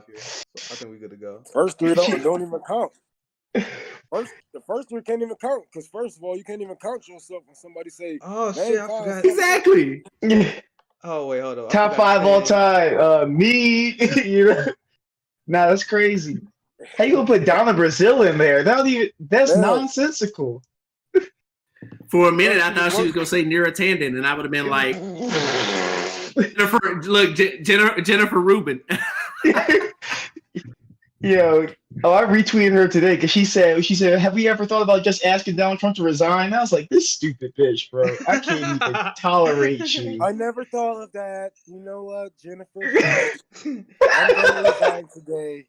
here, so I think we're good to go. First three don't even count. The first three can't even count because first of all, you can't even count yourself when somebody say, "Oh shit, I forgot." Exactly. Oh wait, hold on. Top 5 all time. Me, you know. Nah, that's crazy. How you gonna put Donna Brazil in there? That's nonsensical. For a minute, I thought she was gonna say Nira Tandon, and I would have been like, Jennifer Rubin. Yo, I retweeted her today because she said, "Have we ever thought about just asking Donald Trump to resign?" I was like, "This stupid bitch, bro. I can't even tolerate you." I never thought of that. You know what, Jennifer? I'm gonna resign today.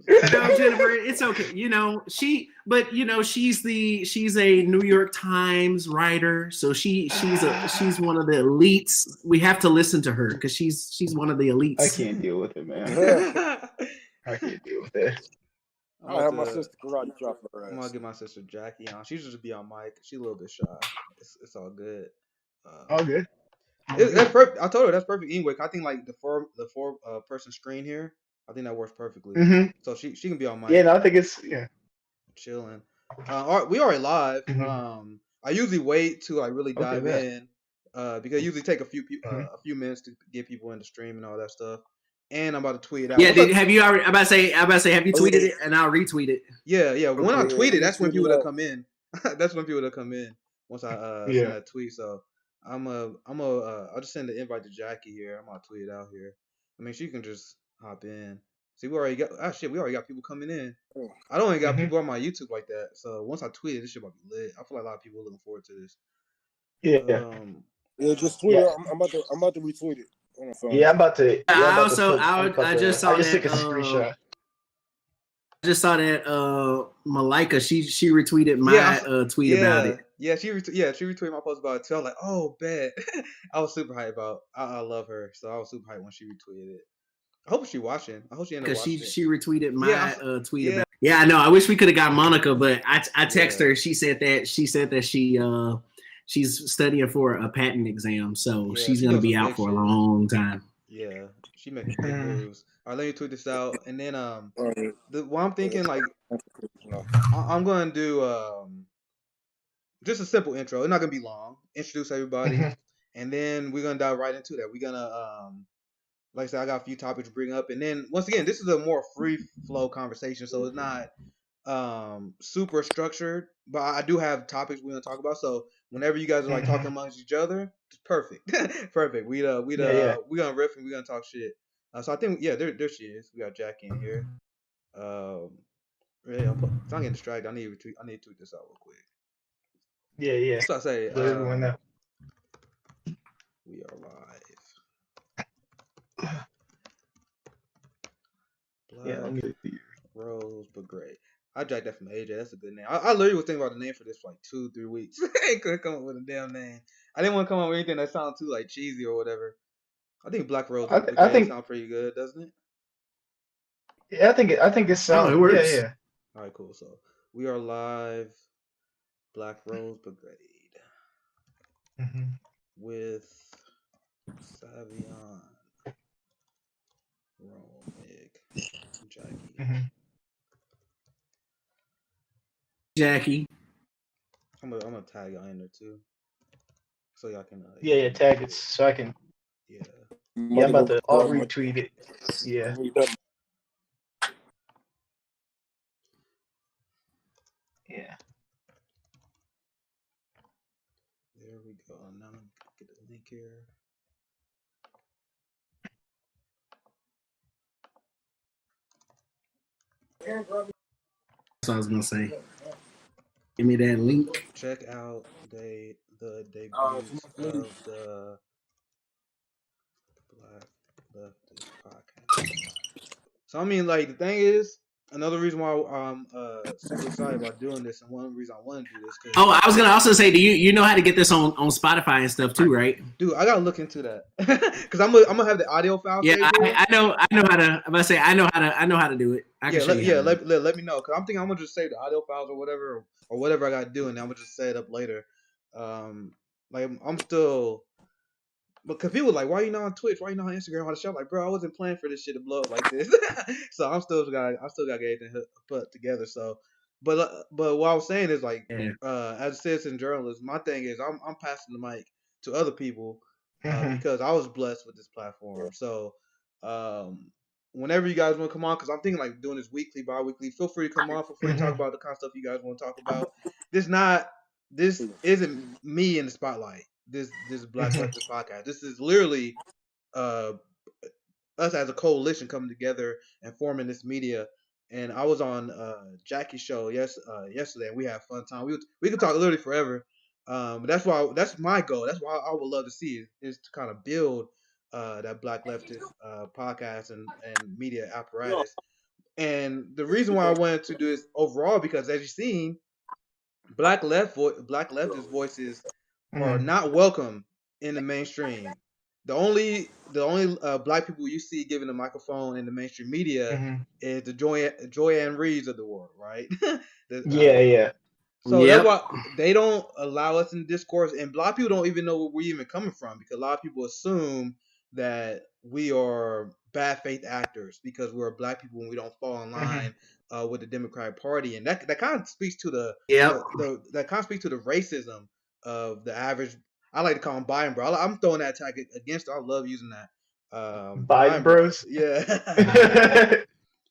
No, Jennifer, it's okay. You know, she's a New York Times writer, so she's one of the elites. We have to listen to her because she's one of the elites. I can't deal with it, man. I can't deal with it. I have my sister karate chop her ass. I'm gonna get my sister Jackie on. She should just be on mic. She's a little bit shy. It's all good. All good. That's perfect. I told her that's perfect anyway. I think like the four person screen here. I think that works perfectly. Mm-hmm. So she can be on mic. Yeah, no, I think it's chilling. We already live. Mm-hmm. I usually wait to like really dive in, because it usually take a few minutes to get people in the stream and all that stuff. And I'm about to tweet it out. Yeah, have you already? I'm about to say, have you tweeted it? And I'll retweet it. Yeah. When I tweet it, that's when people that come in. That's when people that come in once I send that tweet. So I'll just send the invite to Jackie here. I'm gonna tweet it out here. I mean, she can just hop in. See, we already got people coming in. I don't even got people on my YouTube like that. So once I tweet it, this shit about to be lit. I feel like a lot of people are looking forward to this. Yeah. Just tweet it. I'm about to retweet it. Yeah, I'm about to. I just took a screenshot. I just saw that Malika, she retweeted my tweet about it. Yeah, she retweeted my post about it too. I was like, oh, bet. I was super hyped about. I love her, so I was super hyped when she retweeted it. I hope she's watching. I hope she ended up watching. Because she retweeted my tweet about it. Yeah, I know. I wish we could have got Monica, but I texted her. She said that she's studying for a patent exam, so she's gonna be out for a long time. Yeah, she making big moves. All right, let me tweet this out, and then what I'm thinking, like, I'm gonna do just a simple intro. It's not gonna be long. Introduce everybody, and then we're gonna dive right into that. We're gonna like I said, I got a few topics to bring up, and then once again, this is a more free flow conversation, so it's not super structured, but I do have topics we're gonna talk about. So whenever you guys are like talking amongst each other, it's perfect. Perfect. We're gonna riff and we're gonna talk shit. So I think there she is. We got Jackie in here. If I'm getting distracted, I need to tweet this out real quick. Yeah. So I say we are live. Black Rose Brigade. I jacked that from AJ. That's a good name. I literally was thinking about the name for this for like 2-3 weeks. I couldn't come up with a damn name. I didn't want to come up with anything that sounded too like cheesy or whatever. I think Black Rose Brigade sounds pretty good, doesn't it? Yeah, I think it sounds. It works. Yeah. All right, cool. So we are live. Black Rose Brigade with Savion, Romig, Jackie. Jackie. I'm gonna tag y'all in there too, so y'all can. Tag it so I can. Yeah. Yeah, I'm about to retweet it. Yeah. Yeah. There we go. Now let me get the link here. That's what I was gonna say. Give me that link. Check out the debut of the Black Leftist podcast. So I mean, like, the thing is, another reason why I'm super excited about doing this, and one reason I want to do this. I was gonna also say, do you know how to get this on Spotify and stuff too, right? Dude, I gotta look into that because I'm gonna have the audio file. Yeah, I know how to. I'm gonna say I know how to do it. Let me know, because I'm thinking I'm gonna just save the audio files or whatever I gotta do, and then I'm gonna just set it up later. Like I'm still because people like, why you not on Twitch? Why you not on Instagram? All the shit. I'm like, bro, I wasn't planning for this shit to blow up like this. So I still got to get everything put together. So, but what I was saying is like, as a citizen journalist, my thing is I'm passing the mic to other people because I was blessed with this platform. So, whenever you guys want to come on, because I'm thinking like doing this weekly, bi-weekly, feel free to come on. Feel free to talk about the kind of stuff you guys want to talk about. This isn't me in the spotlight. This Black Leftist podcast. This is literally us as a coalition coming together and forming this media. And I was on Jackie's show yesterday, and we had a fun time. We could talk literally forever. But that's my goal. That's why I would love to see is to kind of build that Black Leftist podcast and media apparatus. And the reason why I wanted to do this overall because as you've seen, Black leftist voices are not welcome in the mainstream. The only black people you see given a microphone in the mainstream media is the Joyanne Reeves of the world, right? Yeah. So that's why they don't allow us in discourse, and a lot of people don't even know where we're even coming from because a lot of people assume that we are bad faith actors because we're black people and we don't fall in line with the Democratic Party, and that kind of speaks to the racism of the average. I like to call them Biden bro. I'm throwing that tag against it. I love using that. Biden bros. Yeah.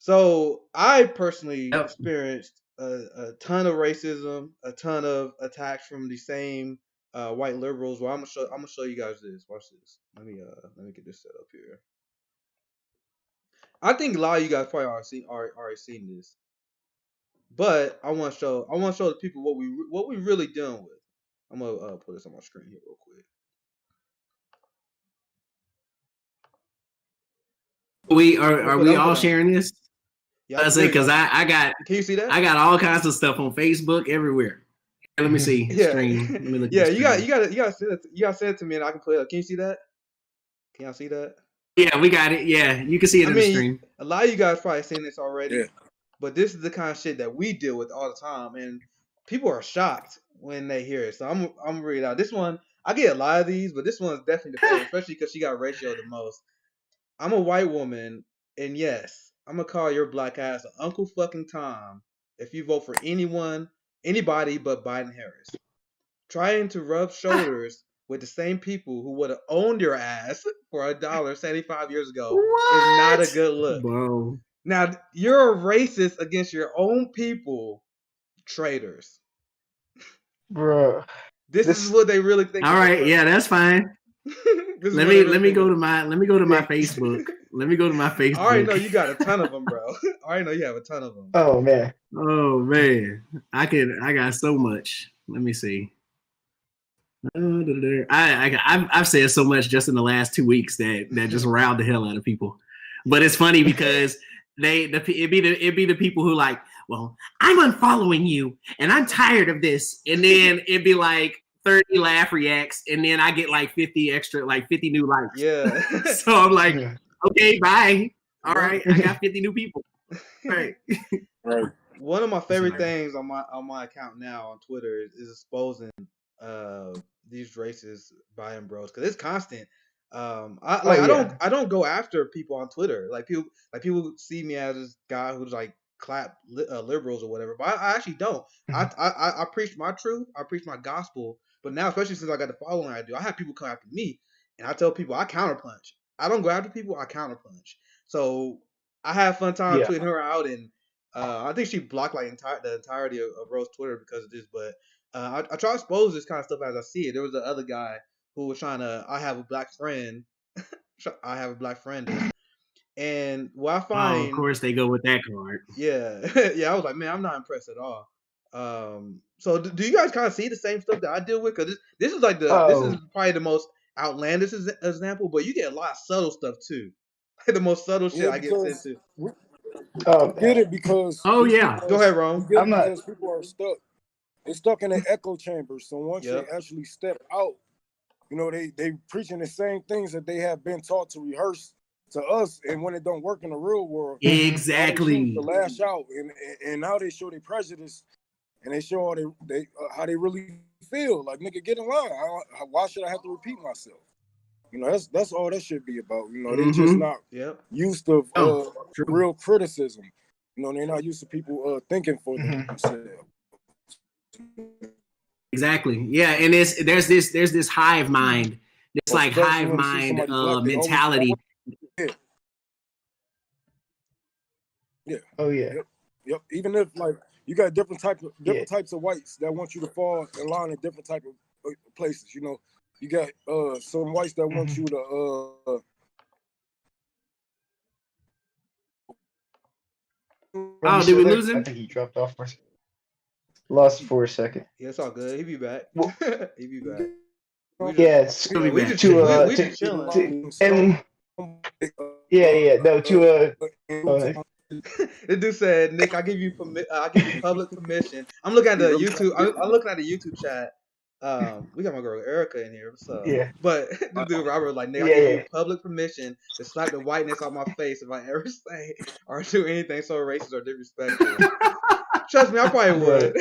So I personally experienced a ton of racism, a ton of attacks from the same white liberals. Well, I'm gonna show you guys this. Watch this. Let me get this set up here. I think a lot of you guys probably already seen this, but I want to show the people what we really dealing with. I'm gonna put this on my screen here real quick. Are we all sharing this? Yeah, I say because I got. Can you see that? I got all kinds of stuff on Facebook everywhere. Let me see. Stream. Let me look. Yeah, you got to send it to me and I can play it. Can you see that? Can y'all see that? Yeah, we got it. Yeah, you can see it in the stream. A lot of you guys probably seen this already, but this is the kind of shit that we deal with all the time, and people are shocked when they hear it. So I'm gonna read it out. This one, I get a lot of these, but this one is definitely the favorite, especially because she got ratioed the most. I'm a white woman, and yes, I'm gonna call your black ass an Uncle fucking Tom if you vote for anybody but Biden Harris. Trying to rub shoulders with the same people who would have owned your ass for $1 75 years ago is not a good look. Bro. Now, you're a racist against your own people, traitors. Bro. This is what they really think. All right, yeah, that's fine. let me go to my Facebook. Let me go to my Facebook. I already know you got a ton of them, bro. I already know you have a ton of them. Oh man. I got so much. Let me see. I've said so much just in the last 2 weeks that just riled the hell out of people. But it's funny because it'd be the people who like, well, I'm unfollowing you and I'm tired of this, and then it'd be like 30 laugh reacts, and then I get like 50 new likes. Yeah. So I'm like, okay, bye. All right, I got 50 new people. Right. One of my favorite things on my account now on Twitter is exposing these racist Biden bros because it's constant. I don't go after people on Twitter. Like people see me as this guy who's like clap liberals or whatever, but I actually don't. I preach my truth. I preach my gospel. But now, especially since I got the following I do, I have people come after me, and I tell people I counterpunch. I don't go after people. I counterpunch. So I have fun time tweeting her out, and I think she blocked like the entirety of Rose Twitter because of this. But I try to expose this kind of stuff as I see it. There was the other guy who was trying to. I have a black friend. And what I find, of course, they go with that card. Yeah, yeah. I was like, man, I'm not impressed at all. So do you guys kind of see the same stuff that I deal with? Because this is like this is probably the most outlandish example, but you get a lot of subtle stuff too. The most subtle shit I get sent to. Get it because go ahead, Rome. Because people are stuck. They're stuck in an echo chamber. So once they actually step out, you know, they preaching the same things that they have been taught to rehearse to us, and when it don't work in the real world, exactly, to lash out, and now they show their prejudice, and they show how they really feel. Like, nigga, get in line. Why should I have to repeat myself? You know, that's all that should be about. You know, they just not used to real criticism. You know, they're not used to people thinking for themselves. Exactly. Yeah, and there's this hive mind. It's like hive mind mentality. Yeah. Oh yeah. Yep. Even if like you got different types of whites that want you to fall in line in different type of places. You know, you got some whites that want you to oh, did we lose him? I think he dropped off for a second. Lost for a second. Yeah, it's all good. He'll be back. He'll be back. We just chilling. The dude said, "Nick, I give you public permission." I'm looking at the YouTube. I'm looking at the YouTube chat. We got my girl Erica in here. What's up? Yeah. But the dude Robert was like, "Nick, I give you public permission to slap the whiteness off my face if I ever say or do anything so racist or disrespectful." Trust me, I probably would.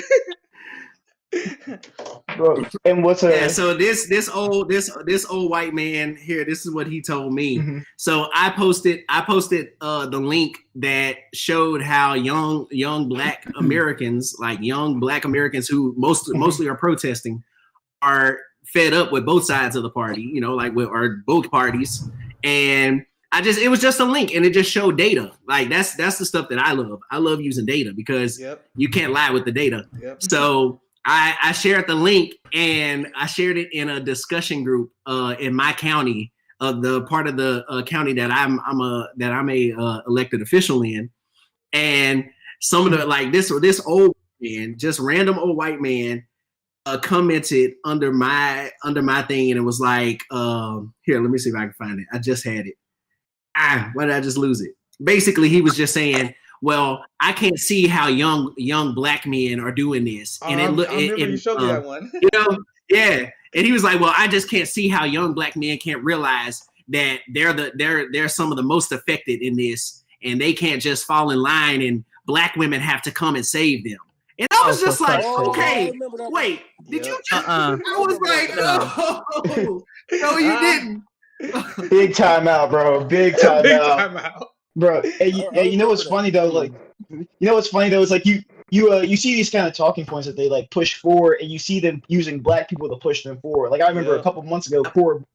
Bro, and what's so this old white man here, this is what he told me. So I posted the link that showed how young black Americans, like young black Americans who mostly are protesting, are fed up with both sides of the party, you know, like or both parties. And it was just a link and it just showed data. Like that's the stuff that I love. I love using data because you can't lie with the data. So I shared the link and I shared it in a discussion group in my county, the part of the county that I'm a elected official in, and some of the like this old man, just random old white man, commented under my thing, and it was like, here, let me see if I can find it. I just had it. Why did I just lose it? Basically, he was just saying, well, I can't see how young black men are doing this. And you showed me that one. You know, yeah. And he was like, well, I just can't see how young black men can't realize that they're some of the most affected in this, and they can't just fall in line, and black women have to come and save them. And I was just like, okay, wait, did you just? I was like, no, you didn't. Big time out, bro. Big time out. Bro, and you know what's funny though? Like, It's like you see these kind of talking points that they like push forward, and you see them using black people to push them forward. Like I remember a couple months ago,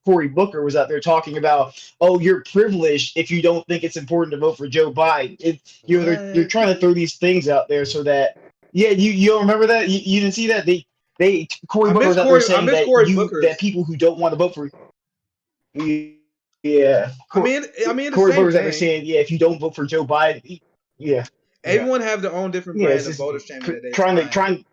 Cory Booker was out there talking about, oh, you're privileged if you don't think it's important to vote for Joe Biden. They're trying to throw these things out there so that you don't remember that? You didn't see that? Cory Booker was out there saying that people who don't want to vote for Cory Booker was out there saying, if you don't vote for Joe Biden, everyone have their own different brand of voter shaming that they trying.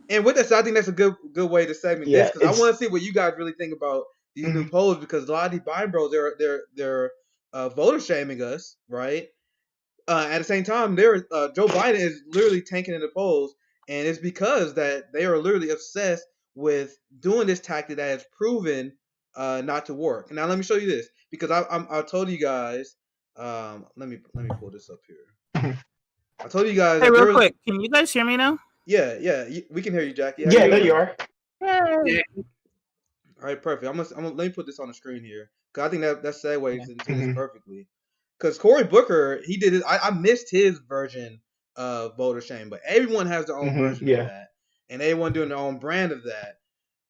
And with this, I think that's a good way to segment this, because I want to see what you guys really think about these new polls, because a lot of these Biden bros, they're voter shaming us, right? At the same time, Joe Biden is literally tanking in the polls, and it's because that they are literally obsessed with doing this tactic that has proven not to work. And now let me show you this, because I told you guys. Let me pull this up here. I told you guys. Hey, real quick, can you guys hear me now? Yeah, we can hear you, Jackie. Yeah, there you are. Yeah. All right, perfect. I'm gonna let me put this on the screen here, because I think that segues into this perfectly. Because Cory Booker, he did it. I missed his version of voter shame, but everyone has their own version of that, and everyone doing their own brand of that.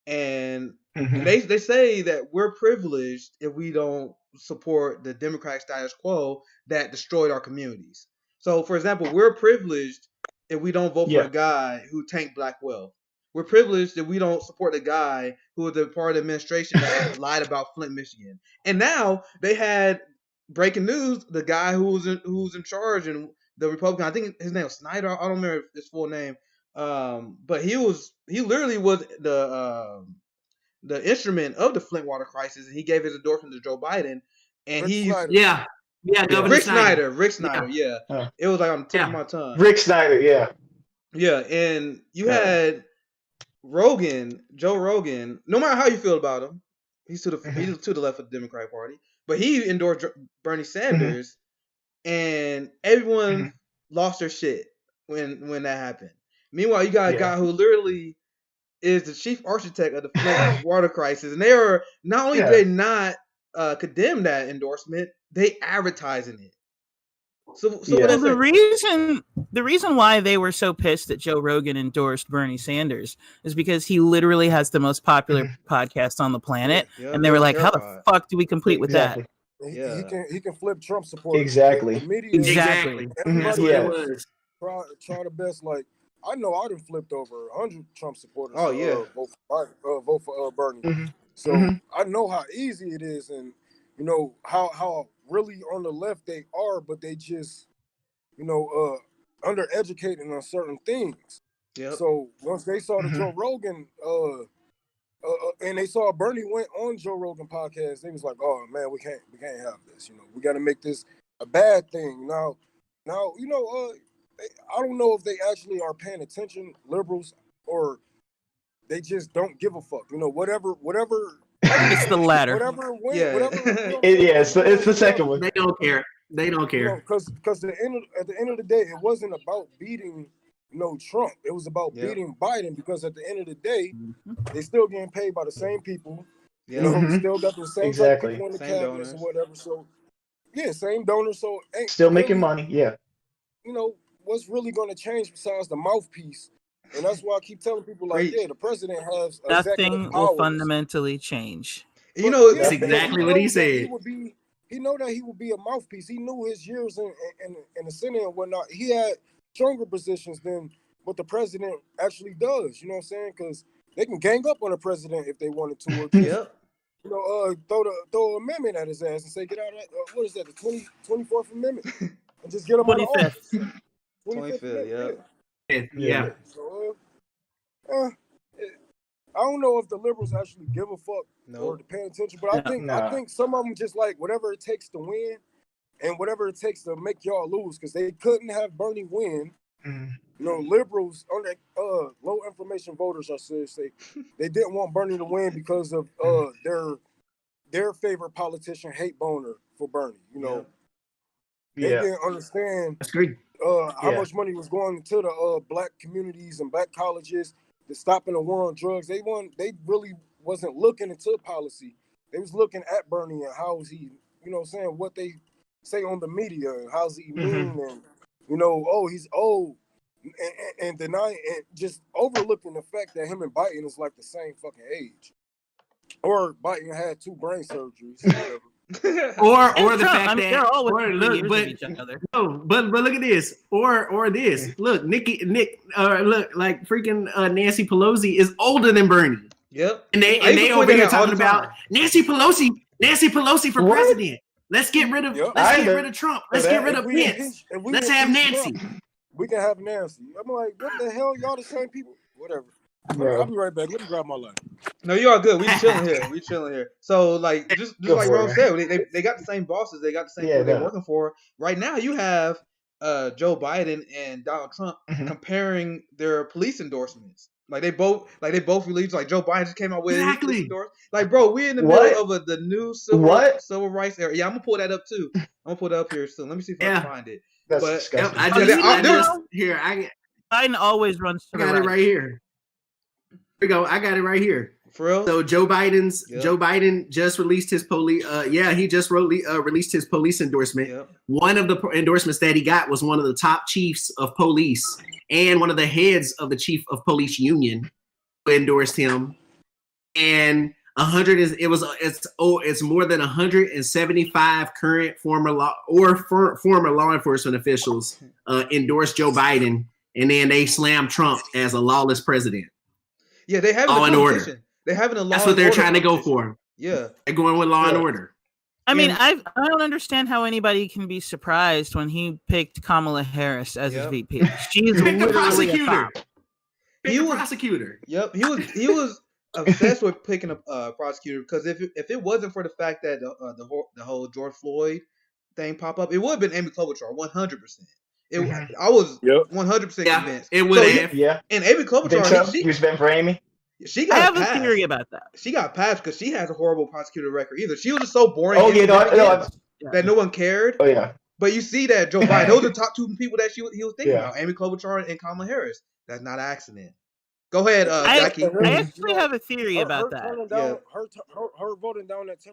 And they say that we're privileged if we don't support the Democratic status quo that destroyed our communities. So, for example, we're privileged if we don't vote for a guy who tanked black wealth. We're privileged if we don't support a guy who was a part of the administration that lied about Flint, Michigan. And now they had breaking news: the guy who was in charge and the Republican, I think his name was Snyder. I don't remember his full name, but he literally was the instrument of the Flint water crisis, and he gave his endorsement to Joe Biden. And Rick Snyder. It was like on the tip of my tongue. Rick Snyder, and you had Joe Rogan. No matter how you feel about him, he's to the left of the Democratic Party, but he endorsed Bernie Sanders, and everyone lost their shit when that happened. Meanwhile, you got a guy who literally is the chief architect of the Flint water crisis, and they are not only do they not condemn that endorsement, they advertising it. So what is the reason why they were so pissed that Joe Rogan endorsed Bernie Sanders is because he literally has the most popular podcast on the planet, and they were like, "How the fuck do we compete with that?" He can flip Trump supporters. Exactly. The media, exactly. Everybody was. Try the best. Like I know I done flipped over 100 Trump supporters. Oh yeah, vote for Bernie. So I know how easy it is, and you know how really on the left they are, but they just undereducated on certain things. Yep. So once they saw the Joe Rogan and they saw Bernie went on Joe Rogan podcast, they was like, "Oh man, we can't have this. You know, we got to make this a bad thing." Now, I don't know if they actually are paying attention, liberals, or they just don't give a fuck. You know, whatever. It's the latter. Whatever. It's the second one. They don't care. Because at the end of the day, it wasn't about beating Trump. It was about beating Biden, because at the end of the day, they still getting paid by the same people. Still got the same people in the cabinets or whatever. So same donors. So still making money. Yeah. What's really going to change besides the mouthpiece? And that's why I keep telling people, like, the president has nothing will fundamentally change. That's exactly what he said. He know that he would be a mouthpiece. He knew his years in the Senate and whatnot. He had stronger positions than what the president actually does. You know what I'm saying? Because they can gang up on the president if they wanted to. Or just, throw an amendment at his ass and say, get out of that. What is that? The 24th Amendment? And just get him out of office. 25th, yeah. So, I don't know if the liberals actually give a fuck or to pay attention, but I think some of them just like whatever it takes to win and whatever it takes to make y'all lose, because they couldn't have Bernie win. Liberals on that low information voters, I should say, they didn't want Bernie to win because of their favorite politician hate boner for Bernie. They didn't understand. That's great. How much money was going to the black communities and black colleges to stopping the war on drugs. They really wasn't looking into policy. They was looking at Bernie and how is he, what they say on the media and how's he mean and he's old and denying and just overlooking the fact that him and Biden is like the same fucking age. Or Biden had 2 brain surgeries. or the fact that they're all within years of each other. No, but look at this. Or this. Look, look, like freaking Nancy Pelosi is older than Bernie. Yep. And they over here talking about Nancy Pelosi for president. Let's get rid of Trump. Let's get rid of Pence. Let's have Nancy. We can have Nancy. I'm like, what the hell? Y'all the same people? Whatever. I'll be right back. Let me grab my line. No, you are good. We chilling here. So, like, just like Rome said, they got the same bosses. They got the same people they're working for. Right now, you have Joe Biden and Donald Trump comparing their police endorsements. Like they both released. Like Joe Biden just came out with his endorsement. Like, bro, we're in the middle of the new civil rights era. Yeah, I'm gonna pull that up too. I'm gonna pull that up here soon. Let me see if I can find it. That's disgusting. Biden always runs to the right. I got it right here. Here we go. I got it right here. For real? So Joe Biden just released his police. He just released his police endorsement. Yep. One of the endorsements that he got was one of the top chiefs of police and one of the heads of the chief of police union who endorsed him. And it's more than 175 current former law enforcement officials endorsed Joe Biden, and then they slammed Trump as a lawless president. Yeah, they have law and order. They're having a law. That's what they're trying to go for. Yeah, they're going with law and order. I mean, I don't understand how anybody can be surprised when he picked Kamala Harris as his VP. She's literally a prosecutor. He was a prosecutor. Yep, he was obsessed with picking a prosecutor because if it wasn't for the fact that the whole George Floyd thing pop up, it would have been Amy Klobuchar 100%. I was 100% convinced. It would have. Yeah, and Amy Klobuchar, he was been for Amy. I have a theory about that. She got passed because she has a horrible prosecutor record either. She was just so boring. That no one cared. Oh yeah. But you see that Joe Biden, those are the top 2 people that he was thinking about: Amy Klobuchar and Kamala Harris. That's not an accident. Go ahead, Jackie. I actually have a theory about that. Her voting down that 10%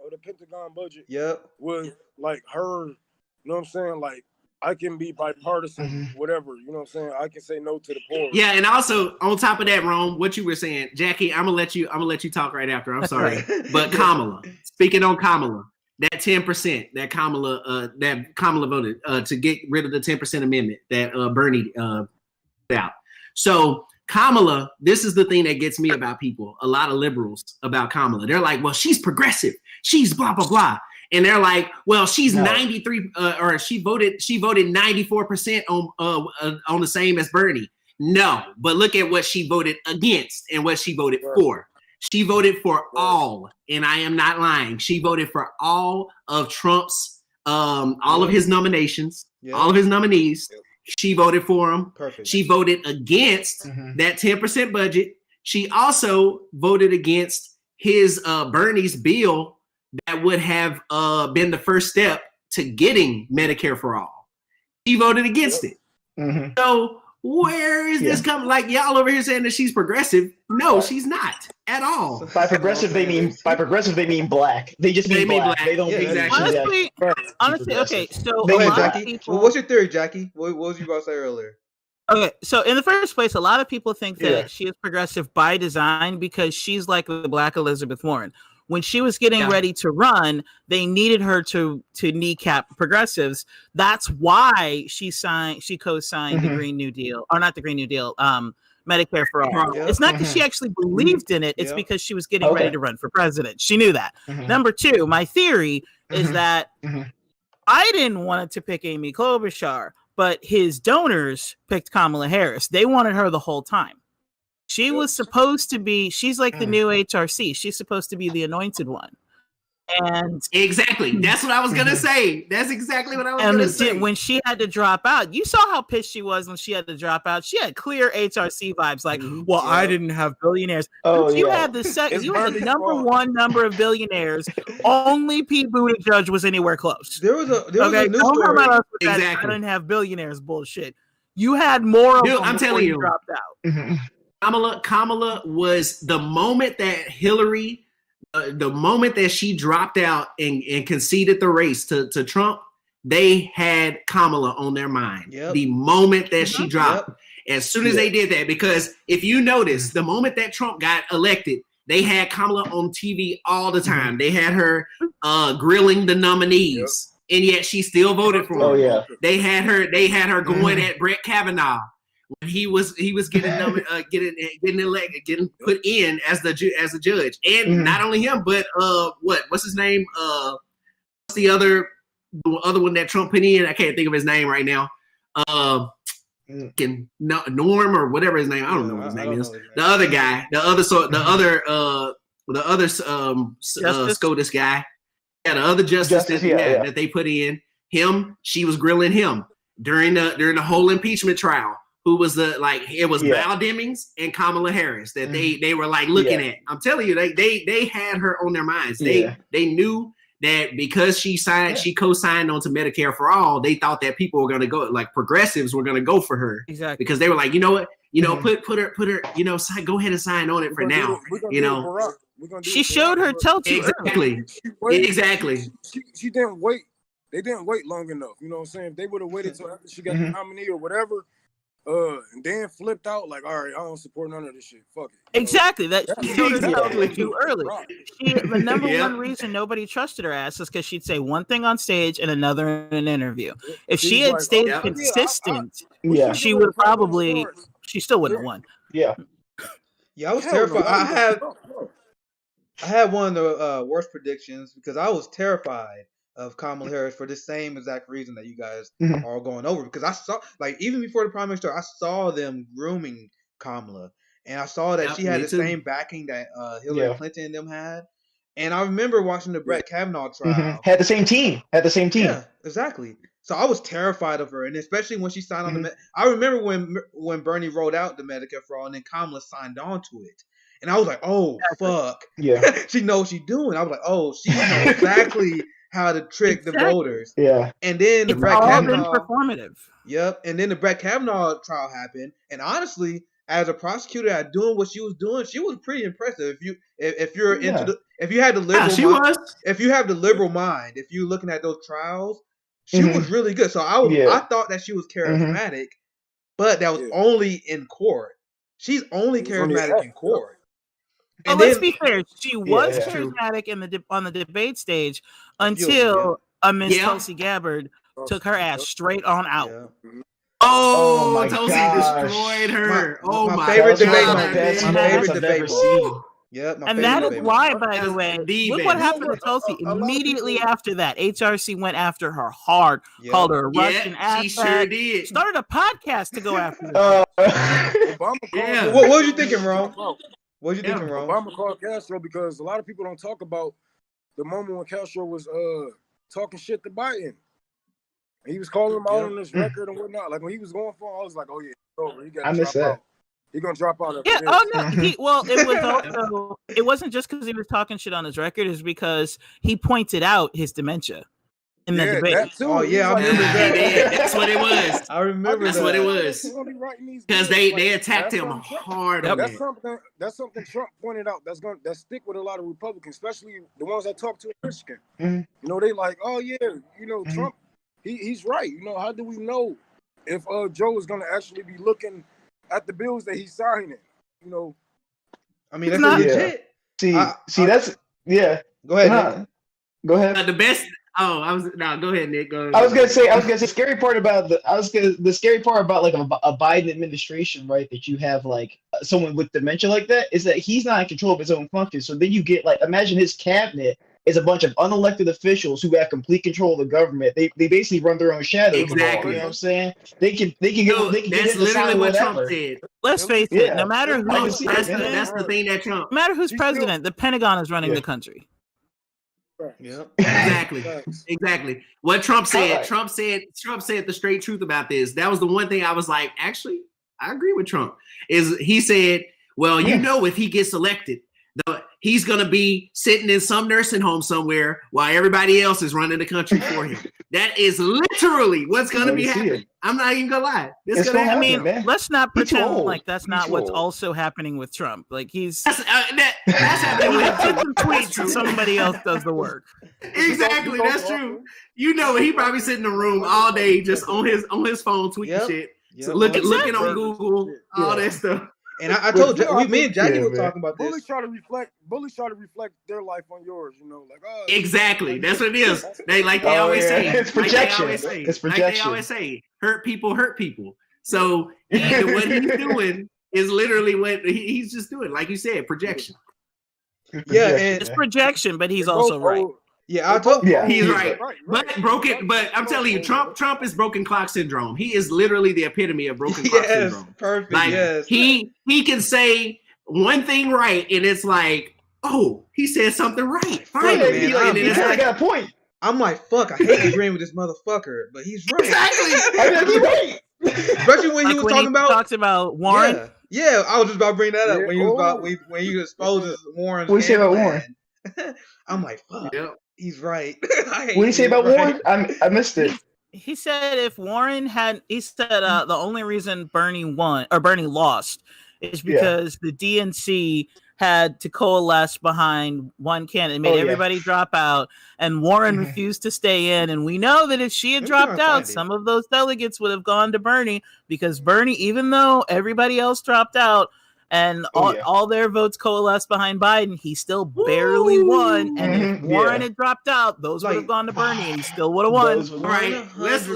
of the Pentagon budget. Yep. Was like her. You know what I'm saying? Like, I can be bipartisan, whatever. You know what I'm saying? I can say no to the poor. Yeah, and also on top of that, Rome, what you were saying, Jackie, I'm gonna let you talk right after. I'm sorry, but Kamala. Speaking on Kamala, that 10% that Kamala voted to get rid of the 10% amendment that Bernie out. So Kamala, this is the thing that gets me about people. A lot of liberals about Kamala. They're like, well, she's progressive. She's blah blah blah. And they're like, well, she's 93, or she voted 94% on the same as Bernie. No, but look at what she voted against and what she voted for. She voted for all, and I am not lying. She voted for all of Trump's, all of his nominations, all of his nominees. She voted for them. Perfect. She voted against that 10% budget. She also voted against his Bernie's bill that would have been the first step to getting Medicare for all. She voted against it. So where is this coming? Like, y'all over here saying that she's progressive. No, she's not at all. By progressive they mean black. They just mean black. They don't mean exactly. Honestly, okay. So go ahead, Jackie. What's your theory, Jackie? What was you about to say earlier? Okay, so in the first place, a lot of people think that she is progressive by design because she's like the Black Elizabeth Warren. When she was getting ready to run, they needed her to kneecap progressives. That's why she co-signed the Green New Deal, or not the Green New Deal, Medicare for all. It's not because she actually believed in it. It's because she was getting ready to run for president. She knew that. Number two, my theory is that Biden wanted to pick Amy Klobuchar, but his donors picked Kamala Harris. They wanted her the whole time. She was supposed to be, she's like the new HRC. She's supposed to be the anointed one. And exactly. That's what I was going to say. That's exactly what I was going to say. When she had to drop out, you saw how pissed she was when she had to drop out. She had clear HRC vibes like, I didn't have billionaires. You had the number one number of billionaires. Only Pete Buttigieg was anywhere close. There was a news story. Exactly. I didn't have billionaires bullshit. You had more of them. I'm telling you, dropped out. Kamala was the moment that Hillary, the moment that she dropped out and conceded the race to Trump, they had Kamala on their mind. The moment that she dropped, as soon as they did that, because if you notice, the moment that Trump got elected, they had Kamala on TV all the time. They had her grilling the nominees, and yet she still voted for him. They had her going at Brett Kavanaugh. When he was getting elected, getting put in as the judge, and not only him, but what's his name? What's the other one that Trump put in? I can't think of his name right now. Norm or whatever his name. I don't know what his name is. The other guy, the other SCOTUS guy. Yeah, the other justice that they put in. Him, she was grilling him during the whole impeachment trial. Who was it was Val Demings and Kamala Harris that they were like looking at. I'm telling you, they had her on their minds. They knew that because she co-signed onto Medicare for all, they thought that people were gonna go, like progressives were gonna go for her. Exactly. Because they were like, you know what, put her, go ahead and sign on it for now. She showed her toe-toe. Exactly. She didn't wait. They didn't wait long enough. You know what I'm saying? If they would have waited till after she got the nominee or whatever, and then flipped out like, all right, I don't support none of this shit. Fuck it. Exactly. That she showed herself too early. The number one reason nobody trusted her ass is because she'd say one thing on stage and another in an interview. If she had stayed consistent, she would probably. She still wouldn't have won. Yeah, I was terrified. I had one of the worst predictions because I was terrified of Kamala Harris for the same exact reason that you guys are going over, because I saw, like, even before the primary started, I saw them grooming Kamala, and I saw that she had the same backing that Hillary Clinton and them had, and I remember watching the Brett Kavanaugh trial. Had the same team. Yeah, exactly. So I was terrified of her, and especially when she signed on the. I remember when Bernie rolled out the Medicare for all, and then Kamala signed on to it. And I was like, oh, fuck. Yeah. She knows what she's doing. I was like, oh, she knows exactly how to trick the voters. Yeah. And then the Brett Kavanaugh. Performative. Yep. And then the Brett Kavanaugh trial happened. And honestly, as a prosecutor at doing what she was doing, she was pretty impressive. If you're into if you had the liberal mind, if you have the liberal mind, if you're looking at those trials, she was really good. So I thought that she was charismatic, but that was only in court. She's only charismatic in court. And let's be fair, she was charismatic on the debate stage until Miss Tulsi Gabbard took her ass straight on out. Yeah. Oh, Tulsi destroyed her. My favorite debate moment. My favorite debate moment. Yep, and that is why, by the way, look what happened to Tulsi. Immediately after that, HRC went after her hard, called her a Russian ass. She sure did. Started a podcast to go after her. What was you thinking, Ron? What you thinking, Ron? Obama called Castro because a lot of people don't talk about the moment when Castro was talking shit to Biden. And he was calling him out on this record and whatnot. Like when he was going for him, I was like, oh yeah, it's over. He got to drop out. He's gonna drop out. Yeah. Oh no. Well, it was also. It wasn't just because he was talking shit on his record. It's because he pointed out his dementia in the debate. That too. Oh yeah, I remember that. That's what it was. I remember that's what it was. Because they attacked him hard. That's something Trump pointed out. That stick with a lot of Republicans, especially the ones I talked to in Michigan. You know, they like, oh yeah, you know, Trump. He's right. You know, how do we know if Joe is going to actually be looking at the bills that he's signing? You know, I mean, that's legit. See, that's Go ahead. Go ahead. The best. Go ahead, Nick. Go ahead. I was gonna say the scary part about the scary part about like a Biden administration, right? That you have like someone with dementia like that is that he's not in control of his own functions. So then you get like, imagine his cabinet is a bunch of unelected officials who have complete control of the government. They basically run their own shadow. Exactly. You know what I'm saying? They can get that's literally what Trump said. Let's face it. No matter who's president, that's the thing that Trump. No matter who's president, the Pentagon is running the country. Yeah. Exactly. What Trump said. Trump said the straight truth about this. That was the one thing I was like, actually, I agree with Trump. Is he said, well, you know, if he gets elected, he's going to be sitting in some nursing home somewhere while everybody else is running the country for him. That is literally what's going to be happening. I'm not even going to lie. This gonna happen. I mean, let's not pretend like that's not what's also happening with Trump. Like that's happening with some tweets and somebody else does the work. Exactly. That's true. You know, he probably sitting in the room all day just on his phone tweeting shit. So looking on Google, all that stuff. And I told you, me and Jackie were talking about this. Bullies try to reflect their life on yours, you know, like exactly. That's what it is. They always say. It's projection. It's projection. Like they always say, hurt people. So what he's doing is literally what he's just doing. Like you said, projection. Yeah, and it's projection, but he's also right. Yeah, I told you. He's right. But I'm telling you, Trump is broken clock syndrome. He is literally the epitome of broken clock syndrome. Perfect. Like, yes. He can say one thing right, and it's like, oh, he said something right. Finally, he's got a point. I'm like, fuck, I hate agreeing with this motherfucker, but he's right. Exactly. I mean, he's right. Especially when he was talks about Warren. Yeah, I was just about to bring that up when you exposes Warren's. What do you say about Warren? I'm like, fuck. Yep. He's right. What did he say about Warren? I missed it. He said if Warren the only reason Bernie lost is because the DNC had to coalesce behind one candidate, made everybody drop out, and Warren refused to stay in. And we know that if she had dropped out, some of those delegates would have gone to Bernie, because Bernie, even though everybody else dropped out, and all their votes coalesced behind Biden, he still barely won. And if Warren had dropped out, those would have gone to Bernie, and he still would have won. All right, let's.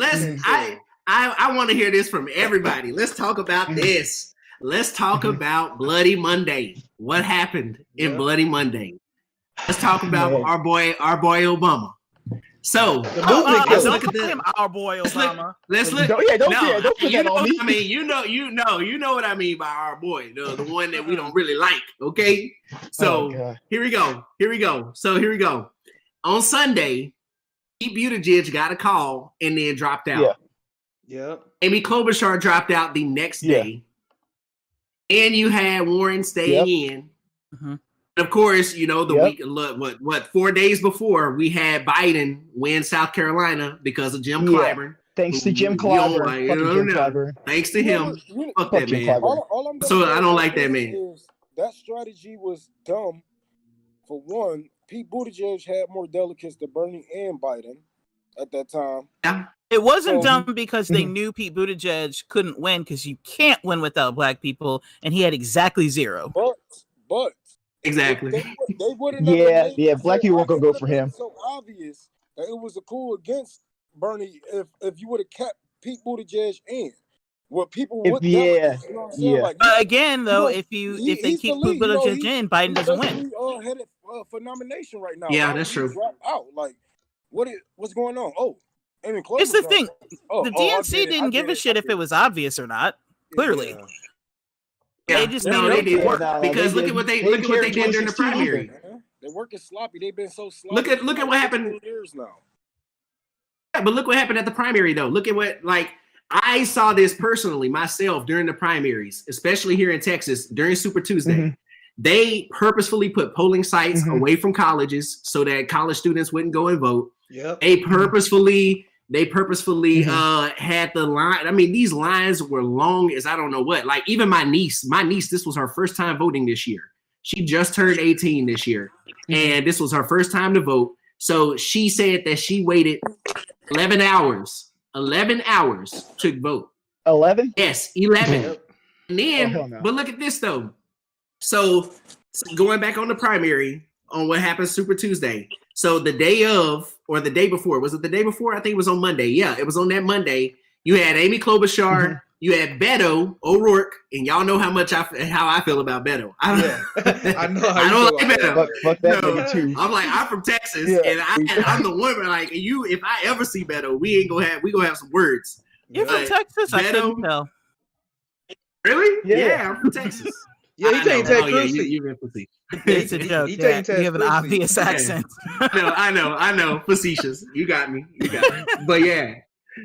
I want to hear this from everybody. Let's talk about this. Let's talk about Bloody Monday. What happened in Bloody Monday? Let's talk about our boy Obama. So let's look at this. Our boy Obama. Let's look. Don't put that on me. I mean, you know what I mean by our boy, the one that we don't really like. Okay, so here we go. So here we go. On Sunday, Pete Buttigieg got a call and then dropped out. Yeah. Amy Klobuchar dropped out the next day, and you had Warren staying in. Mm-hmm. Of course, you know, the week, what 4 days before, we had Biden win South Carolina because of Jim Clyburn. Thanks to Jim Clyburn. Thanks to him. Fuck that man. All I'm so I don't like that man. Is that strategy was dumb. For one, Pete Buttigieg had more delegates than Bernie and Biden at that time. Yeah. It wasn't dumb because they knew Pete Buttigieg couldn't win because you can't win without black people, and he had exactly 0. But exactly. They wouldn't. Yeah. Black people weren't gonna go for him. So obvious that it was a coup against Bernie if you would have kept Pete Buttigieg in. What people would again though, if they keep Pete Buttigieg in, Biden doesn't win. Headed for nomination right now. Yeah, that's true. Out like what's going on? Oh. It's the thing. The DNC didn't give a shit if it was obvious or not. Clearly, they just they didn't work because look at what they did during the primary. They're working sloppy. They've been so sloppy. Look at what happened. Years now. Yeah, but look what happened at the primary though. Look at what I saw this personally myself during the primaries, especially here in Texas during Super Tuesday. Mm-hmm. They purposefully put polling sites away from colleges so that college students wouldn't go and vote. Yep. They purposefully had the line. I mean, these lines were long as I don't know what. Like even my niece, this was her first time voting this year. She just turned 18 this year, and this was her first time to vote. So she said that she waited 11 hours to vote. 11? Yes, 11. And then, but look at this though. So going back on the primary on what happened Super Tuesday. So the day of, or the day before, was it the day before? I think it was on Monday. Yeah, it was on that Monday. You had Amy Klobuchar, you had Beto O'Rourke, and y'all know how I feel about Beto. I know how I don't like Beto. Fuck that nigga too. I'm from Texas, and I'm the one. Like you, if I ever see Beto, we gonna have some words. You're from Texas, I couldn't tell. Really? Yeah, I'm from Texas. Yeah, he can't take Chrissy. You've been facetious. It's a joke. You have an obvious accent. I know. Facetious. You got me. But yeah.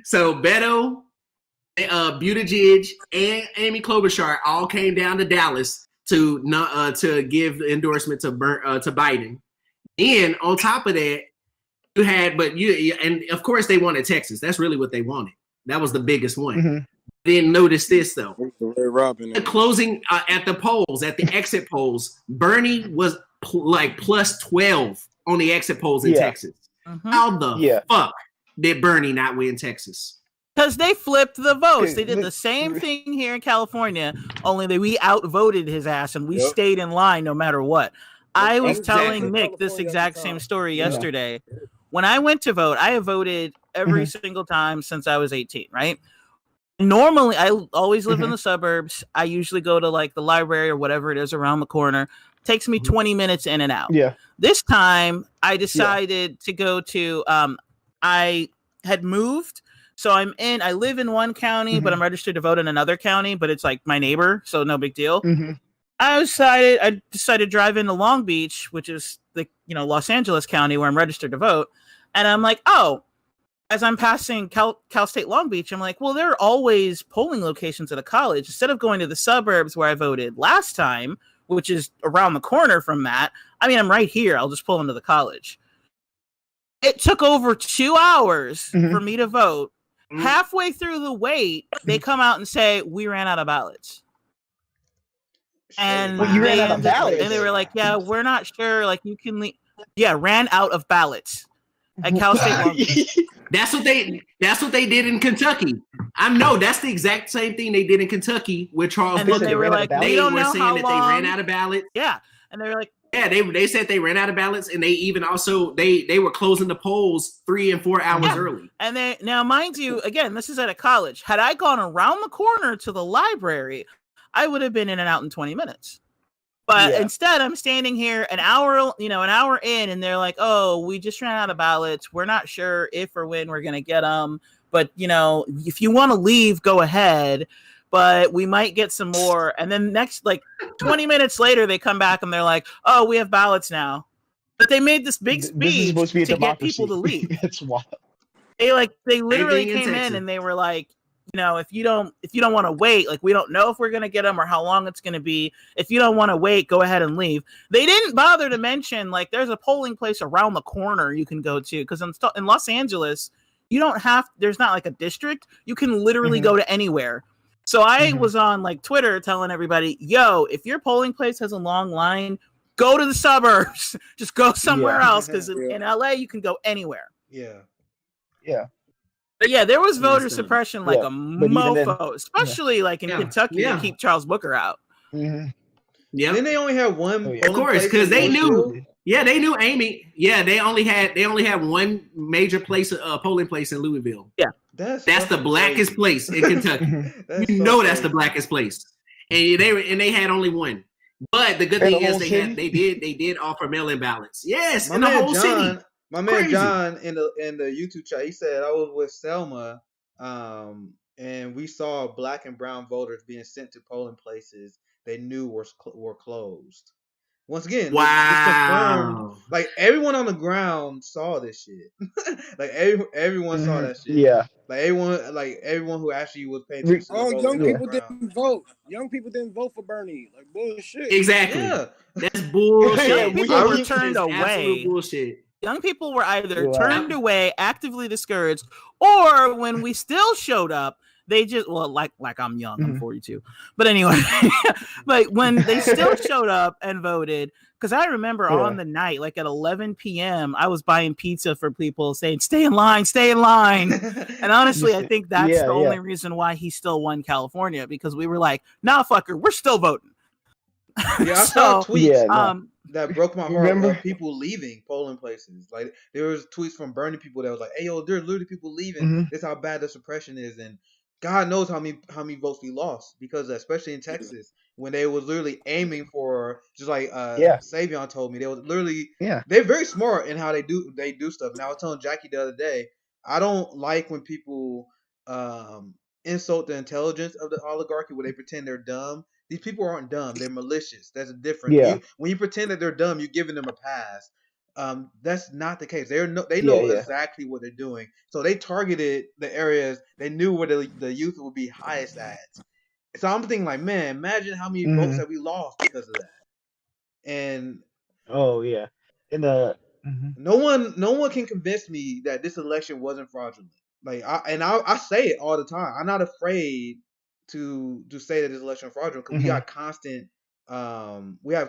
So Beto, Buttigieg, and Amy Klobuchar all came down to Dallas to give endorsement to Biden. And on top of that, and of course they wanted Texas. That's really what they wanted. That was the biggest one. Mm-hmm. Then notice this though. The closing at the polls, at the exit polls, Bernie was plus 12 on the exit polls in Texas. Mm-hmm. How the fuck did Bernie not win Texas? Because they flipped the votes. They did the same thing here in California, only we outvoted his ass and we stayed in line no matter what. I was telling Nick this exact same story yesterday. When I went to vote, I have voted every single time since I was 18, right? Normally, I always live in the suburbs. I usually go to like the library or whatever it is around the corner. It takes me 20 minutes in and out. Yeah. This time, I decided to go to, I had moved. So I live in one county, but I'm registered to vote in another county, but it's like my neighbor. So no big deal. I decided to drive into Long Beach, which is the, Los Angeles County where I'm registered to vote. And I'm like, as I'm passing Cal State Long Beach, I'm like, well, there are always polling locations at a college. Instead of going to the suburbs where I voted last time, which is around the corner from that, I'm right here. I'll just pull into the college. It took over 2 hours for me to vote. Halfway through the wait, they come out and say, we ran out of ballots. And you ran out of ballots? And they were like, yeah, we're not sure. Like, you can leave. Yeah, ran out of ballots at Cal State Long Beach. That's what they did in Kentucky. I know that's the exact same thing they did in Kentucky with Charles Booker. They were like, they were saying that they ran out of ballots. Yeah, and they were like, yeah, they said they ran out of ballots, and they even also they were closing the polls 3 and 4 hours early. And now, mind you, again, this is at a college. Had I gone around the corner to the library, I would have been in and out in 20 minutes. But instead, I'm standing here an hour in, and they're like, "Oh, we just ran out of ballots. We're not sure if or when we're gonna get them. But if you want to leave, go ahead. But we might get some more." And then 20 minutes later, they come back and they're like, "Oh, we have ballots now." But they made this big speech to get people to leave. It's wild. They literally came in and they were like, if you don't want to wait, like, we don't know if we're going to get them or how long it's going to be. If you don't want to wait, go ahead and leave. They didn't bother to mention, like, there's a polling place around the corner you can go to. Because in Los Angeles, you don't have. There's not like a district. You can literally go to anywhere. So I was on like Twitter telling everybody, yo, if your polling place has a long line, go to the suburbs. Just go somewhere else, because in LA you can go anywhere. Yeah. But yeah, there was voter suppression like a mofo, especially like in Kentucky to keep Charles Booker out. Yeah. Then they only had one. Of course, because they knew. Yeah, they knew Amy. Yeah, they only had one major place, polling place in Louisville. Yeah, that's the blackest place in Kentucky. That's the blackest place, and they had only one. But the good thing is they did offer mail-in ballots. Yes, in the whole city. My man John in the YouTube chat, he said I was with Selma, and we saw black and brown voters being sent to polling places they knew were closed. Once again, it's confirmed. Like everyone on the ground saw this shit. Like everyone saw that shit. Yeah. Like everyone who actually was paying attention. Young people didn't vote. Young people didn't vote for Bernie. Like bullshit. Exactly. Yeah. That's bullshit. Young people were turned away. Absolute bullshit. Young people were either turned away, actively discouraged, or when we still showed up, they just like I'm young, I'm 42. But anyway, but when they still showed up and voted, because I remember on the night, like at 11 p.m., I was buying pizza for people saying, stay in line. And honestly, I think that's the only reason why he still won California, because we were like, nah, fucker, we're still voting. Yeah, I saw tweets that broke my heart of people leaving polling places. Like there was tweets from Bernie people that was like, hey, yo, there's literally people leaving. This is how bad the suppression is. And God knows how many votes we lost, because especially in Texas, when they was literally aiming for, just like Savion told me, they was literally they're very smart in how they do stuff. And I was telling Jackie the other day, I don't like when people insult the intelligence of the oligarchy where they pretend they're dumb. These people aren't dumb; they're malicious. That's a difference. When you pretend that they're dumb, you're giving them a pass. That's not the case. They know exactly what they're doing. So they targeted the areas they knew where the youth would be highest at. So I'm thinking like, man, imagine how many votes that we lost because of that. And no one can convince me that this election wasn't fraudulent. Like I say it all the time. I'm not afraid to say that this election was fraudulent, because we have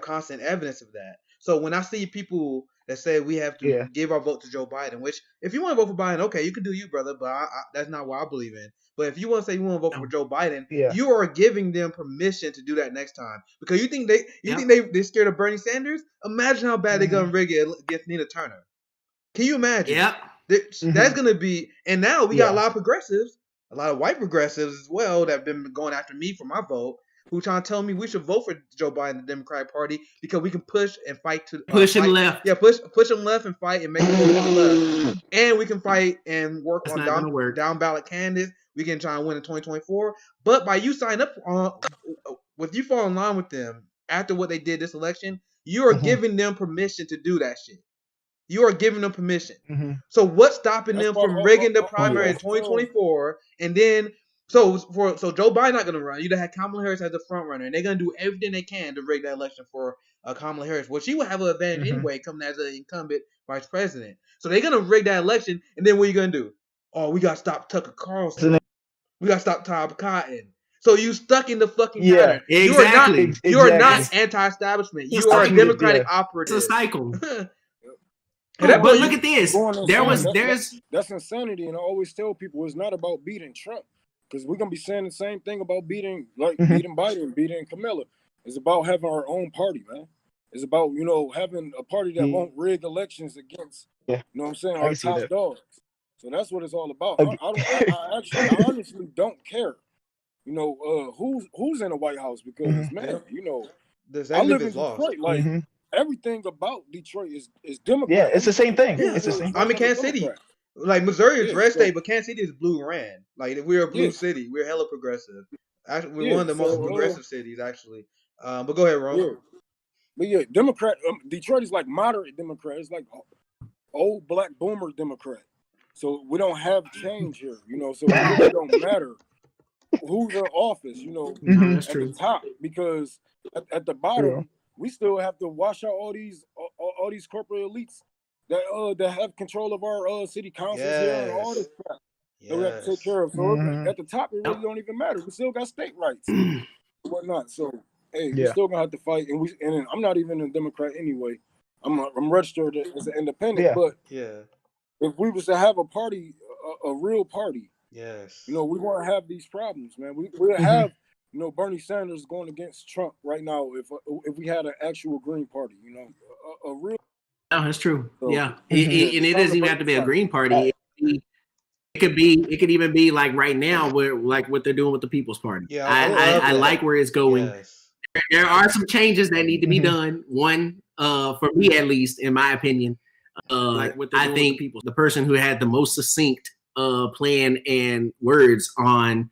constant evidence of that. So when I see people that say we have to give our vote to Joe Biden, which if you want to vote for Biden, okay, you can do you, brother, but that's not what I believe in. But if you want to say you want to vote for Joe Biden, you are giving them permission to do that next time, because you think they're scared of Bernie Sanders. Imagine how bad they're gonna rig it against Nina Turner. Can you imagine? Yeah, that's gonna be. And now we got a lot of progressives, a lot of white progressives as well, that have been going after me for my vote, who trying to tell me we should vote for Joe Biden, the Democratic Party, because we can push and fight to push him left. Yeah, push him left and fight and make him go left. And we can fight and work on down ballot candidates. We can try and win in 2024. But by you sign up if you fall in line with them after what they did this election, you are giving them permission to do that shit. You are giving them permission. So what's stopping them from rigging the primary in 2024? And then so Joe Biden not gonna run. You had Kamala Harris as the front runner, and they're gonna do everything they can to rig that election for Kamala Harris. Well, she will have an advantage anyway, coming as an incumbent vice president. So they're gonna rig that election, and then what are you gonna do? Oh, we gotta stop Tucker Carlson. We gotta stop Todd Cotton. So you stuck in the fucking pattern. Exactly. You are not anti-establishment. You are a Democratic operative. It's a cycle. But look at this. That's insanity, and I always tell people it's not about beating Trump, because we're gonna be saying the same thing about beating Biden, beating Kamala. It's about having our own party, man. It's about having a party that won't rig elections against what I'm saying, our top dogs. So that's what it's all about. I honestly don't care, who's in the White House, because man, I live in Detroit, like. Everything about Detroit is Democrat. Yeah, it's the same thing. Yeah. It's the same. I mean, Kansas City, like Missouri is red state, but Kansas City is blue ran. Like we're a blue city. We're hella progressive. Actually, we're one of the most progressive cities, actually. But go ahead, Ron. Yeah. But Democrat. Detroit is like moderate Democrat. It's like old black boomer Democrat. So we don't have change here, So it really don't matter who's in office, at the top, because at the bottom. We still have to wash out all these corporate elites that have control of our city councils here and all this crap that we have to take care of. So at the top, it really don't even matter. We still got state rights and whatnot. So hey, we still gonna have to fight. And I'm not even a Democrat anyway. I'm registered as an independent. But if we was to have a party, a real party, you know, we won't have these problems, man. We'll have, you know, Bernie Sanders going against Trump right now if we had an actual Green Party, you know, a real. No, that's true. So, and it doesn't even have to be a Green Party. It could even be like right now, where like what they're doing with the People's Party. Yeah, I like where it's going. Yes. There are some changes that need to be done. One, for me at least, in my opinion, like what I think the person who had the most succinct plan and words on,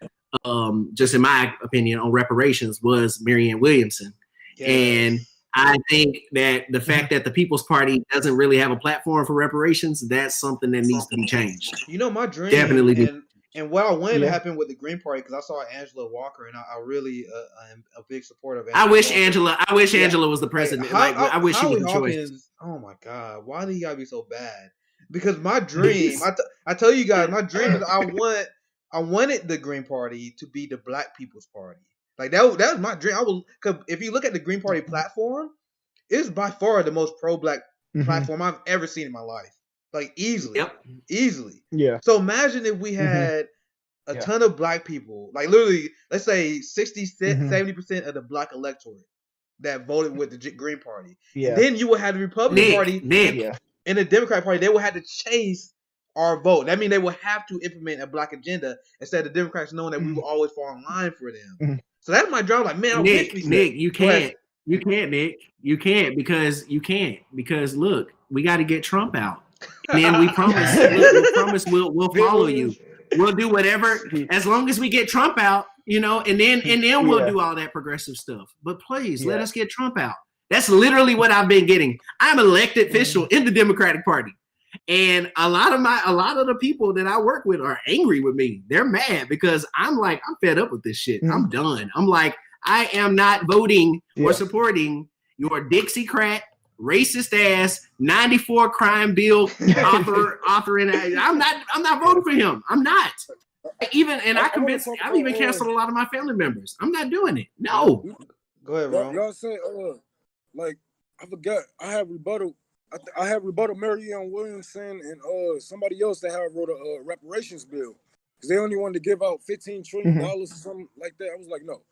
just in my opinion, on reparations was Marianne Williamson, and I think that the fact that the People's Party doesn't really have a platform for reparations, that's something that needs to be changed. You know, my dream definitely and what I wanted to happen with the Green Party, because I saw Angela Walker, and I really am a big supporter of Angela. I wish Angela was the president. I wish she was the choice. Oh my God, why do you gotta be so bad? Because my dream, I tell you guys, my dream is I wanted the Green Party to be the Black People's Party. Like that was my dream. Cause if you look at the Green Party platform, it's by far the most pro-Black platform I've ever seen in my life. Like easily. Yeah. So imagine if we had a ton of Black people, like literally, let's say 70% of the Black electorate that voted with the Green Party. Yeah. And then you would have the Republican Party and the Democratic Party. They would have to chase our vote. That means they will have to implement a Black agenda instead of the Democrats knowing that we will always fall in line for them. So that's my job. Like, man, Nick, you can't, Nick. You can't because look, we got to get Trump out, and then we promise we'll follow you. We'll do whatever as long as we get Trump out, you know, and then we'll do all that progressive stuff. But please let us get Trump out. That's literally what I've been getting. I'm an elected official in the Democratic Party. And a lot of the people that I work with are angry with me. They're mad because I'm fed up with this shit. I'm done. I'm like, I am not voting or supporting your Dixiecrat, racist ass 94 crime bill authoring. I'm not voting for him. I'm not. I've even canceled a lot of my family members. I'm not doing it. No. Go ahead, bro. Y'all say, like, I forgot. I have rebuttal Marianne Williamson and somebody else that have wrote a reparations bill because they only wanted to give out $15 trillion or something like that. I was like, no,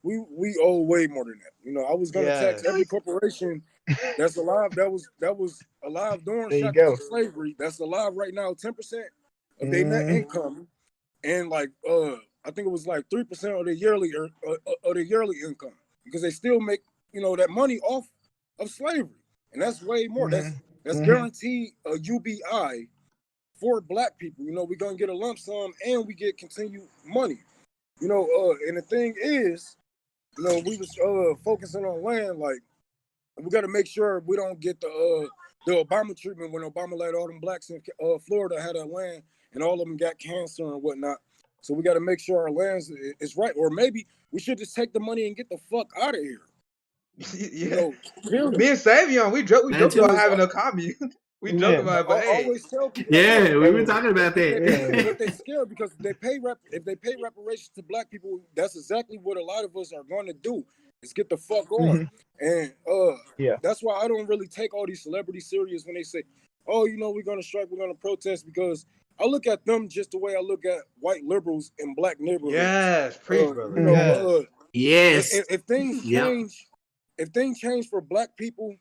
we owe way more than that. You know, I was gonna tax every corporation that's alive that was alive during slavery that's alive right now 10% of their net income, and like I think it was like 3% of their yearly income because they still make, you know, that money off of slavery. And that's way more. That's guaranteed a UBI for Black people. You know, we're gonna get a lump sum and we get continued money. You know, and the thing is, you know, we was focusing on land. Like, we got to make sure we don't get the Obama treatment when Obama let all them Blacks in Florida had a land and all of them got cancer and whatnot. So we got to make sure our land is right. Or maybe we should just take the money and get the fuck out of here. You know, me and Savion, we joke about having a commune. We joke about it, but hey. Always tell people, we were talking about that. But they scared because if they pay reparations to Black people, that's exactly what a lot of us are going to do. Is get the fuck on. And that's why I don't really take all these celebrities serious when they say, oh, you know, we're going to strike, we're going to protest, because I look at them just the way I look at white liberals in Black neighborhoods. Yes, preach, brother. You know, yes. If things change. If things change for Black people,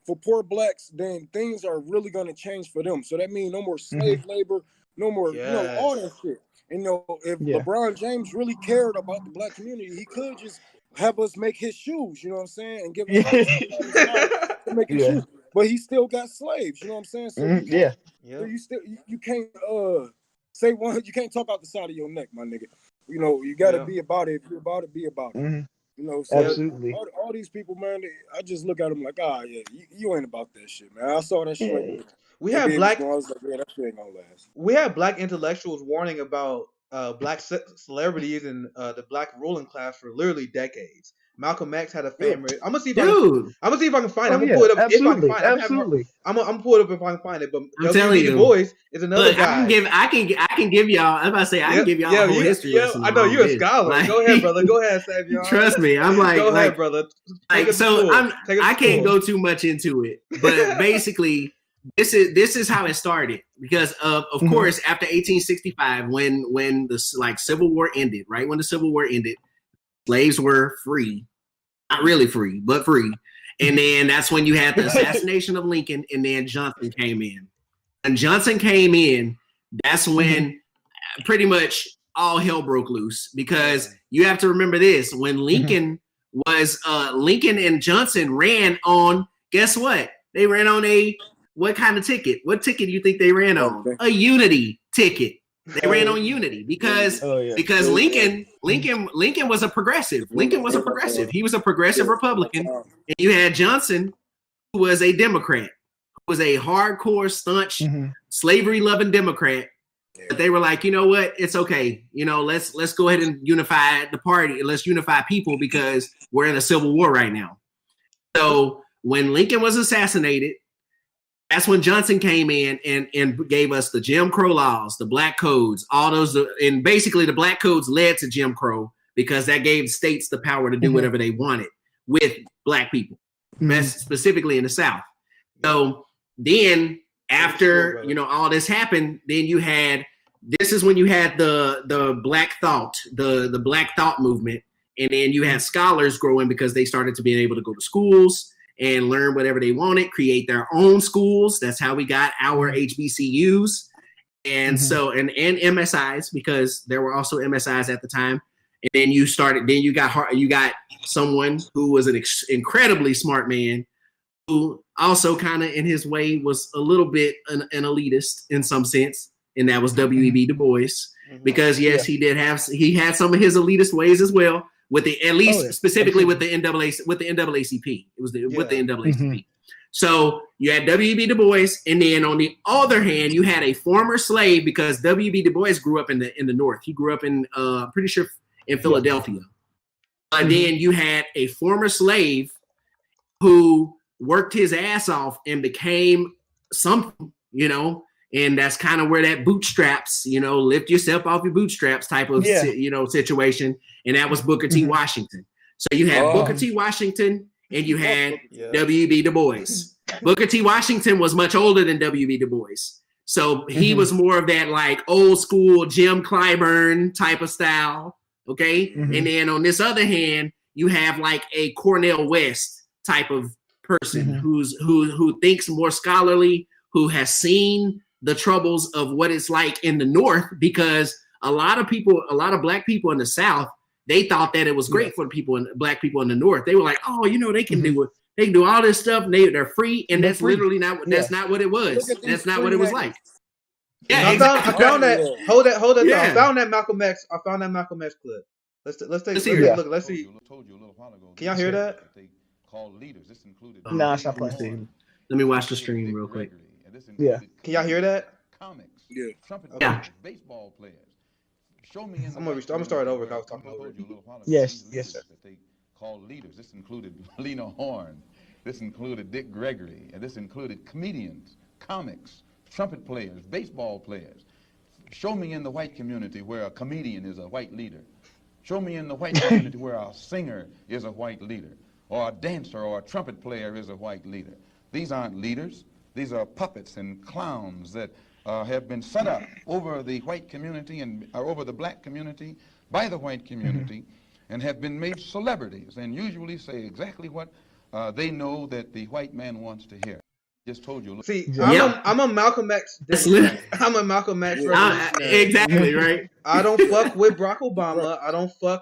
for poor Blacks, then things are really going to change for them. So that means no more slave labor, no more, you know, all that shit. And, you know, if LeBron James really cared about the Black community, he could just have us make his shoes, you know what I'm saying? And give us to make his shoes. But he still got slaves, you know what I'm saying? So you can't say one, you can't talk out the side of your neck, my nigga. You know, you got to be about it. If you're about it, be about it. You know, so absolutely. All these people, man, I just look at them like, you ain't about that shit, man. I saw that shit. We have Black. I was like, that shit ain't gonna last. We have Black intellectuals warning about Black celebrities and the Black ruling class for literally decades. Malcolm X had a favorite. I'm gonna see if I can find it. I'm gonna pull it up if I can find it. I'm gonna pull it up if I can find it. But W.B. Du Bois is another guy. I can give y'all. I'm about to say I can give y'all a whole history lesson. I know you're a scholar. Like, go ahead, brother. Go ahead, Savion. Trust me. I'm like, go ahead, brother. I can't go too much into it, but basically, this is how it started because of course after 1865 when the Civil War ended, right when the Civil War ended, slaves were free, not really free, but free, and then that's when you had the assassination of Lincoln, and then Johnson came in. And Johnson came in, that's when pretty much all hell broke loose because you have to remember this: when Lincoln Lincoln and Johnson ran on, guess what? They ran on what kind of ticket? What ticket do you think they ran on? A unity ticket. They ran on unity because Lincoln was a progressive. Lincoln was a progressive. He was a progressive Republican. And you had Johnson, who was a Democrat, who was a hardcore, staunch, slavery-loving Democrat. But they were like, you know what? It's okay. You know, let's go ahead and unify the party. Let's unify people because we're in a civil war right now. So when Lincoln was assassinated, that's when Johnson came in and gave us the Jim Crow laws, the black codes, all those. And basically the black codes led to Jim Crow because that gave states the power to do whatever they wanted with black people, specifically in the South. So then after, all this happened, then this is when you had the Black Thought, the Black Thought movement. And then you had scholars growing because they started to be able to go to schools and learn whatever they wanted, create their own schools. That's how we got our HBCUs. And so, and MSIs, because there were also MSIs at the time. And then you got someone who was an incredibly smart man who also kind of in his way was a little bit an elitist in some sense. And that was W.E.B. Du Bois, because he had some of his elitist ways as well. With specifically with the NAACP. It was with the NAACP. So you had W.E.B. Du Bois, and then on the other hand, you had a former slave because W.E.B. Du Bois grew up in the North. He grew up in pretty sure in Philadelphia. And then you had a former slave who worked his ass off and became something, and that's kind of where that bootstraps, lift yourself off your bootstraps type of, situation. And that was Booker T. Washington. So you had Booker T. Washington and you had W.E.B. Du Bois. Booker T. Washington was much older than W.E.B. Du Bois. So he was more of that like old school Jim Clyburn type of style. Okay. And then on this other hand, you have like a Cornel West type of person who thinks more scholarly, who has seen the troubles of what it's like in the North, because a lot of black people in the South, they thought that it was great for black people in the North. They were like, oh, they can do it. They can do all this stuff. They're free. And that's literally not, that's not what it was. That's not what it was like. Yeah, I found that. Hold that. Yeah. I found that Malcolm X clip. Let's take a look. Let's see. Can y'all hear that? No, it's not playing. Let me watch the stream real quick. Yeah. Can y'all hear that? Yeah. Yeah. Baseball players. Show me. I'm gonna start it over because I was talking over it. Yes, sir. That they called leaders. This included Lena Horne. This included Dick Gregory, and this included comedians, comics, trumpet players, baseball players. Show me in the white community where a comedian is a white leader. Show me in the white community where a singer is a white leader, or a dancer or a trumpet player is a white leader. These aren't leaders. These are puppets and clowns that have been set up over the white community and over the black community by the white community and have been made celebrities and usually say exactly what they know that the white man wants to hear. Just told you. See, I'm a Malcolm X. I'm a Malcolm X. Exactly right. I don't fuck with Barack Obama. I don't fuck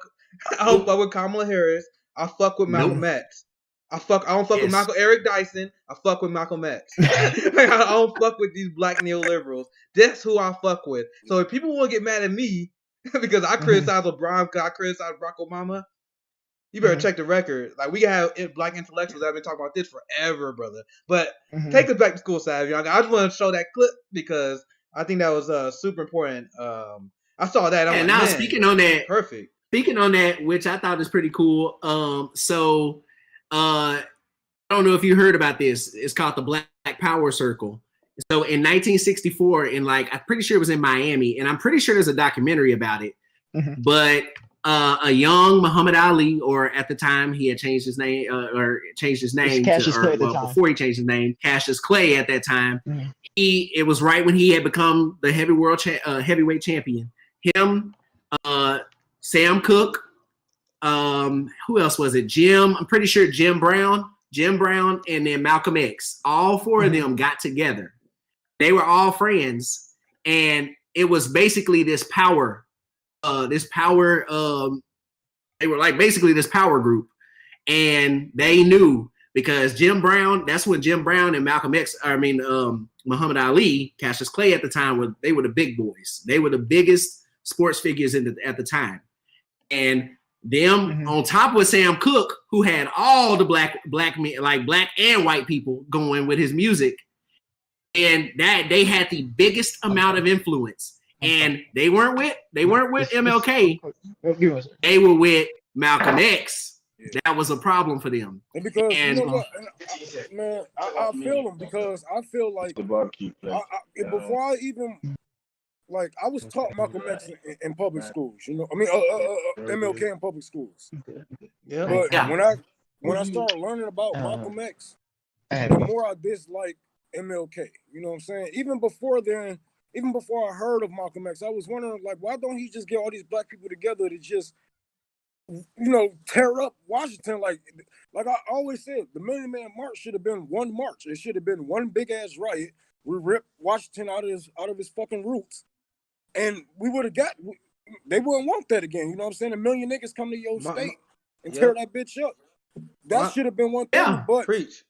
with Kamala Harris. I fuck with Malcolm X. I don't fuck with Eric Dyson. I fuck with Malcolm X. I don't fuck with these black neoliberals. That's who I fuck with. So if people want to get mad at me because I criticize LeBron, because I criticize Barack Obama, you better check the record. Like, we have black intellectuals that have been talking about this forever, brother. But take us back to school, Savion. I just want to show that clip because I think that was super important. I saw that. And now speaking on that, perfect. speaking on that, which I thought was pretty cool. I don't know if you heard about this. It's called the Black Power Circle. So in 1964, I'm pretty sure it was in Miami, and I'm pretty sure there's a documentary about it. Mm-hmm. But a young Muhammad Ali, or at the time he had changed his name, before he changed his name, Cassius Clay at that time. Mm-hmm. It was right when he had become the heavyweight champion. Him, Sam Cooke, who else was it? I'm pretty sure Jim Brown, and then Malcolm X. All four of them got together. They were all friends, and it was basically this power. They were like basically this power group, and they knew because that's when Jim Brown and Malcolm X. Muhammad Ali, Cassius Clay at the time they were the big boys. They were the biggest sports figures at the time, and them on top with Sam Cooke, who had all the black men, like black and white people going with his music, and that they had the biggest amount of influence. And they weren't with MLK. They were with Malcolm X. That was a problem for them. And because you know what, man, I feel them because I feel like before I even I was taught Malcolm X in public schools. MLK in public schools. Yeah. But when I started learning about Malcolm X, the more I dislike MLK. You know what I'm saying? Even before then. Even before I heard of Malcolm X, I was wondering, why don't he just get all these black people together to just, tear up Washington? Like I always said, the Million Man March should have been one march. It should have been one big ass riot. We ripped Washington out of his fucking roots, and we would have they wouldn't want that again. You know what I'm saying? A million niggas come to your state and tear that bitch up. That should have been one thing. But preach.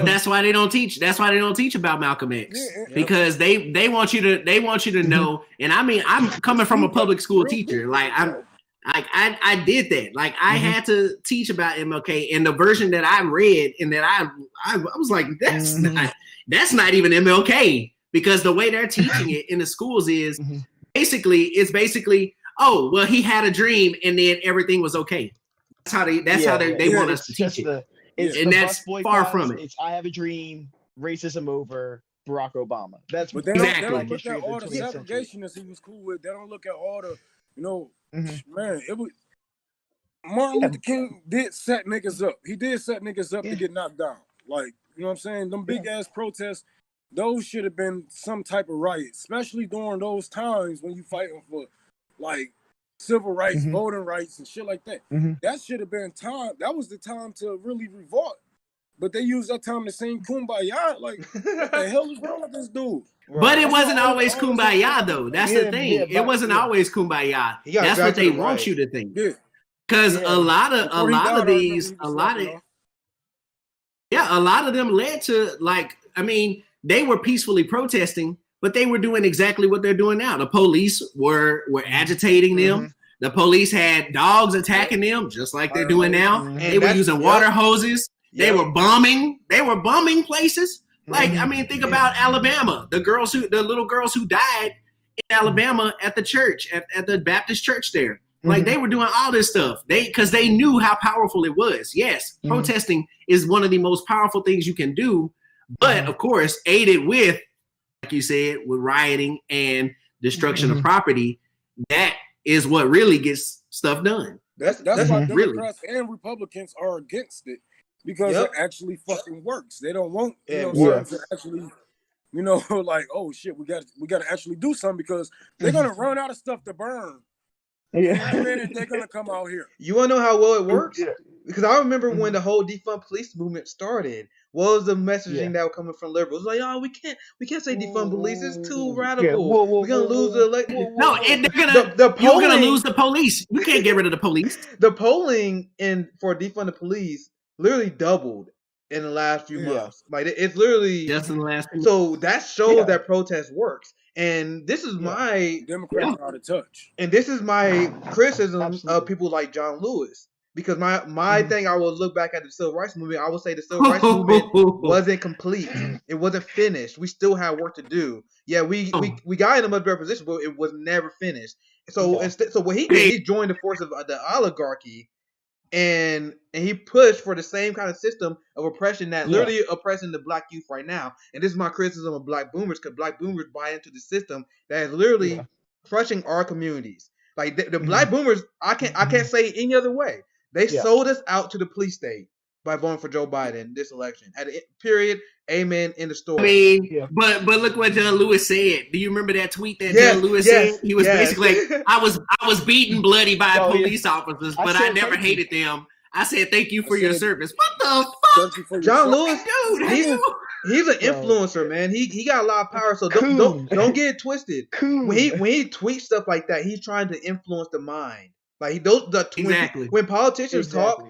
That's why they don't teach. That's why they don't teach about Malcolm X because they want you to know. And I mean, I'm coming from a public school teacher. I did that. I had to teach about MLK, and the version that I read and that I was like, that's not even MLK, because the way they're teaching it in the schools is basically, oh well, he had a dream and then everything was okay. That's how they want us to teach it. And that's far from it. It's I have a dream, racism over, Barack Obama. That's but they don't look at all the segregationists he was cool with. They don't look at all the, man, it was Martin Luther King did set niggas up. He did set niggas up to get knocked down. You know what I'm saying? Them big ass protests, those should have been some type of riot, especially during those times when you fighting for civil rights, voting rights, and shit like that. That should have been time. That was the time to really revolt. But they used that time to sing Kumbaya. What the hell is wrong with this dude? But it wasn't always Kumbaya, though. That's the thing. It wasn't always Kumbaya. That's what they want you to think. Because a lot of them led to they were peacefully protesting, but they were doing exactly what they're doing now. The police were agitating them. The police had dogs attacking them, just like they're doing now. They were using water hoses. They were bombing. They were bombing places. Think about Alabama. The little girls who died in Alabama at the church, at the Baptist church there. They were doing all this stuff. Because they knew how powerful it was. Yes, protesting is one of the most powerful things you can do. But of course, aided with, like you said, with rioting and destruction of property, that is what really gets stuff done. That's why Democrats and Republicans are against it, because it actually fucking works. They don't want to actually, oh shit, we got to actually do something, because they're gonna run out of stuff to burn. Yeah, they're gonna come out here. You wanna know how well it works? Because I remember when the whole defund police movement started. What was the messaging that was coming from liberals? We can't say defund police. It's too radical. We're gonna lose the election. You're gonna lose the police. You can't get rid of the police. The polling for defund the police literally doubled in the last few months. It's literally just in the last. So that shows that protest works. And this is my Democrats are out of touch. And this is my criticism of people like John Lewis. Because my thing, I will look back at the civil rights movement. I will say the civil rights movement wasn't complete. It wasn't finished. We still had work to do. Yeah, we got in a much better position, but it was never finished. So instead, so what he did, he joined the force of the oligarchy, and he pushed for the same kind of system of oppression that literally oppressing the black youth right now. And this is my criticism of black boomers, because black boomers buy into the system that is literally crushing our communities. Like the black boomers, I can't say it any other way. They sold us out to the police state by voting for Joe Biden this election. At a period, amen. In the story. I mean, but look what John Lewis said. Do you remember that tweet that John Lewis said? He was basically like, I was beaten bloody by police officers, but I never hated them. I said thank you for your service. What the fuck? John Lewis, dude, he's an influencer, man. He got a lot of power, so don't get it twisted. When he tweets stuff like that, he's trying to influence the mind. Like when politicians talk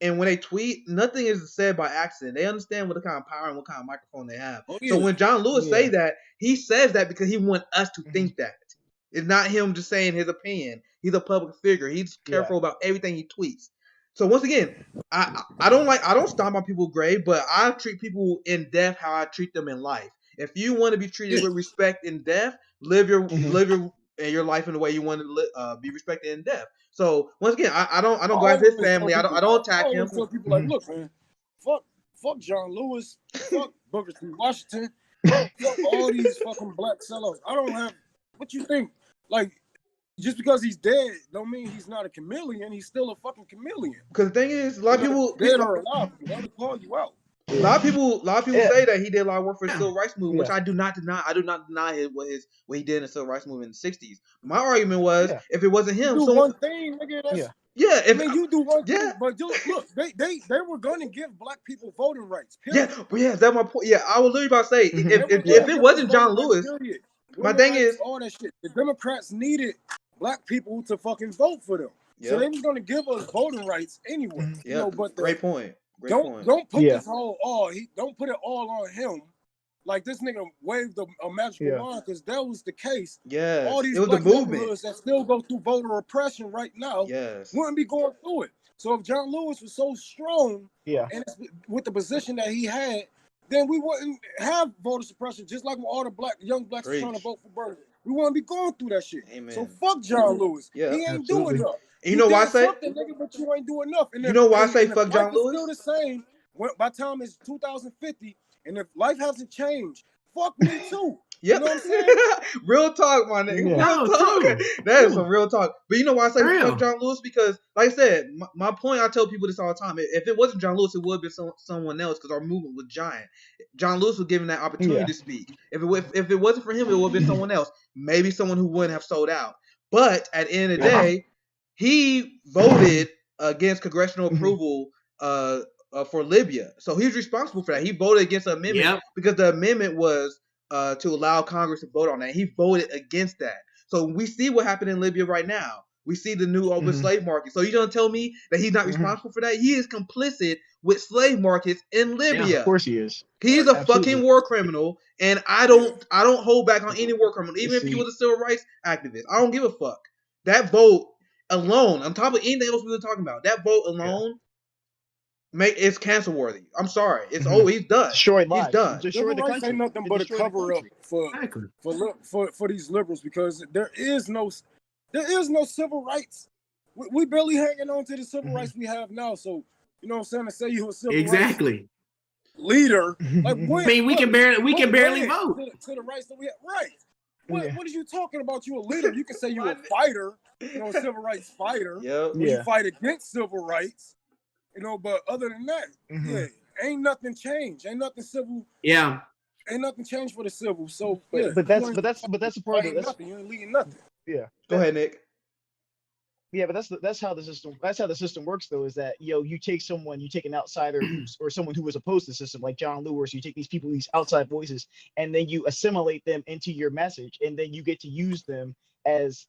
and when they tweet, nothing is said by accident. They understand what the kind of power and what kind of microphone they have. So when John Lewis say that, he says that because he wants us to think that. It's not him just saying his opinion. He's a public figure. He's careful about everything he tweets. So once again, I don't stomp on people's grave, but I treat people in death how I treat them in life. If you want to be treated with respect in death, live your life in the way you want to be respected in death. So once again, I don't go after his family. I don't attack him. Tell people like, look, man, fuck John Lewis, fuck Booker T. Washington, fuck all these fucking black sellouts. I don't have what you think. Like, just because he's dead don't mean he's not a chameleon. He's still a fucking chameleon. Because the thing is, a lot of people dead or alive, they'll call you out. A lot of people say that he did a lot of work for the civil rights movement, which I do not deny. I do not deny what he did in the civil rights movement in the 60s. My argument was, if it wasn't him, one thing, nigga, that's, you do one thing, but look, they were going to give black people voting rights. Period. That's my point. Yeah, I was literally about to say, if it wasn't John Lewis, my thing is all that shit. The Democrats needed black people to fucking vote for them, so they was going to give us voting rights anyway. But great point. Don't put this whole don't put it all on him. Like this nigga waved a magical wand, because that was the case. Yeah, all these it was black the movement neighborhoods that still go through voter oppression right now. Wouldn't be going through it. So if John Lewis was so strong, and with the position that he had, then we wouldn't have voter suppression. Just like when all the young blacks are trying to vote for Bernie, we wouldn't be going through that shit. Amen. So fuck John Lewis. He ain't doing enough. You know why I say? Nigga, but you ain't doing enough. And you know why I say fuck John Lewis? Still the same. By the time it's 2050, and if life hasn't changed, fuck me too. You know what I'm saying? Real talk, my nigga. Real talk. That is some real talk. But you know why I say fuck John Lewis? Because, like I said, my point, I tell people this all the time. If it wasn't John Lewis, it would have been someone else, because our movement was giant. John Lewis was given that opportunity to speak. If it wasn't for him, it would have been someone else. Maybe someone who wouldn't have sold out. But at the end of the day, he voted against congressional approval for Libya. So he's responsible for that. He voted against the amendment because the amendment was to allow Congress to vote on that. He voted against that. So we see what happened in Libya right now. We see the new open slave market. So you're going to tell me that he's not responsible for that? He is complicit with slave markets in Libya. Yeah, of course he is. He's a fucking war criminal, and I don't hold back on any war criminal, even if he was a civil rights activist. I don't give a fuck. That vote alone, on top of anything else we were talking about, that vote alone it's cancel worthy. I'm sorry. It's he's done. He's done. Civil rights ain't nothing but a cover up for these liberals, because there is no civil rights. We barely hanging on to the civil rights we have now. So you know what I'm saying? To say you're a civil rights leader, like I mean, we can barely vote to the rights that we have. Right. What are you talking about? You a leader? You can say you're a fighter, a civil rights fighter. You fight against civil rights. But other than that, ain't nothing changed. Ain't nothing civil. Yeah. Ain't nothing changed for the civil. So but that's a part of it. You ain't leading nothing. Yeah. Go ahead, Nick. Yeah, but that's how the system works, though, is that you take an outsider or someone who was opposed to the system, like John Lewis. You take these people, these outside voices, and then you assimilate them into your message, and then you get to use them as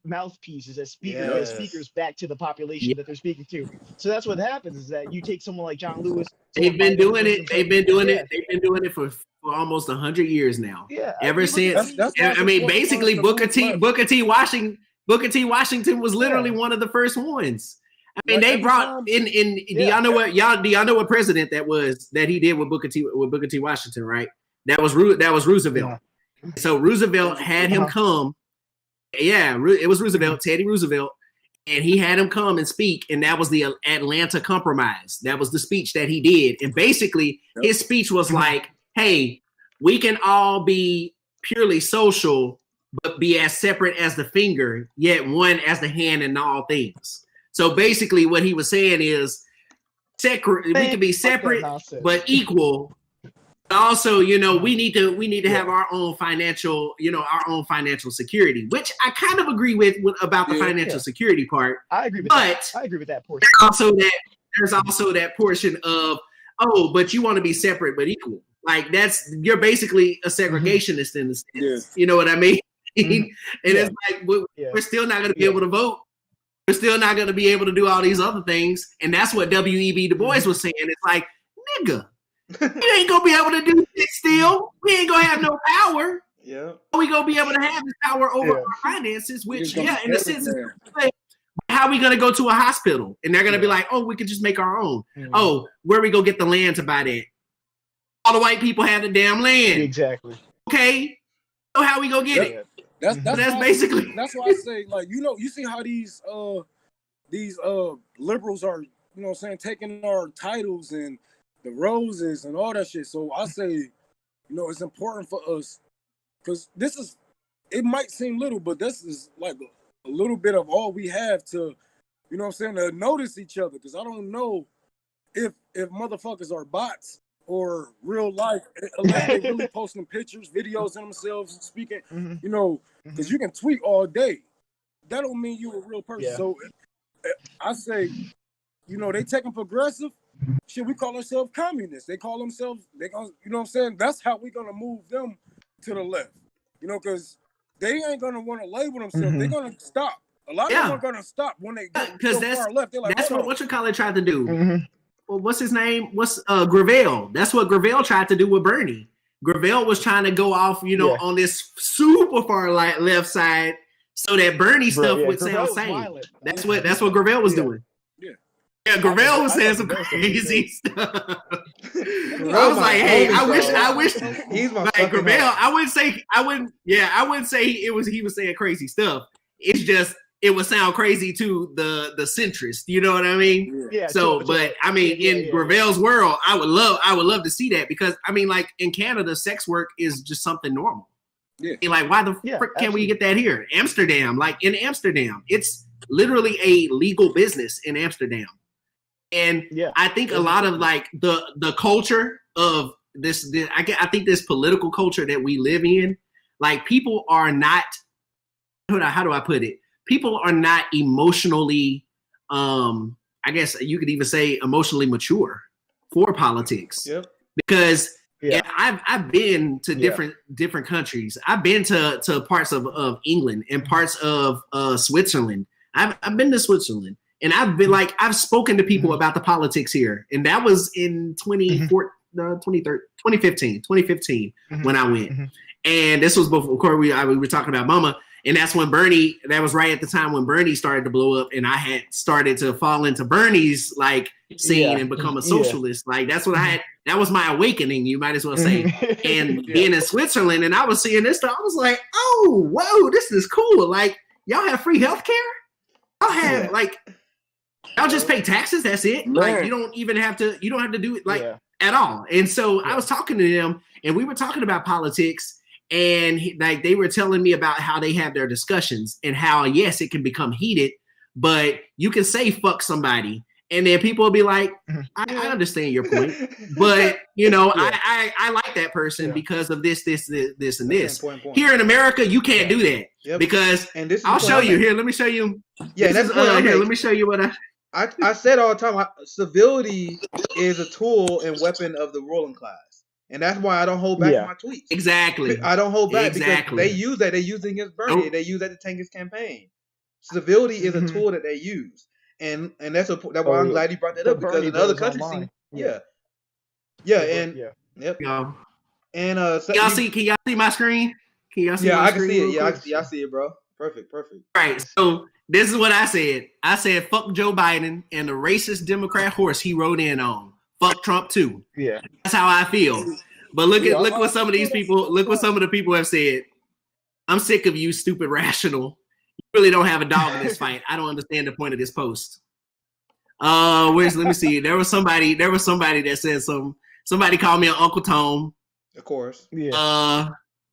mouthpieces, as speakers back to the population that they're speaking to. So that's what happens, is that you take someone like John Lewis. They've been doing it. They've been doing it for almost 100 years now. Yeah, ever since. Basically, Booker T. Washington was literally one of the first ones. I mean, they brought in. Do y'all know what president that he did with Booker T. Washington? Right. That was Roosevelt. Yeah. So Roosevelt had him come Yeah, it was Roosevelt, Teddy Roosevelt. And he had him come and speak, and that was the Atlanta Compromise. That was the speech that he did. And basically, his speech was like, hey, we can all be purely social, but be as separate as the finger, yet one as the hand in all things. So basically what he was saying is, we can be separate, but equal. Also, we need to have our own financial, our own financial security, which I kind of agree with about the financial security part. I agree with that. I agree with that portion. There's also that portion of, but you want to be separate but equal. Like you're basically a segregationist in the sense. Yes. You know what I mean? And it's like we're still not going to be able to vote. We're still not going to be able to do all these other things. And that's what W.E.B. Du Bois was saying. It's like, nigga, we ain't going to be able to do it still. We ain't going to have no power. Yeah. We going to be able to have this power over our finances, which, in a sense, is how are we going to go to a hospital? And they're going to be like, we could just make our own. Where we go get the land to buy that? All the white people have the damn land. Exactly. Okay. So how we go get it? That's basically. That's why I say, like, you see how these liberals are, taking our titles and the roses and all that shit. So I say, it's important for us, because it might seem little, but this is like a little bit of all we have to, to notice each other. Because I don't know if motherfuckers are bots or real life, unless they really posting pictures, videos of themselves speaking, because you can tweet all day. That don't mean you're a real person. Yeah. So I say, they taking progressive shit. We call ourselves communists. They call themselves, that's how we're going to move them to the left, because they ain't going to want to label themselves. They're going to stop. A lot of them are going to stop when they get so far left. They're like, that's what you call it tried to do. Well, what's his name? Gravel? That's what Gravel tried to do with Bernie. Gravel was trying to go off, on this super far left side, so that Bernie stuff would sound same. That's what Gravel was doing. Yeah, Gravel was saying some crazy stuff. I was like, hey, I wish he's my like Gravel. I wouldn't say he was saying crazy stuff. It's just it would sound crazy to the centrist, you know what I mean? Yeah. So, but I mean, in Gravel's world, I would love to see that, because I mean, like in Canada, sex work is just something normal. Yeah. And like, why the frick can't we get that here? Amsterdam, like in Amsterdam, it's literally a legal business in Amsterdam. And I think a lot of like the culture of this, I think this political culture that we live in, like people are not, how do I put it? People are not emotionally, I guess you could even say emotionally mature for politics. Yep. Because I've been to different countries. I've been to parts of England and parts of Switzerland. I've been to Switzerland, and I've spoken to people about the politics here, and that was in 2015 when I went. And this was before, of course, we were talking about Mama. And that's when that was right at the time when Bernie started to blow up, and I had started to fall into Bernie's like scene and become a socialist. Like that was my awakening, you might as well say. And being in Switzerland, and I was seeing this stuff, I was like, oh, whoa, this is cool. Like, y'all have free healthcare? Y'all have y'all just pay taxes, that's it. Man. Like you don't have to do it at all. And so I was talking to them, and we were talking about politics. And they were telling me about how they have their discussions and how, yes, it can become heated, but you can say fuck somebody. And then people will be like, I understand your point, but I like that person because of this, and this. Point. Here in America, you can't do that because I'll show you here. Let me show you. Yeah, that's here. Let me show you what I said all the time. Civility is a tool and weapon of the ruling class. And that's why I don't hold back my tweets. Exactly. I don't hold back because they use that. They use it against Bernie. They use that to tank his campaign. Civility is a tool that they use, and that's why I'm glad you brought that up, because in other countries, and And y'all see? Can y'all see my screen? Can y'all see? Yeah, I can see it. Yeah, I see it, bro. Perfect. All right. So this is what I said. I said, fuck Joe Biden and the racist Democrat horse he rode in on. Fuck Trump too. Yeah, that's how I feel. But look what some of these people. Look what some of the people have said. I'm sick of you, stupid rational. really don't have a dog in this fight. I don't understand the point of this post. Let me see. There was somebody that said somebody called me an Uncle Tom. Of course. Yeah.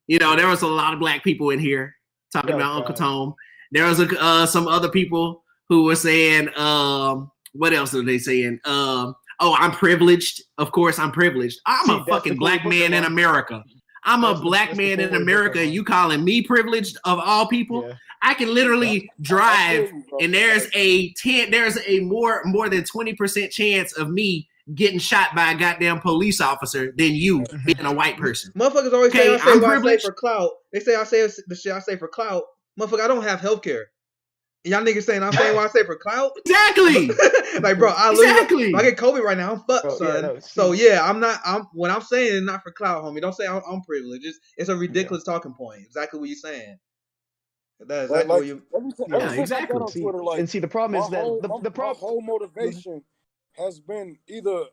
There was a lot of black people in here talking about Uncle Tom. There was some other people who were saying, what else are they saying? I'm privileged. Of course, I'm privileged. I'm a fucking black man in America. I'm a black man in America. You calling me privileged of all people? Yeah. I can literally drive, and there's a more than 20% chance of me getting shot by a goddamn police officer than you being a white person. Motherfuckers always say I say what I say for clout. They say I say the shit I say for clout. Motherfucker, I don't have healthcare. Y'all niggas saying I'm saying what I say for clout? Exactly. Like, bro, I get COVID right now. I'm fucked, son. Yeah, so yeah, when I'm saying it's not for clout, homie. Don't say I'm privileged. It's a ridiculous talking point. Exactly what you're saying. That's exactly what you. Exactly. Twitter, and see, the problem is that my whole motivation has been either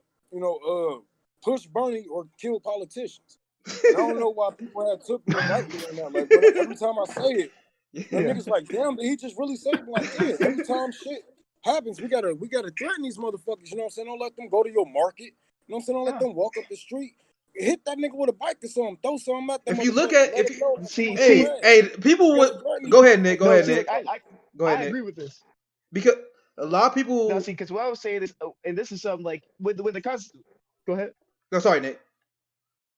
push Bernie or kill politicians. I don't know why people have took me lightly on that. Like every time I say it. Niggas like, damn, did he just really say it? Like, yeah, every time shit happens, we gotta threaten these motherfuckers, you know what I'm saying? Don't let them go to your market. You know what I'm saying? Don't let them walk up the street. Hit that nigga with a bike or something. Throw something at them. If you look at people would go ahead, Nick. Go ahead, Nick. Go ahead, Nick. I agree with this. Because a lot of people because what I was saying is, and this is something like when the Constitution. Go ahead. No, sorry, Nick.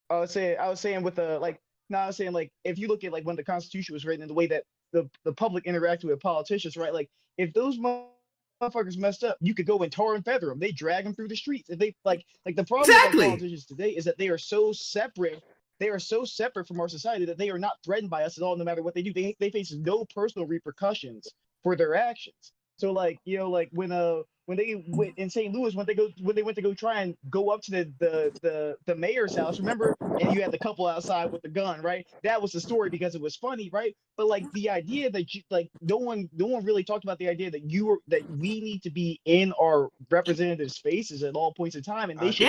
I was saying with the like. No, I was saying like if you look at like when the Constitution was written in the way that the public interacted with politicians, right? Like if those motherfuckers messed up, you could go and tar and feather them. They drag them through the streets. If they like the problem with politicians today is that they are so separate. They are so separate from our society that they are not threatened by us at all, no matter what they do. They face no personal repercussions for their actions. So like like when they went in St. Louis when they went to go try and go up to the mayor's house, remember? And you had the couple outside with the gun, right? That was the story because it was funny, right? But like the idea that no one really talked about the idea that we need to be in our representative spaces at all points in time, and they should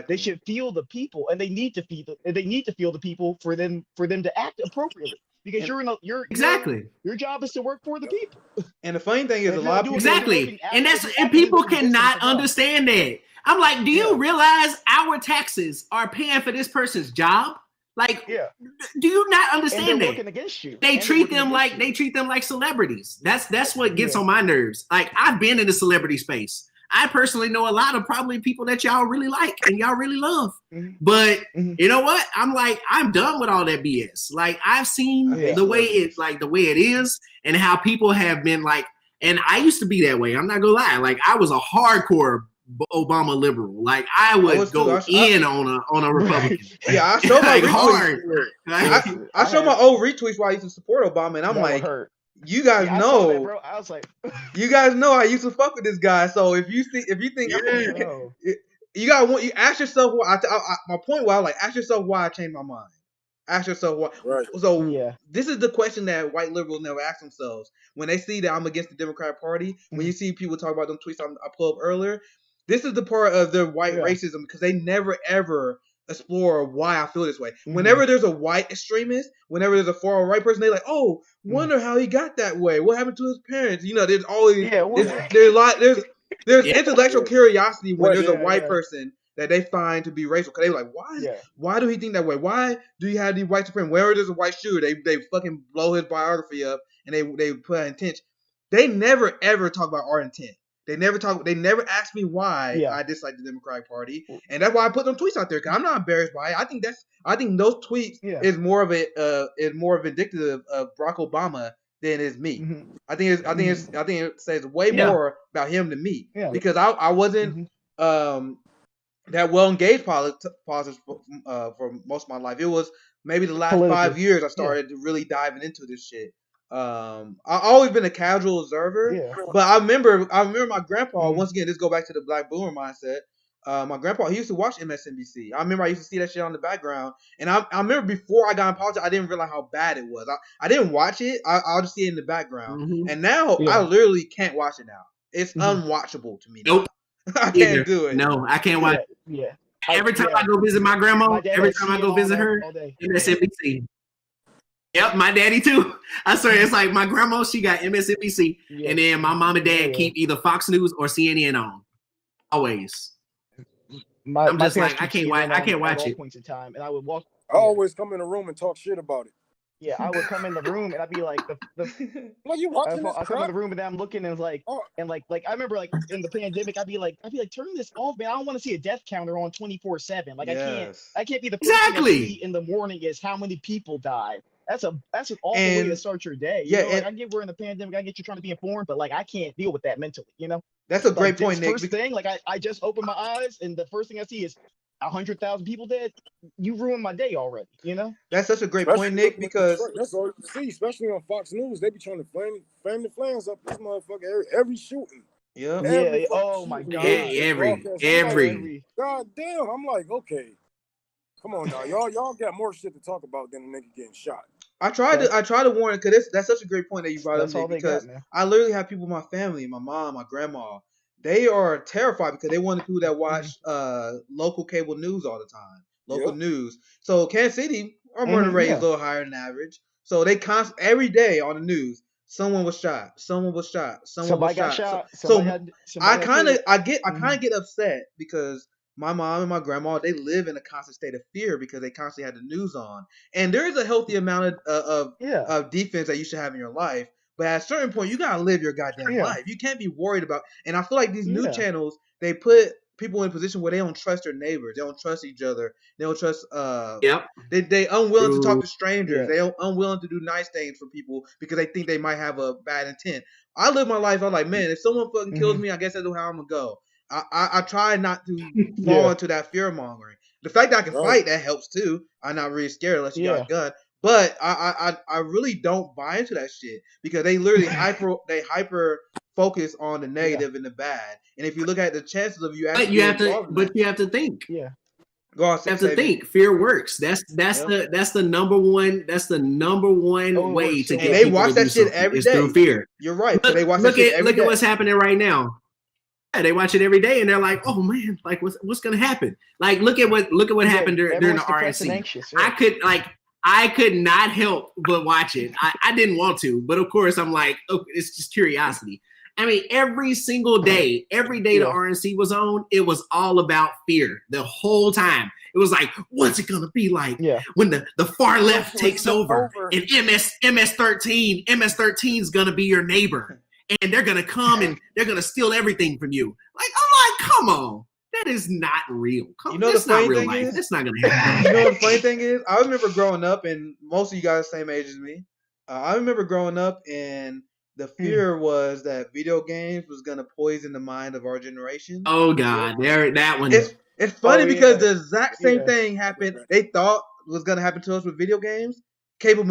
they should feel the people, and they need to feel the people for them to act appropriately. Because your job is to work for the people. And the funny thing is, a lot of people and people cannot understand that. I'm like, do you realize our taxes are paying for this person's job? Like, do you not understand that? Working against you. They treat them like celebrities. That's what gets on my nerves. Like, I've been in the celebrity space. I personally know a lot of probably people that y'all really like and y'all really love. But you know what? I'm done with all that BS. Like, I've seen the way it is and how people have been like, and I used to be that way. I'm not gonna lie. Like, I was a hardcore Obama liberal. Like, I would go in on a Republican. Yeah, I showed my retweets. I showed my old retweets where I used to support Obama, and I'm like, you guys know, that, bro. I was like, you guys know I used to fuck with this guy. So if you think you ask yourself why. My point was like, ask yourself why I changed my mind. Ask yourself why. Right. So this is the question that white liberals never ask themselves when they see that I'm against the Democratic Party. When you see people talk about them tweets I pulled up earlier, this is the part of their white racism because they never ever explore why I feel this way. Whenever there's a white extremist, whenever there's a far right person, they're like, oh, wonder how he got that way. What happened to his parents? You know, there's always there's intellectual curiosity when there's a white person that they find to be racial. Cause they're like, why do he think that way? Why do you have these white supremacists? Wherever there's a white shooter, they fucking blow his biography up and they put an intent. They never ever talk about our intent. They never ask me why I dislike the Democratic Party, and that's why I put them tweets out there. Cause I'm not embarrassed by it. I think those tweets is more indicative of Barack Obama than it is me. I think it says way more about him than me because I wasn't that well engaged politics for most of my life. It was maybe the last 5 years I started really diving into this shit. I've always been a casual observer, but I remember my grandpa. Once again, this go back to the black boomer mindset. My grandpa, he used to watch MSNBC. I remember I used to see that shit on the background, and I remember before I got in politics, I didn't realize how bad it was. I didn't watch it. I'll just see it in the background, and now I literally can't watch it now. It's unwatchable to me. Nope, I can't do it. No, I can't watch it. Every time I go visit my grandma, every time I go visit her, MSNBC. Yep, my daddy too. I swear, it's like my grandma, she got MSNBC, and then my mom and dad keep either Fox News or CNN on. Always. I'm just like, I can't watch it. Points in time, and I would walk. I always come in the room and talk shit about it. Yeah, I would come in the room and I'd be like, Well, you watching this I come in the room and then I'm looking and it's like, like I remember like in the pandemic, I'd be like, turn this off, man. I don't want to see a death counter on 24/7. Like I can't be the first thing I see in the morning is how many people died. That's an awful way to start your day. You know, like, I get we're in the pandemic, I get you trying to be informed, but like I can't deal with that mentally, you know? That's a great point, Nick. First thing, like I just open my eyes and the first thing I see is 100,000 people dead. You ruined my day already, you know? That's such a great point, Nick, because that's all you see, especially on Fox News. They be trying to fan the flames up this motherfucker every shooting. Yeah. Oh my God. Every. God damn. I'm like, okay. Come on now. Y'all got more shit to talk about than a nigga getting shot. I try to warn it because that's such a great point that you brought up, Nick, because I literally have people in my family, my mom, my grandma. They are terrified because they want the people that watch local cable news all the time, local news. So Kansas City, our murder rate is a little higher than average. So they every day on the news, someone was shot, someone was shot, somebody got shot. I kind of get upset because my mom and my grandma, they live in a constant state of fear because they constantly had the news on. And there is a healthy amount of defense that you should have in your life. But at a certain point, you gotta live your goddamn life. You can't be worried about. And I feel like these news channels, they put people in a position where they don't trust their neighbors. They don't trust each other. They don't trust. They unwilling to talk to strangers. They unwilling to do nice things for people because they think they might have a bad intent. I live my life. I'm like, man, if someone fucking kills me, I guess that's how I'm gonna go. I try not to fall into that fear mongering. The fact that I can fight, that helps too. I'm not really scared unless you got a gun. But I really don't buy into that shit because they literally hyper focus on the negative and the bad. And if you look at the chances of you actually, you have to think. Yeah. Go on, you have to think. Fear works. That's the number one. That's the number one way to get. And they watch that shit every day. Through fear. You're right. So they watch that shit every day. Look at what's happening right now. Yeah, they watch it every day, and they're like, "Oh man, like what's gonna happen?" Like look at what happened during the RNC. I could not help but watch it. I didn't want to, but of course I'm like, oh, it's just curiosity. I mean, every single day, the RNC was on, it was all about fear the whole time. It was like, what's it gonna be like when the far left takes over and MS-13 is gonna be your neighbor, and they're gonna come and they're gonna steal everything from you. Like, I'm like, come on. That is not real. That's not real life. That's not gonna happen. You know what the funny thing is? I remember growing up, and most of you guys the same age as me. I remember growing up, and the fear was that video games was gonna poison the mind of our generation. Oh God, that one. It's funny because the exact same thing happened. They thought was gonna happen to us with video games. Cable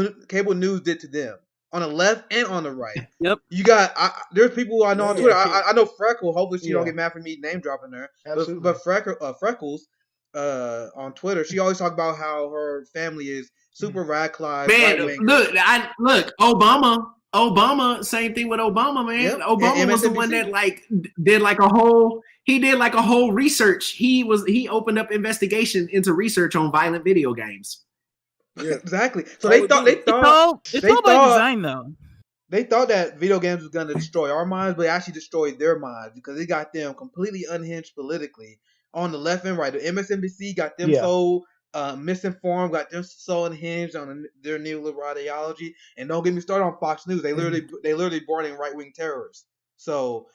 news did to them. On the left and on the right. Yep. You got there's people I know on Twitter. I know Freckle. Hopefully she don't get mad for me name dropping her. But Freckles on Twitter, she always talk about how her family is super radicalized. Man, look, Obama, same thing with Obama, man. Yep. Obama was the one that did a whole research. He opened up investigation into research on violent video games. Yeah, exactly. So they thought it's all by design, though. They thought that video games was going to destroy our minds, but it actually destroyed their minds because it got them completely unhinged politically on the left and right. The MSNBC got them so misinformed, got them so unhinged on their neoliberal ideology. And don't get me started on Fox News. They literally brought in right wing terrorists. So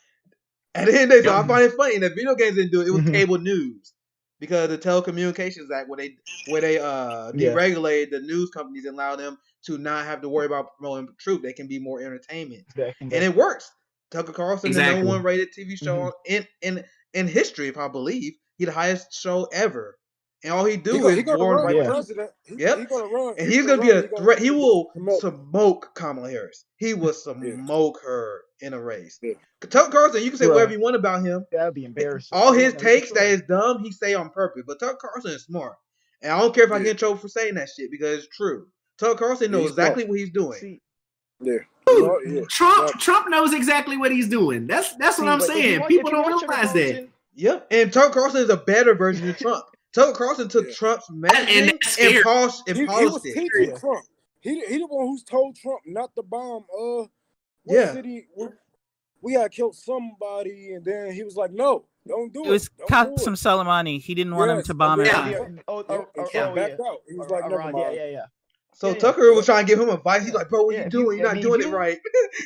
at the end of the day, I find it funny that video games didn't do it. It was cable news. Because the Telecommunications Act, where they deregulated the news companies and allowed them to not have to worry about promoting truth, they can be more entertainment, and it works. Tucker Carlson, the number one rated TV show in history, if I believe, he's the highest show ever, and all he do is warn right president. Yep, and he's gonna be a threat. He will smoke Kamala Harris. He will smoke her in a race. Yeah. Tucker Carlson, you can say whatever you want about him. That'd be embarrassing. All his takes that is dumb, he say on purpose. But Tucker Carlson is smart. And I don't care if I get in trouble for saying that shit because it's true. Tucker Carlson knows exactly what he's doing. Trump knows exactly what he's doing. That's what I'm saying. People don't realize that. Yep. And Tucker Carlson is a better version of Trump. Tucker Carlson took Trump's messaging and polished it. He the one who's told Trump not to bomb. What city? We had killed somebody, and then he was like, "No, don't do it." It was Qasem Soleimani. He didn't want him to bomb it. And Trump backed out. He was like, "Never mind." Yeah. So Tucker was trying to give him advice. He's like, "Bro, what you doing? You're not doing it right."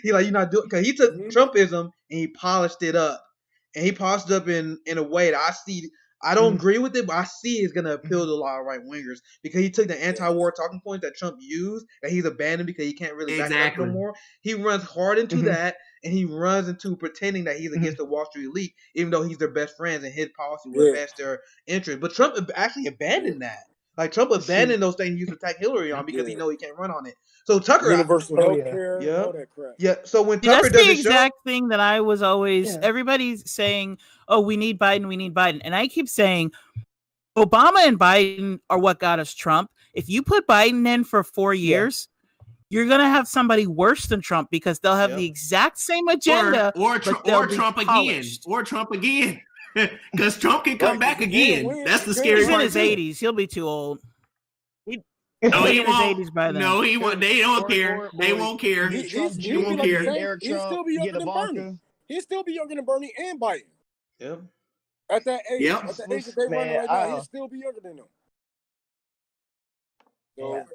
He's like, "You're not doing," because he took Trumpism and he polished it up, and he polished it up in a way that I see. I don't agree with it, but I see it's gonna appeal to a lot of right wingers because he took the anti-war talking points that Trump used that he's abandoned because he can't really back it up no more. He runs hard into that, and he runs into pretending that he's against the Wall Street elite, even though he's their best friends and his policy will advance their interest. But Trump actually abandoned that. Like Trump abandoned those things he used to attack Hillary on because he know he can't run on it. So Tucker, universal healthcare, all that crap. Yeah. So when Tucker that's does the exact thing that I was always. Everybody's saying, "Oh, we need Biden," and I keep saying, Obama and Biden are what got us Trump. If you put Biden in for 4 years, you're gonna have somebody worse than Trump because they'll have the exact same agenda, or Trump again. Because Trump can come back again. That's the scary part. He's in his 80s. He'll be too old. No, he won't. No, he won't. They don't care. They won't care. He won't care. He'll still be younger than Bernie. He'll still be younger than Bernie and Biden. Yep. At that age, at the age that they run right now, he'll still be younger than them. So,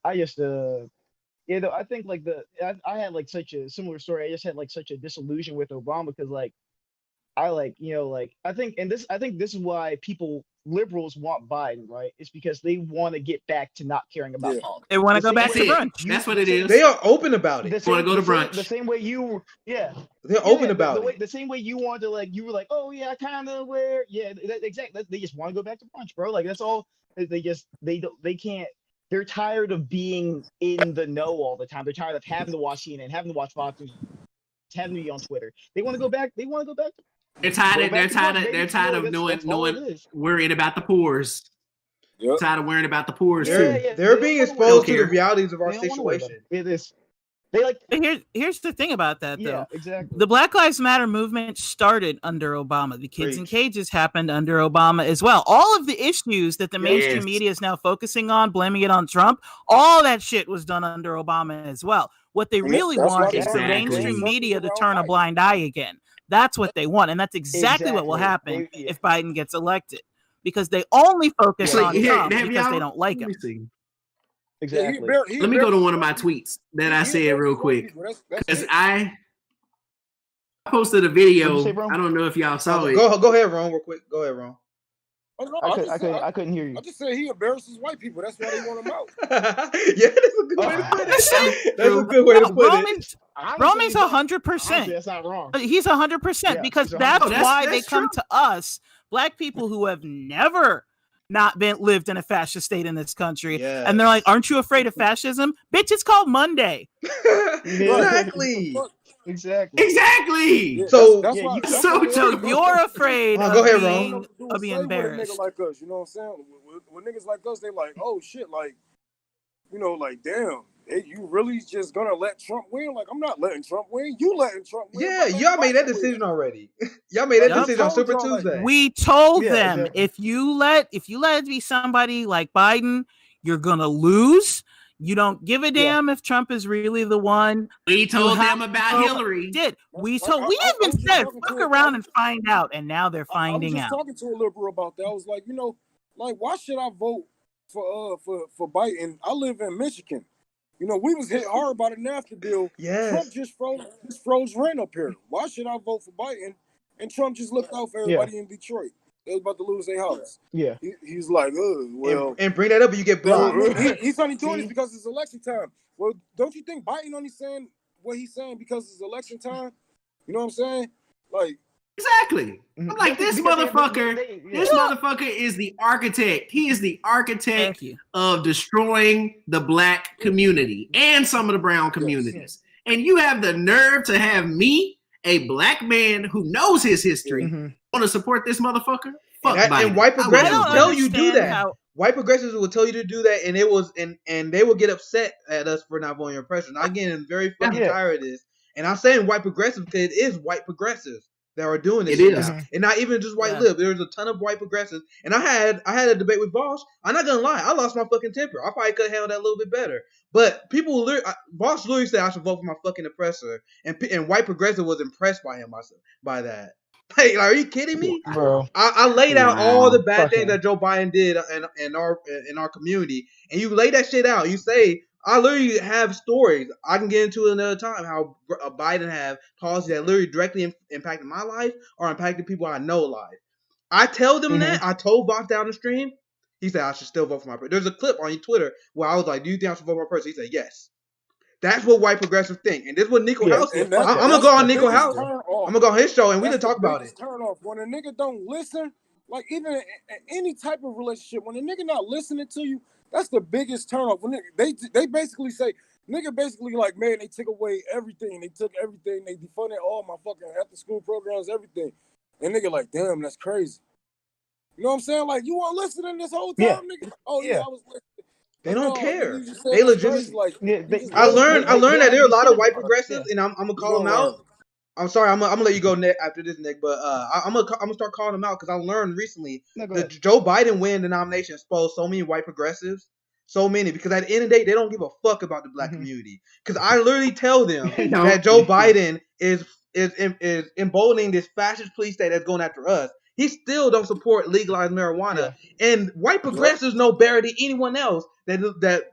I just I think like I had like such a similar story. I just had like such a disillusion with Obama because I think this is why liberals want Biden, right? It's because they want to get back to not caring about politics. They want to go back to brunch. That's what it is. They are open about it. They want to go to brunch. The same way they're open about it. The same way you want to you were like, oh yeah, I kind of wear exactly. They just want to go back to brunch, bro. Like that's all. They can't. They're tired of being in the know all the time. They're tired of having to watch CNN, having to watch Fox News, having to be on Twitter. They want to go back. They want to go back. They're tired of knowing worrying about the pores. Yep. Tired of worrying about the pores too. They're being exposed to the realities of our situation. It is. Here's the thing about that though. Yeah, exactly. The Black Lives Matter movement started under Obama. The Kids in Cages happened under Obama as well. All of the issues that the mainstream media is now focusing on, blaming it on Trump, all that shit was done under Obama as well. What they really want is the mainstream media to turn a blind eye again. That's what they want, and that's exactly what will happen if Biden gets elected, because they only focus on Trump because they don't like him. Exactly. Let me go to one of my tweets that I said real quick, because I posted a video. I don't know if y'all saw it. Go ahead, Ron, real quick. Go ahead, Ron. I couldn't hear you. I just said he embarrasses white people. That's why they want him out. Yeah, that's a good way to put it. That's a good way to put it. Roman's 100%. That's not wrong. He's 100% because that's why they come to us, Black people who have never not lived in a fascist state in this country, and they're like, "Aren't you afraid of fascism, bitch? It's called Monday." Exactly. Exactly. So you're afraid go ahead, of being embarrassed. Nigga like us, you know what I'm saying? When niggas like us, they like, oh shit, like, you know, like damn, you really just gonna let Trump win? Like, I'm not letting Trump win. You letting Trump win? Yeah, y'all made that decision already. Y'all made that decision on Super Tuesday. We told them if you let it be somebody like Biden, you're gonna lose. You don't give a damn if Trump is really the one. We told them about Hillary. We even said fuck around and find out, and now they're finding out. I was just talking to a liberal about that. I was like, you know, like why should I vote for Biden? I live in Michigan. You know, we was hit hard by the NAFTA deal. Yes. Trump just froze rent up here. Why should I vote for Biden? And Trump just looked out for everybody in Detroit. They was about to lose their house. Yeah. He's like, well. And bring that up and you get blocked. He's only doing this because it's election time. Well, don't you think Biden only saying what he's saying because it's election time? You know what I'm saying? Like. Exactly. I'm like, this motherfucker is the architect. He is the architect of destroying the Black community and some of the brown communities. Yes. And you have the nerve to have me, a Black man who knows his history, want to support this motherfucker? Fuck Biden. And white progressives tell you do that. White progressives will tell you to do that, and it was and they will get upset at us for not voting your president. I'm getting very fucking tired of this. And I'm saying white progressives because it is white progressives. that are doing this shit now, and not even just white lib. There's a ton of white progressives, and I had a debate with Vosh. I'm not gonna lie, I lost my fucking temper. I probably could have handled that a little bit better. But people, Vosh literally said I should vote for my fucking oppressor, and white progressive was impressed by him by that. Like, are you kidding me, bro? I laid out all the bad things that Joe Biden did in our community, and you lay that shit out. You say, I literally have stories I can get into another time how Biden have policies that literally directly impacted my life or impacted people I know life. I tell them that. I told Vox down the stream. He said I should still vote for my person. There's a clip on your Twitter where I was like, "Do you think I should vote for my person?" He said, "Yes." That's what white progressives think, and this is what Nico House. I'm gonna go on Nico House. I'm gonna go on his show, and we can talk about it. Turn off when a nigga don't listen. Like even in any type of relationship, when a nigga not listening to you, that's the biggest turn off. When they basically say, nigga basically like, man, they took away everything. They took everything. They defunded all my fucking after school programs, everything. And nigga like, damn, that's crazy. You know what I'm saying? Like, you weren't listening this whole time, nigga? Oh yeah, I was listening. They don't care. They legit. Like, I learned that there are a lot of white progressives, and I'm gonna call them out. I'm sorry, I'm gonna let you go after this, Nick. But I'm gonna start calling them out because I learned recently that Joe Biden winning the nomination exposed so many white progressives, so many, because at the end of the day they don't give a fuck about the black community. Because I literally tell them that Joe Biden is emboldening this fascist police state that's going after us. He still don't support legalized marijuana, and white progressives know better than anyone else that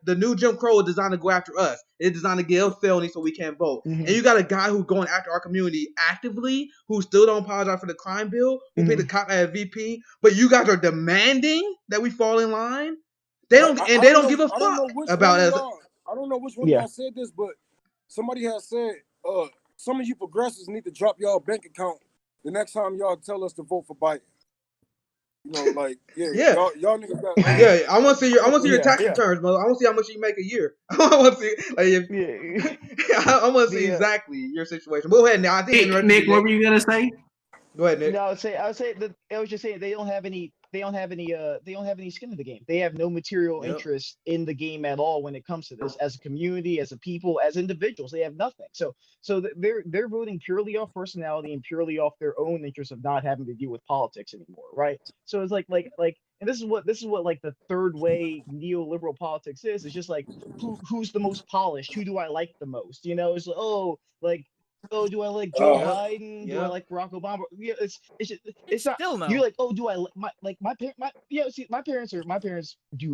the new Jim Crow is designed to go after us. It's designed to give us felonies so we can't vote. And you got a guy who's going after our community actively, who still don't apologize for the crime bill, who picked the cop as VP, but you guys are demanding that we fall in line. They don't give a fuck about us. I don't know which one y'all said this, but somebody has said some of you progressives need to drop y'all bank account the next time y'all tell us to vote for Biden. You know, like, y'all niggas got. I want to see your tax returns, mother. I want to see how much you make a year. I want to see, I want to see exactly your situation. But go ahead now. I think Nick, what were you gonna say? Go ahead, Nick. No, I would say that I was just saying they don't have any skin in the game. They have no material interest in the game at all when it comes to this. As a community, as a people, as individuals, they have nothing. So they're voting purely off personality and purely off their own interest of not having to deal with politics anymore, right? So it's like, and this is what like the third way neoliberal politics is. It's just like who's the most polished? Who do I like the most? You know, it's like, oh, do I like Joe Biden? Do I like Barack Obama? Yeah, it's not. Still no. You're like, oh, do I like my parents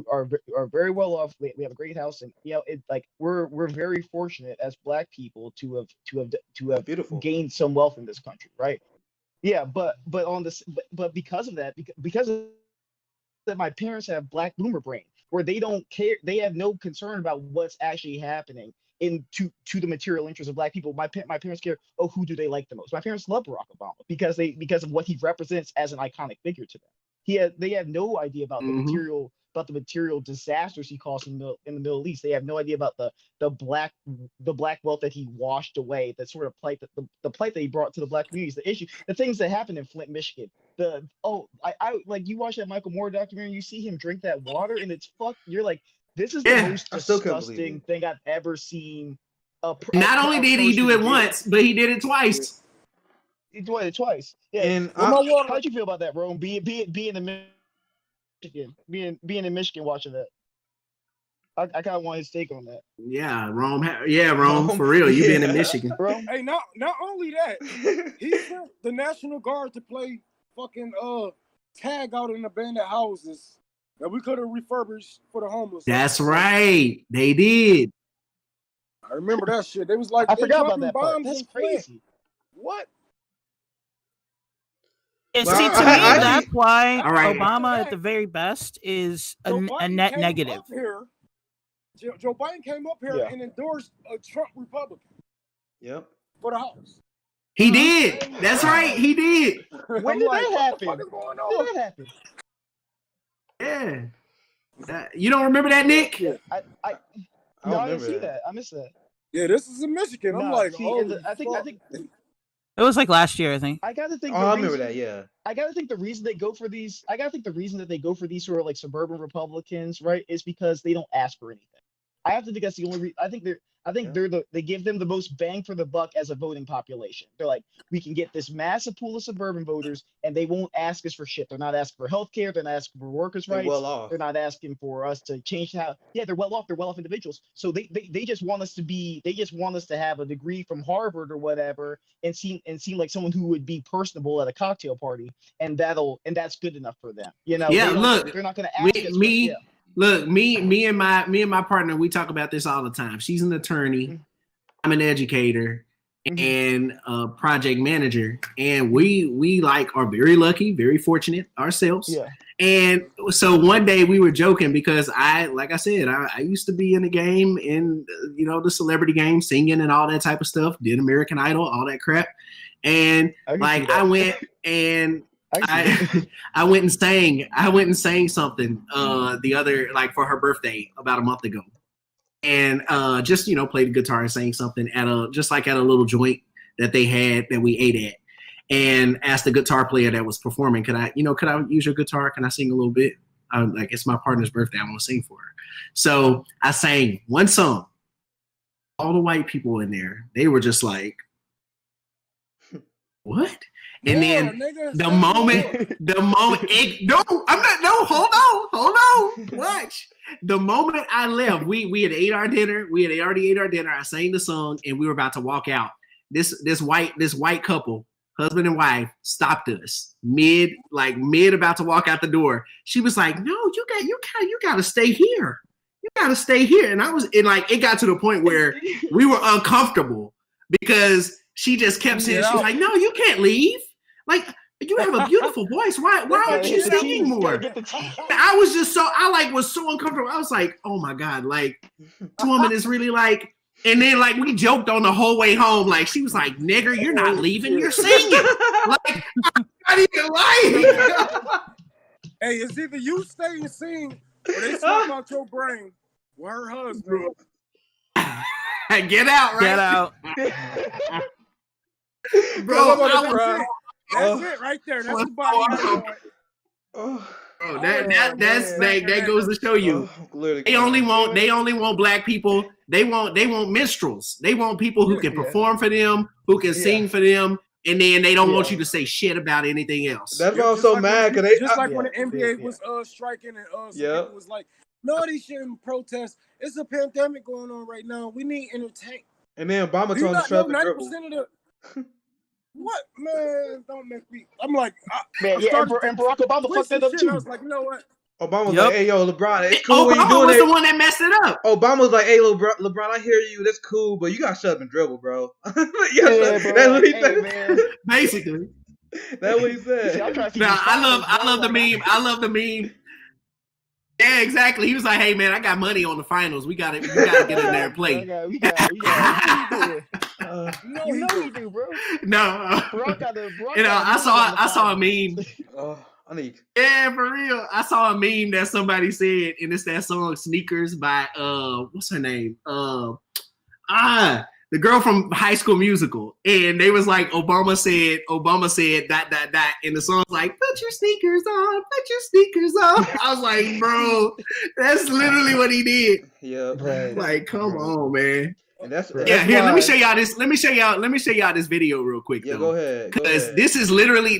are very well off. We have a great house, and it like we're very fortunate as Black people to have gained some wealth in this country, right? Yeah, but on this, but because of that, because of that, my parents have Black boomer brain, where they don't care. They have no concern about what's actually happening to the material interests of Black people. My parents care, who do they like the most? My parents love Barack Obama because of what he represents as an iconic figure to them. They have no idea about the material disasters he caused in the Middle East. They have no idea about the black wealth that he washed away, that sort of plight, the plight that he brought to the Black communities, the things that happened in Flint, Michigan. I like, you watch that Michael Moore documentary, you see him drink that water, and it's you're like, this is the most disgusting thing I've ever seen. Not only did he do it once, but he did it twice. He did it twice. Yeah. And how'd you feel about that, Rome? Being in Michigan, being in Michigan, watching that. I kind of want his take on that. Yeah, Rome. Rome, for real. You being in Michigan. Rome? Hey, not only that, he sent the National Guard to play fucking tag out in abandoned houses that we could have refurbished for the homeless. That's right. They did. I remember that shit. They was like, I forgot about that part. That's crazy. What? And see, to me, that's why Obama, at the very best, is a net negative. Joe Biden came up here and endorsed a Trump Republican. Yep. For the House. He did. That's right. He did. When did that happen? When did that happen? Yeah. You don't remember that, Nick? Yeah. I didn't see that. I missed that. Yeah, this is in Michigan. I'm like, I think it was like last year, I think. I gotta think. I remember that. Yeah. I gotta think the reason that they go for these sort of like suburban Republicans, right, is because they don't ask for anything. I have to think that's the only reason. I I think they give them the most bang for the buck as a voting population. They're like, we can get this massive pool of suburban voters, and they won't ask us for shit. They're not asking for healthcare. They're not asking for workers' rights. Well off. They're not asking for us to change how. Yeah, they're well off. They're well off individuals. So they just want us to be. They just want us to have a degree from Harvard or whatever, and seem like someone who would be personable at a cocktail party, and that's good enough for them. You know. Yeah. Look, they're not going to ask us. Me. Look, me and my partner, we talk about this all the time. She's an attorney. Mm-hmm. I'm an educator and a project manager, and we like are very lucky, very fortunate ourselves. Yeah. And so one day we were joking because I used to be in the game, in the celebrity game, singing and all that type of stuff. Did American Idol, all that crap, and I went and. I went and sang something the other, like, for her birthday about a month ago, and just played the guitar and sang something at a little joint that they had that we ate at, and asked the guitar player that was performing, could I use your guitar? Can I sing a little bit? Like, it's my partner's birthday, I want to sing for her. So I sang one song. All the white people in there, they were just like, what? And then the moment, hold on, watch. The moment I left, we had ate our dinner. We had already ate our dinner. I sang the song, and we were about to walk out. This white couple, husband and wife, stopped us mid about to walk out the door. She was like, "No, you got to stay here. You got to stay here." And it got to the point where we were uncomfortable because she just kept saying, she was like, "No, you can't leave. Like, you have a beautiful voice. Why aren't you singing more?" I was so uncomfortable. I was like, oh my God, like, this woman is really like, and then like we joked on the whole way home. Like, she was like, "Nigger, you're not leaving, you're singing." Like, I'm not even lying. Hey, it's either you stay and sing or they smoke out your brain with her husband. Get out, right? Get out. Bro, that's it right there. That's the body. That goes to show you. They only want black people. They want minstrels. They want people who can perform for them, who can sing for them, and then they don't want you to say shit about anything else. That's why I'm so mad. When the NBA was striking and some people was like, "No, they shouldn't protest. It's a pandemic going on right now. We need entertainment." And then Obama told us to 90% of the what, man? Don't make me. I'm like, and Barack Obama fucked that up too. I was like, you know what? Obama was like, "Hey, yo, LeBron, it's cool. Obama was the one that messed it up. Obama was like, "Hey, LeBron, I hear you. That's cool, but you got to shut up and dribble, bro." That's what he said. Man. Basically, that's what he said. I love the meme. I love the meme. Yeah, exactly. He was like, "Hey, man, I got money on the finals. We got to get in there and play." We got we do, bro. No. I saw a meme. Yeah, for real. I saw a meme that somebody said, and it's that song "Sneakers" by what's her name? The girl from High School Musical, and they was like, Obama said that, and the song's like, "Put your sneakers on, put your sneakers on." I was like, bro, that's literally what he did. Yeah, like, come on, man. And that's here. Let me show y'all this. Let me show y'all this video real quick. Yeah, go ahead. Because this is literally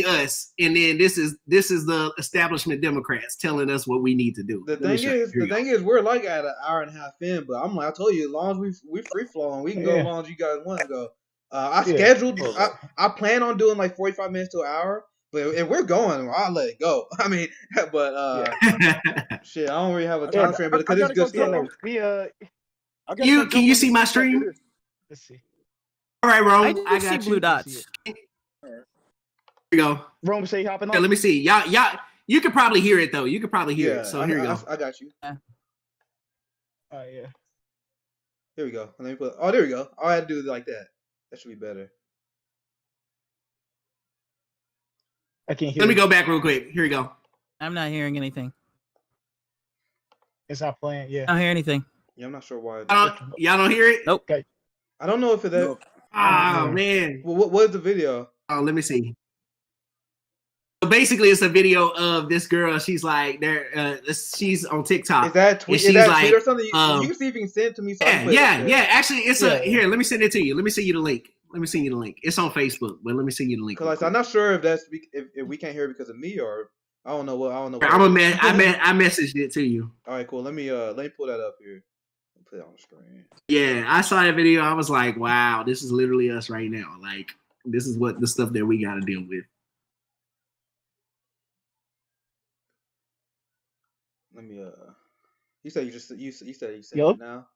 us, and then this is the establishment Democrats telling us what we need to do. The thing is, we're like at an hour and a half in, but I'm like, I told you, as long as we free flowing, we can go as long as you guys want to go. I plan on doing like 45 minutes to an hour, but we're going. I'll let it go. I mean, but shit, I don't really have a time frame, but because it's good stuff. Can you see my stream? Let's see. All right, Rome. I got blue dots. Here we go. Rome, say hopping on. Yeah, let me see. Y'all, you could probably hear it though. You could probably hear it. So here you go. I got you. Oh yeah. Here we go. Let me put. Oh, there we go. All I had to do is like that. That should be better. I can't hear. Let me go back real quick. Here we go. I'm not hearing anything. It's not playing. Yeah. I don't hear anything. Yeah, I'm not sure why. Y'all don't hear it? Nope. Okay. I don't know if it's that. Oh man. Well, what is the video? Oh, let me see. basically, it's a video of this girl. She's like, she's on TikTok. Is that tweet? Is that tweet or something? You can see if you can send it to me. So yeah. Actually, it's here. Let me send it to you. Let me send you the link. It's on Facebook, but let me send you the link. Because I'm not sure if that's if we can't hear it because of me or I don't know. I messaged it to you. All right, cool. Let me pull that up here. Put it on the screen. Yeah, I saw that video. I was like, wow, this is literally us right now. Like, this is what the stuff that we got to deal with. Let me you said you said it now.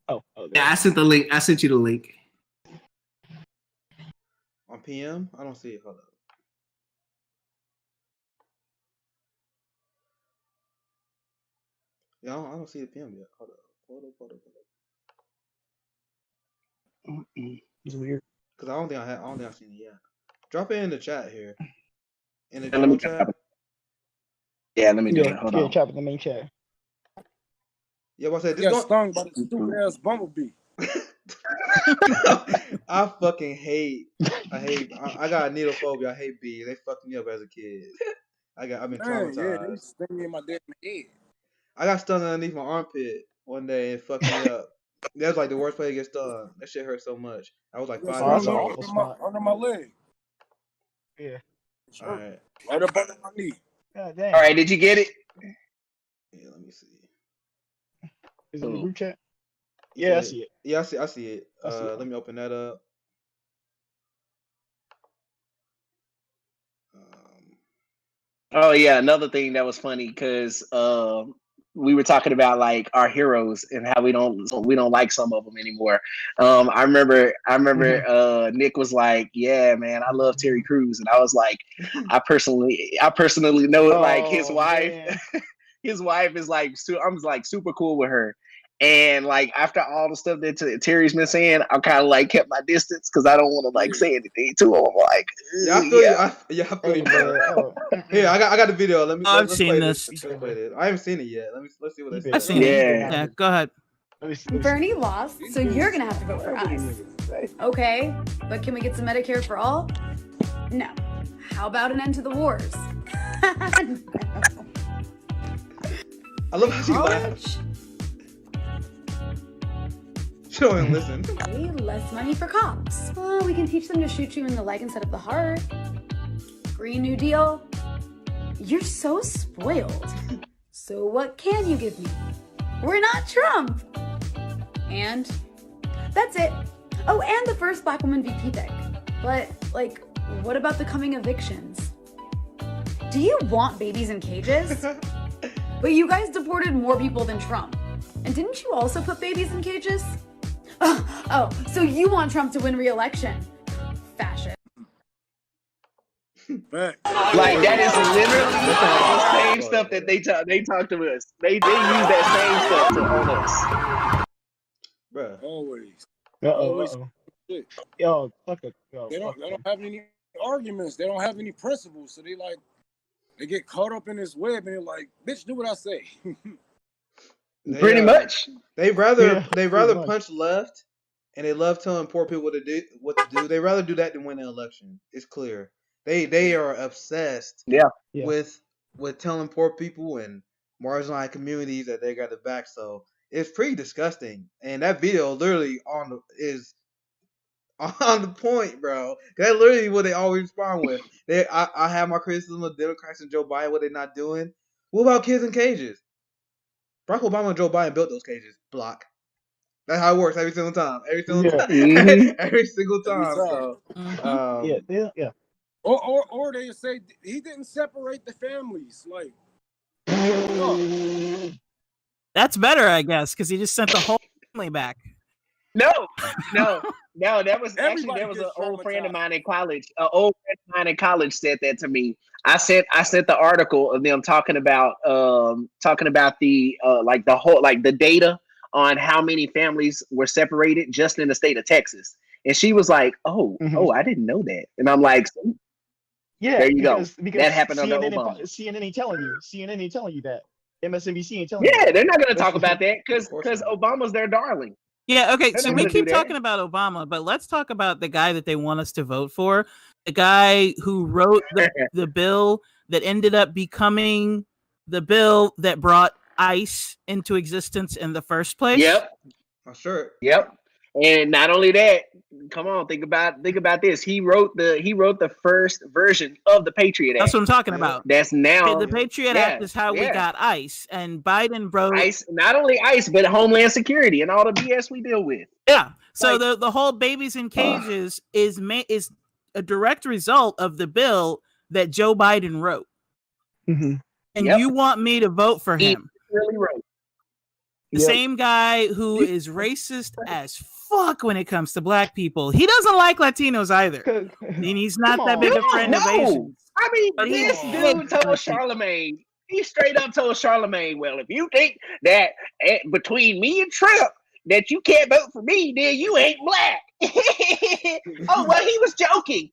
Oh, okay. Yeah, I sent the link. I sent you the link. On PM? I don't see it. Hold up. Yeah, I don't see the PM yet. Hold up. It's weird. Cause I don't think I've seen it yet. Drop it in the chat here. In the general chat. Yeah, let me do it. Hold on. Drop in the main chat. Yeah, what I said. This got stung by the stupid ass bumblebee. I fucking hate. I got a needle phobia. I hate bees. They fucked me up as a kid. I've been traumatized. Yeah, they sting me in my damn head. I got stung underneath my armpit one day and it fucked me up. That was like the worst place to get stung. That shit hurt so much. I was like 5 years old. Under my leg. Yeah. All right. Right up under my knee. God damn. All right, did you get it? Yeah, let me see. Is it in the group chat? Yeah, I see it. Yeah, I see it. Let me open that up. Oh yeah, another thing that was funny because we were talking about like our heroes and how we don't like some of them anymore. I remember Nick was like, "Yeah, man, I love Terry Crews," and I was like, "I personally know like his wife." His wife is like, I'm like super cool with her. And like after all the stuff that Terry's been saying, I kind of like kept my distance because I don't want to like say anything to him. Like, I feel you, bro. Here, I got the video. Let's seen this. I haven't seen it yet. Let's see what they say. I've seen it. Yeah, go ahead. Bernie lost, so you're gonna have to vote for us. Okay, but can we get some Medicare for all? No. How about an end to the wars? No. I love how she laughs. Show and listen. Okay, less money for cops. Well, we can teach them to shoot you in the leg instead of the heart. Green New Deal. You're so spoiled. So what can you give me? We're not Trump. And that's it. Oh, and the first Black woman VP pick. But, like, what about the coming evictions? Do you want babies in cages? But you guys deported more people than Trump. And didn't you also put babies in cages? Oh, so you want Trump to win re-election? Fascist. Like that is literally the same stuff that they talk to us. They use that same stuff to own us. Bruh. Always. Always. Yo, fuck it. They don't have any arguments. They don't have any principles. So they get caught up in this web and they're like, bitch, do what I say. Pretty much. They rather punch left, and they love telling poor people what to do. They rather do that than win an election. It's clear. They are obsessed. With telling poor people and marginalized communities that they got the back. So it's pretty disgusting. And that video literally is on the point, bro. That's literally what they always respond with. I have my criticism of Democrats and Joe Biden, what they're not doing. What about kids in cages? Barack Obama and Joe Biden built those cages. Block. That's how it works every single time. Every single time. Mm-hmm. Every single time. So, yeah. Or they say he didn't separate the families. Like, that's better, I guess, because he just sent the whole family back. No. That was actually there was an old friend of mine in college. An old friend of mine in college said that to me. I sent the article of them talking about the like the whole like the data on how many families were separated just in the state of Texas, and she was like, "Oh, I didn't know that," and I'm like, "Yeah, there you go. Because that happened CNN under Obama. CNN ain't telling you that. MSNBC ain't telling you. Yeah, they're not going to talk about that because Obama's their darling." Yeah, okay, so we keep talking about Obama, but let's talk about the guy that they want us to vote for. the guy who wrote the bill that ended up becoming the bill that brought ICE into existence in the first place. Yep. Oh, sure. Yep. And not only that, come on, think about this. He wrote the first version of the Patriot Act. That's what I'm talking about. That's now the Patriot Act is how we got ICE, and Biden wrote ICE, not only ICE, but Homeland Security and all the BS we deal with. Yeah. So the whole babies in cages is a direct result of the bill that Joe Biden wrote. Mm-hmm. And you want me to vote for him? He really wrote. The same guy who is racist as fuck when it comes to black people. He doesn't like Latinos either. And he's not that big a friend of Asians. I mean, this dude told Charlemagne, he straight up told Charlemagne, well, if you think that between me and Trump that you can't vote for me, then you ain't black. Oh, well, he was joking.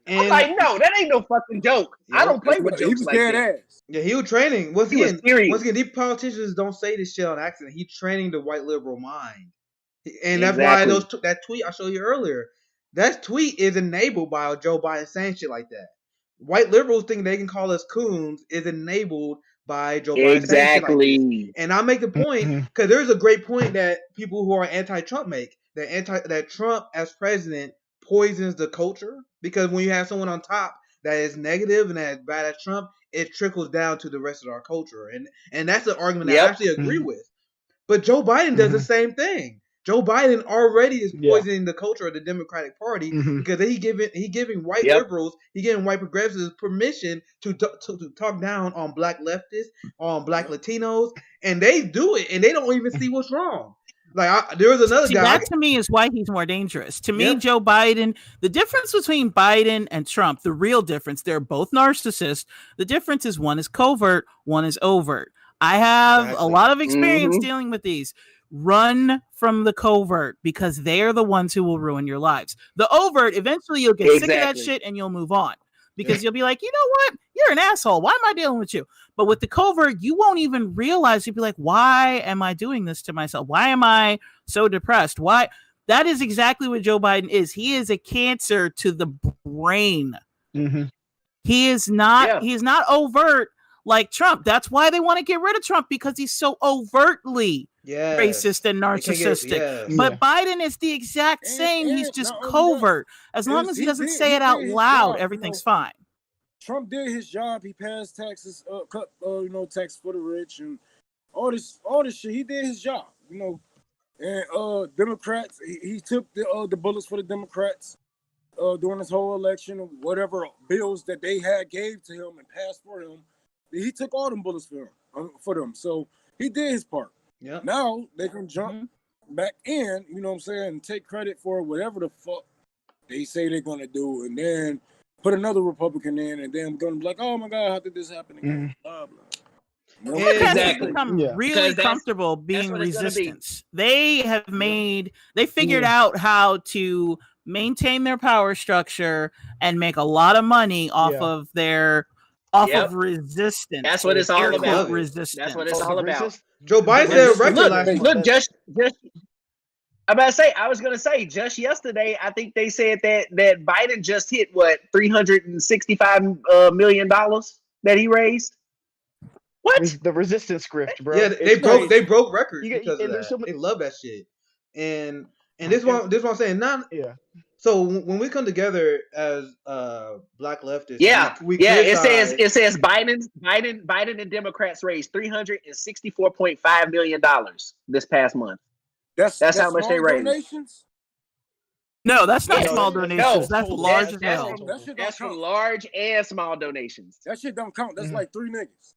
And I'm like, no, that ain't no fucking joke. I don't play with jokes like that. Yeah, he was training. Once again, these politicians don't say this shit on accident. He's training the white liberal mind. And that's why that tweet I showed you earlier, that tweet is enabled by Joe Biden saying shit like that. White liberals think they can call us coons is enabled by Joe Biden saying shit like this. And I make the point, because there's a great point that people who are anti-Trump make, that Trump as president poisons the culture, because when you have someone on top that is negative and that is bad as Trump, it trickles down to the rest of our culture. And that's an argument that I actually agree with. But Joe Biden does the same thing. Joe Biden already is poisoning the culture of the Democratic Party because he giving white liberals, he giving white progressives permission to talk down on black leftists, on black Latinos, and they do it, and they don't even see what's wrong. Like there was another guy. That to me is why he's more dangerous. To me, Joe Biden, the difference between Biden and Trump, the real difference, they're both narcissists. The difference is one is covert, one is overt. I have a lot of experience dealing with these. Run from the covert because they're the ones who will ruin your lives. The overt, eventually you'll get sick of that shit and you'll move on because you'll be like, you know what? You're an asshole. Why am I dealing with you? But with the covert, you won't even realize. You'll be like, why am I doing this to myself? Why am I so depressed? Why? That is exactly what Joe Biden is. He is a cancer to the brain. He is not. He is not overt like Trump. That's why they want to get rid of Trump, because he's so overtly racist and narcissistic. But Biden is the exact same. He's just covert. As long as he doesn't say it out loud, everything's fine. Trump did his job. He passed taxes, cut tax for the rich and all this shit. He did his job, And Democrats, he took the bullets for the Democrats during this whole election. Whatever bills that they had gave to him and passed for him, he took all them bullets for them. So he did his part. Yeah. Now they can jump back in, and take credit for whatever the fuck they say they're gonna do, and then put another Republican in, and then gonna be like, oh my God, how did this happen again? Blah blah. Exactly. Become really comfortable being resistance. They figured out how to maintain their power structure and make a lot of money off of their of resistance. That's what it's all about. Resistance. That's what it's all about. Joe Biden said record last month. Look, just I was gonna say just yesterday, I think they said that Biden just hit what $365 million that he raised. What? The resistance script, bro. Yeah, they broke records because of that. They love that shit. And this one I'm saying. So when we come together as black leftists, it says Biden and Democrats raised $364.5 million this past month. That's how much they raised. Donations? No, that's not small donations. That's large as hell. That's from large and small donations. That shit don't count. That's like 3 niggas.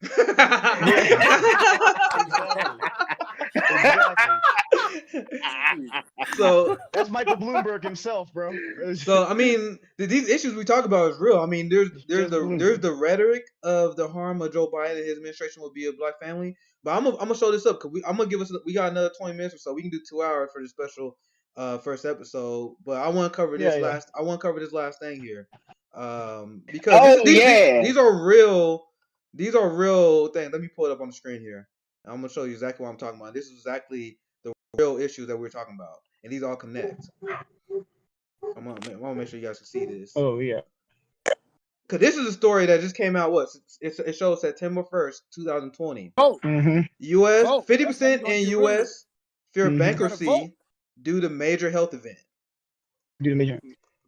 So that's Michael Bloomberg himself, bro. So I mean, these issues we talk about is real. I mean, there's the rhetoric of the harm of Joe Biden and his administration will be a black family. But I'm gonna show this up because we got another 20 minutes or so. We can do 2 hours for this special first episode. But I want to cover this last. I want to cover this last thing here, because these are real. These are real things. Let me pull it up on the screen here. I'm gonna show you exactly what I'm talking about. This is exactly the real issues that we're talking about, and these all connect. I'm I'm gonna make sure you guys can see this. Oh yeah. Cause this is a story that just came out. It shows September 1st, 2020. Oh, U.S. 50% in U.S. fear bankruptcy due to major health event.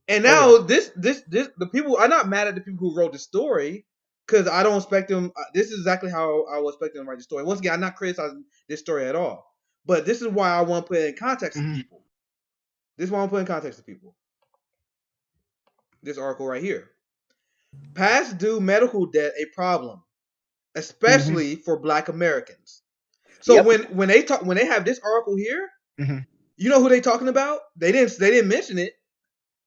And now this the people. I'm not mad at the people who wrote the story because I don't expect them. This is exactly how I was expecting them to write the story. Once again, I'm not criticizing this story at all. But this is why I want to put it in context to people. This is why I want to put in context to people. This article right here. Past due medical debt a problem, especially for Black Americans. So when they have this article here, you know who they talking about? They didn't mention it,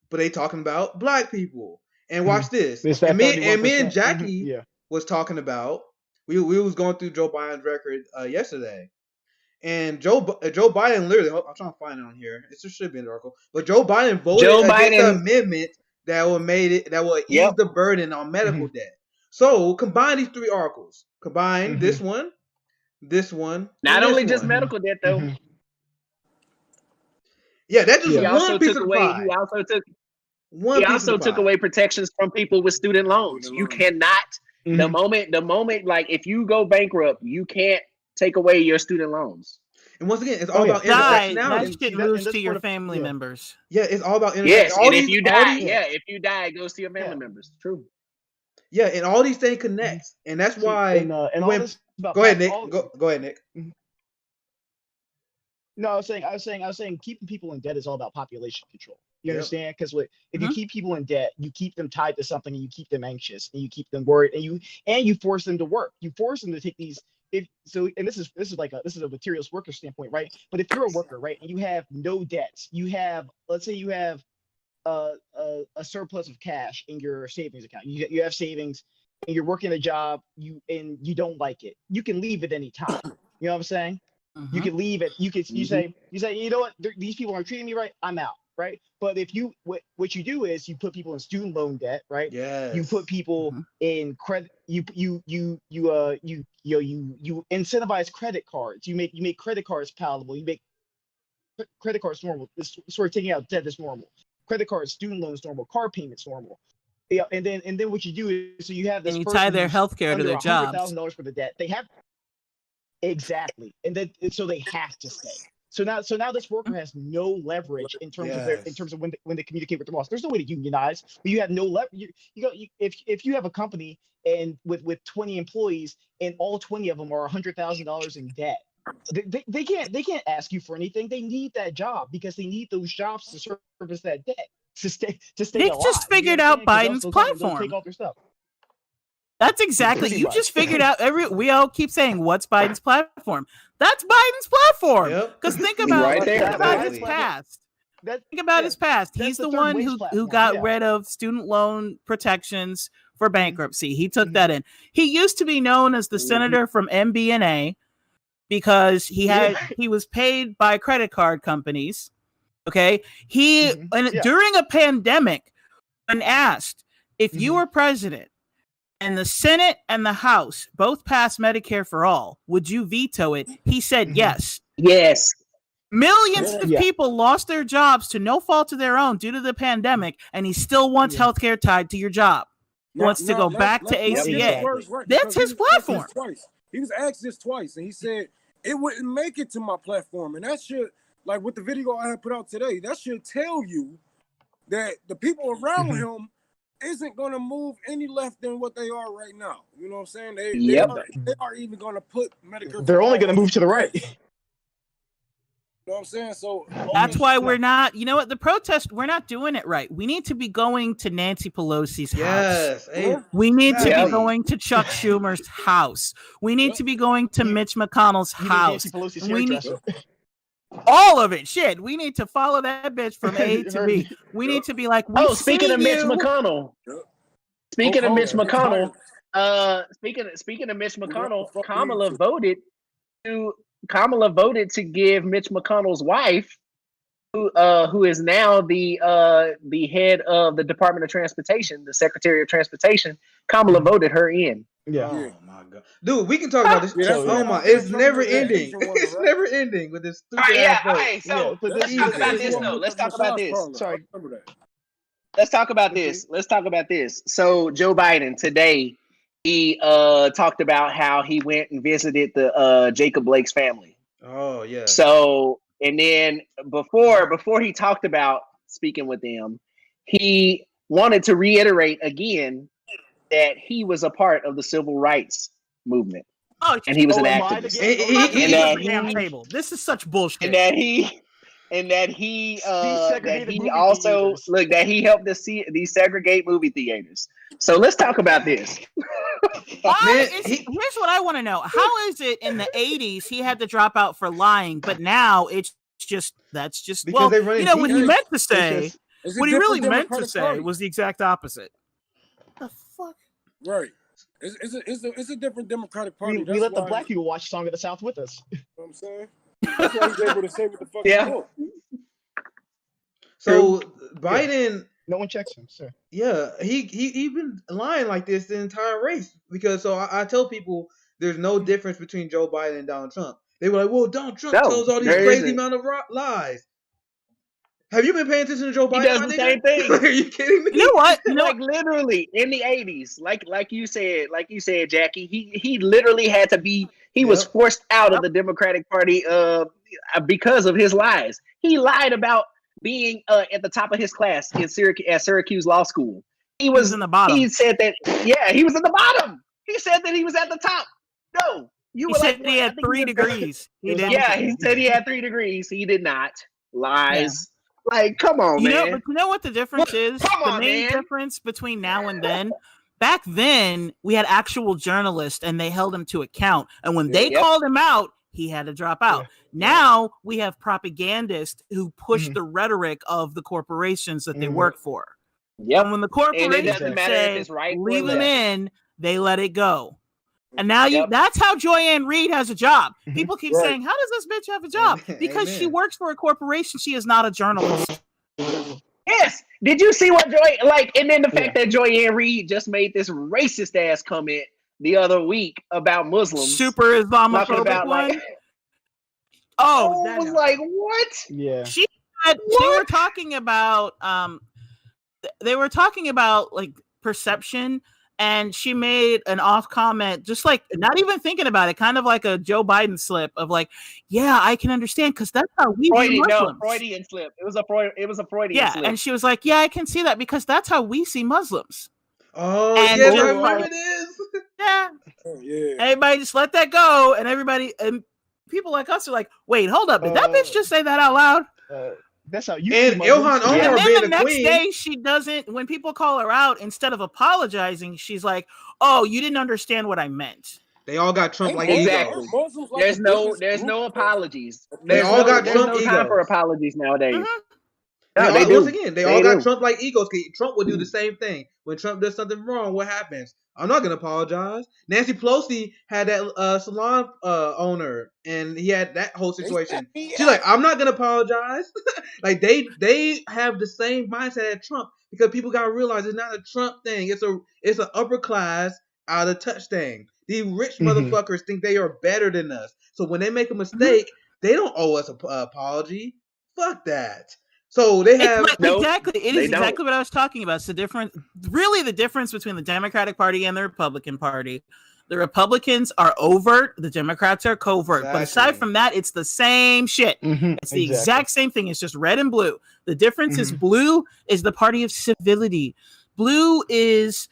but they talking about Black people. And watch this. And me and Jackie was talking about. We was going through Joe Biden's record yesterday. And Joe Biden literally, I'm trying to find it on here. It should be in the article. But Joe Biden voted against the amendment that will ease the burden on medical debt. So combine these three articles. Combine this one. Not only just medical debt though. Yeah, that's just one piece of the pie. He also took away protections from people with student loans. You cannot the moment like if you go bankrupt, you can't take away your student loans. And once again, it's all about intersectionality. That shit moves to your family members. Yeah, it's all about intersectionality. Yes, and if you die, it goes to your family members. True. Yeah, and all these things connect, and that's why. Go ahead, Nick. Go ahead, Nick. No, I was saying, keeping people in debt is all about population control. You understand? Because if you keep people in debt, you keep them tied to something, and you keep them anxious, and you keep them worried, and you force them to work. You force them to take these. This is a materials worker standpoint, right? But if you're a worker, right, and you have no debts, let's say you have a surplus of cash in your savings account. You have savings, and you're working a job, you don't like it. You can leave at any time. You know what I'm saying? You can leave it. You say, you know what? These people aren't treating me right. I'm out. Right. But if what you do is you put people in student loan debt, right? Yes. You put people in credit. You incentivize credit cards. You make credit cards palatable. You make credit cards normal. This sort of taking out debt is normal. Credit cards, student loans normal. Car payments normal. Yeah, and then what you do is so you have this. And you tie their healthcare to their jobs. $100,000 for the debt. They have exactly, and so they have to stay. So now this worker has no leverage in terms of when they communicate with their boss. There's no way to unionize, but you have no leverage. If you have a company and with 20 employees and all 20 of them are $100,000 in debt, they can't ask you for anything. They need that job because they need those jobs to service that debt to stay They alive. just figured out Biden's platform. Take off their stuff. That's exactly. You just figured out we all keep saying, what's Biden's platform? That's Biden's platform. Because think about his past. Think about his past. He's the one who got rid of student loan protections for bankruptcy. He took that in. He used to be known as the senator from MBNA because he was paid by credit card companies. Okay. During a pandemic, when asked if you were president, and the Senate and the House both passed Medicare for all, would you veto it? He said yes. Yes. Millions of people lost their jobs to no fault of their own due to the pandemic, and he still wants healthcare tied to your job. He wants to go back to ACA. That's his platform. He was asked this twice, and he said it wouldn't make it to my platform. And that should, like with the video I had put out today, that should tell you that the people around him isn't going to move any left than what they are right now. You know what I'm saying? They are even going to put Medicare. They're only going to move to the right. You know what I'm saying? So that's why we're not, you know what, the protest, we're not doing it right. We need to be going to Nancy Pelosi's house. We need to be going to Chuck Schumer's house. We need to be going to Mitch McConnell's house. We need all of it. Shit. We need to follow that bitch from A to B. We need to be like, speaking of Mitch McConnell. Speaking of Mitch McConnell, Kamala voted to give Mitch McConnell's wife, who is now the head of the Department of Transportation, the Secretary of Transportation. Kamala voted her in. Yeah. Oh my god, dude, we can talk about this. It's never ending. It's never ending with this stupid. Let's talk about this though. Let's talk about this. Sorry. let's talk about this. So Joe Biden today, he talked about how he went and visited the Jacob Blake's family. Oh yeah. So and then before he talked about speaking with them, he wanted to reiterate again that he was a part of the civil rights movement. Oh, and he was an activist. Table. This is such bullshit. And that he also look that he helped desegregate movie theaters. So let's talk about this. Here's what I want to know: how is it in the '80s he had to drop out for lying, but now it's just because what he meant to say, what he really meant to say was the exact opposite. The fuck, right? It's a different Democratic Party. We let the black people watch Song of the South with us. You know what I'm saying? That's why he's able to say what the fuck he wants. So Biden, no one checks him, sir. Yeah, he been lying like this the entire race because I tell people there's no difference between Joe Biden and Donald Trump. They were like, well, Donald Trump tells all these crazy amount of lies. Have you been paying attention to Joe Biden? He does the same thing. Are you kidding me? You know what? Like literally in the '80s, like you said, Jackie. He literally had to be. He was forced out of the Democratic Party because of his lies. He lied about being at the top of his class in Syracuse Law School. He was in the bottom. He said that. Yeah, he was in the bottom. He said that he was at the top. No, he said he had 3 degrees. He didn't. Yeah, he said he had 3 degrees. He did not. Lies. Yeah. Like, come on, man. But you know what the difference is? The main difference between now and then. Back then, we had actual journalists, and they held him to account. And when they called him out, he had to drop out. Now we have propagandists who push the rhetoric of the corporations that they work for. Yep. And when the corporations say leave him in, they let it go. And now that's how Joy-Ann Reid has a job. People keep saying, how does this bitch have a job? Because she works for a corporation. She is not a journalist. Yes. Did you see what and then the fact that Joy-Ann Reid just made this racist ass comment the other week about Muslims. Super Islamophobic one? I was like, what? Yeah. They were talking about like perception, and she made an off comment, just like not even thinking about it, kind of like a Joe Biden slip of like, yeah, I can understand because that's how we see Muslims. Freudian slip. It was a Freudian slip. And she was like, yeah, I can see that because that's how we see Muslims. Oh, and yes, I remember this. Yeah. Everybody just let that go, and people like us are like, wait, hold up, did that bitch just say that out loud? That's how you. And Ilhan Omar and then being the next day, she doesn't. When people call her out, instead of apologizing, she's like, "Oh, you didn't understand what I meant." They all got Trump like exactly. egos. There's no apologies. They all got Trump egos. Time for apologies nowadays. No, they do. Once again, they all got Trump like egos. Trump would do the same thing. When Trump does something wrong, what happens? I'm not gonna apologize. Nancy Pelosi had that salon owner, and he had that whole situation. She's like, I'm not gonna apologize. Like they have the same mindset as Trump because people gotta realize it's not a Trump thing. It's an upper class out of touch thing. These rich motherfuckers think they are better than us. So when they make a mistake, they don't owe us an apology. Fuck that. So they have exactly. It is exactly what I was talking about. It's the difference, really, the difference between the Democratic Party and the Republican Party. The Republicans are overt, the Democrats are covert. Exactly. But aside from that, it's the same shit. It's the exact same thing. It's just red and blue. The difference is blue is the party of civility. Blue is,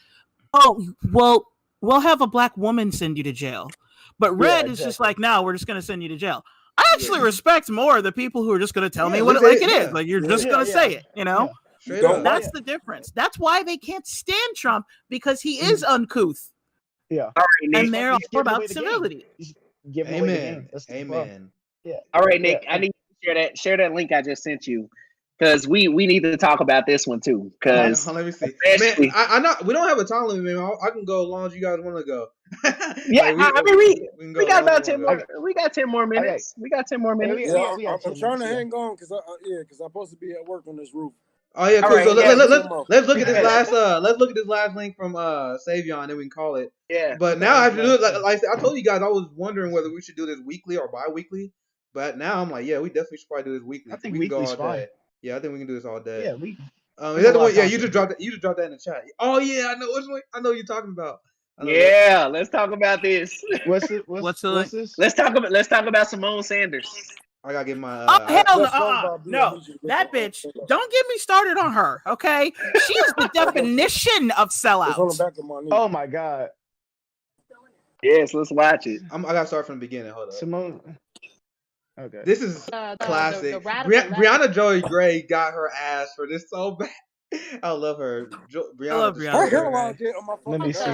we'll have a black woman send you to jail. But red is just like, no, we're just going to send you to jail. I actually respect more the people who are just going to tell me what it is. Like, you're just going to say it, you know? That's the difference. That's why they can't stand Trump, because he is uncouth. Yeah. And they're all about civility. Amen. Amen. Yeah. All right, Nick, I need you to share that link I just sent you. Because we need to talk about this one too. Because let me see, man. We don't have a time limit, man. I can go as long as you guys want to go. Yeah, we got about 10 more. We got 10 more minutes. We got 10 more minutes. I'm trying to hang on because I'm supposed to be at work on this roof. Oh yeah, cool. So let's look at this last link from Savion, and then we can call it. Yeah. But now I have to do it like I told you guys. I was wondering whether we should do this weekly or bi-weekly. But now I'm like, yeah, we definitely should probably do this weekly. I think we can go all fine. day. Yeah, I think we can do this all day. Yeah, we. Is that the one? Yeah, you just dropped that. You just dropped that in the chat. Oh yeah, I know which one. I know what you're talking about. Yeah, let's talk about this. What's this? Let's talk about Simone Sanders. I gotta get my. Hell no, that bitch. Don't get me started on her. Okay, she is the definition of sellout. Oh my god. Yes, let's watch it. I gotta start from the beginning. Hold up. Simone. Okay. This is classic. Brianna Joy Gray got her ass for this so bad. I love her. I love Brianna. Let me see.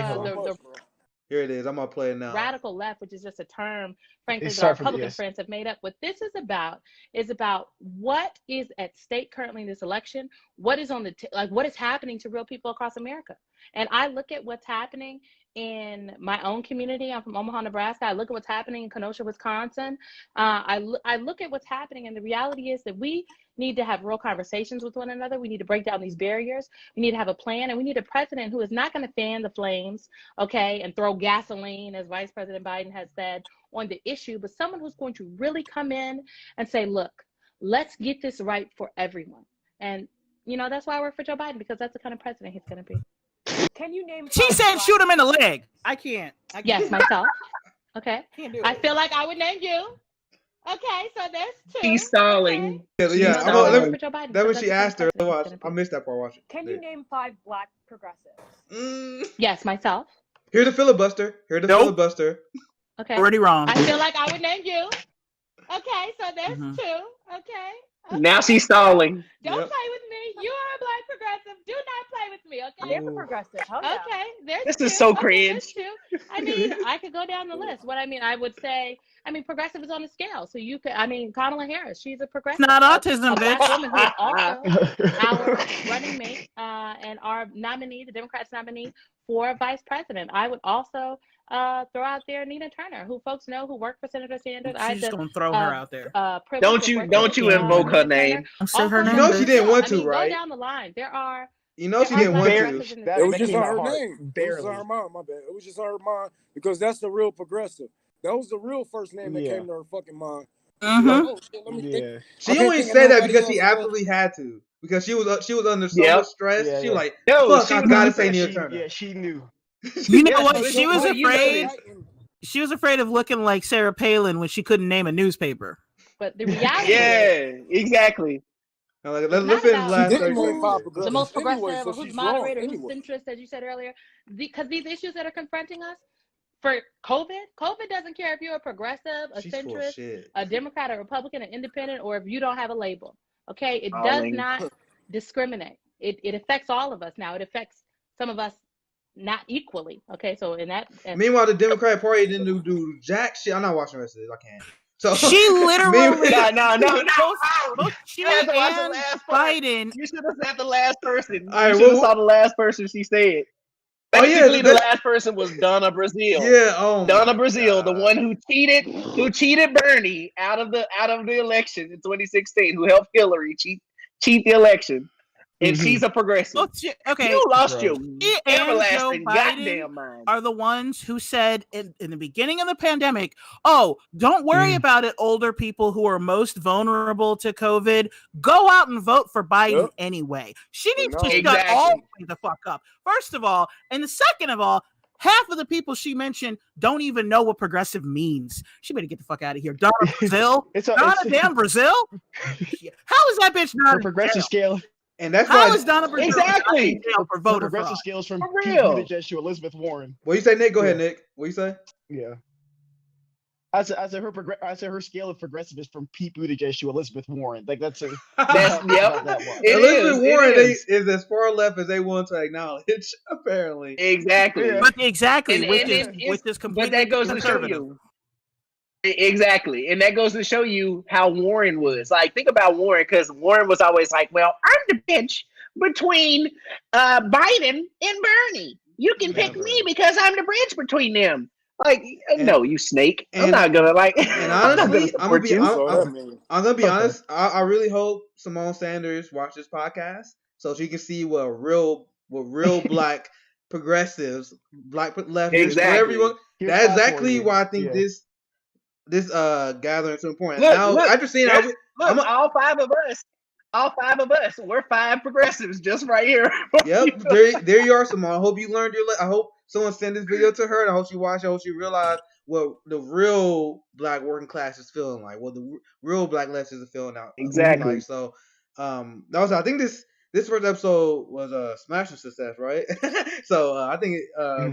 Here it is. I'm gonna play it now. Radical left, which is just a term, frankly, that our Republican friends have made up. What this is about what is at stake currently in this election. What is on the what is happening to real people across America. And I look at what's happening in my own community. I'm from Omaha, Nebraska. I look at what's happening in Kenosha, Wisconsin. I look at what's happening, and the reality is that we need to have real conversations with one another. We need to break down these barriers. We need to have a plan, and we need a president who is not going to fan the flames, okay, and throw gasoline, as Vice President Biden has said, on the issue, but someone who's going to really come in and say, look, let's get this right for everyone. And, that's why I work for Joe Biden, because that's the kind of president he's going to be. Can you name? She said shoot him in the leg. I can't. Yes, myself. Okay. I feel like I would name you. Okay, so there's two. She's stalling. Okay. Yeah. That was she asked her. I missed that part. Watch it. Can you name 5 black progressives? Yes, myself. Here's the filibuster. Filibuster. Okay. Already wrong. I feel like I would name you. Okay, so there's 2. Okay. Now she's stalling. Don't play with me. You are a black progressive. Do not play with me, okay? I'm a progressive. Okay, there's this 2. is so cringe. I mean, I could go down the list. I would say, progressive is on the scale. So you could, Kamala Harris, she's a progressive. It's not autism, bitch. Black woman who is also our running mate and our nominee, the Democrats' nominee for vice president. I would also throw out there Nina Turner, who folks know, who worked for Senator Sanders. She's just gonna throw her out there. Don't you invoke her name? I'm sure her name. She didn't want to, right? Go down the line. There are. She didn't want to. It was just on her name. It was on her mind. My bad. It was just on her mind because that's the real progressive. That was the real first name that came to her fucking mind. She only said that because she absolutely had to. Because she was under so much stress. She was like, "Fuck, I gotta say Nina Turner." Yeah, she knew. You know what? She was afraid. She was afraid of looking like Sarah Palin when she couldn't name a newspaper. But the reality, exactly. Now, let's finish last. The most progressive, or who's moderator, who's centrist, as you said earlier, because these issues that are confronting us. For COVID doesn't care if you're a progressive, a centrist, a Democrat, a Republican, an independent, or if you don't have a label. Okay, it does not discriminate. It affects all of us now. It affects some of us not equally. Okay, so in that. Meanwhile, the Democratic Party didn't do jack shit. I'm not watching the rest of this. I can't. So she literally no. She and Biden. You should have said the last person. All right, you should have saw the last person she said. Basically, the last person was Donna Brazile. Yeah, Donna Brazile, the one who cheated Bernie out of the election in 2016, who helped Hillary cheat the election. And she's a progressive. Okay, you lost your everlasting goddamn mind. Are the ones who said in the beginning of the pandemic, "Oh, don't worry about it, older people who are most vulnerable to COVID. Go out and vote for Biden anyway." She needs to shut all the fuck up. First of all, and second of all, half of the people she mentioned don't even know what progressive means. She better get the fuck out of here. Donna Brazile, damn Brazile. How is that bitch not a progressive scale? And that's how is Donna Brazile exactly for voter progressive fraud? Scales from Pete Buttigieg to Elizabeth Warren. What you say, Nick? Go ahead, Nick. What you say? Yeah. I said her scale of progressive is from Pete Buttigieg to Elizabeth Warren. Like that's Elizabeth Warren is as far left as they want to acknowledge. Apparently, exactly. But which is completely. But that goes to show you. Exactly. And that goes to show you how Warren was. Like, think about Warren, because Warren was always like, well, I'm the bench between Biden and Bernie. You can pick me because I'm the bridge between them. Like, no, you snake. I'm not going to like. And honestly, I'm going to be honest. I really hope Simone Sanders watches this podcast so she can see what real black progressives, black leftists, whatever you want. That's exactly why I think this gathering is so important. Look, after seeing all 5 of us, All 5 of us, we're 5 progressives just right here. Yep, there you are, Simone. I hope you learned I hope someone sent this video to her, and I hope she watched it. I hope she realized what the real black working class is feeling like, what the real black leftists are feeling out. Exactly. Like, so, I think this first episode was a smashing success, right? So I think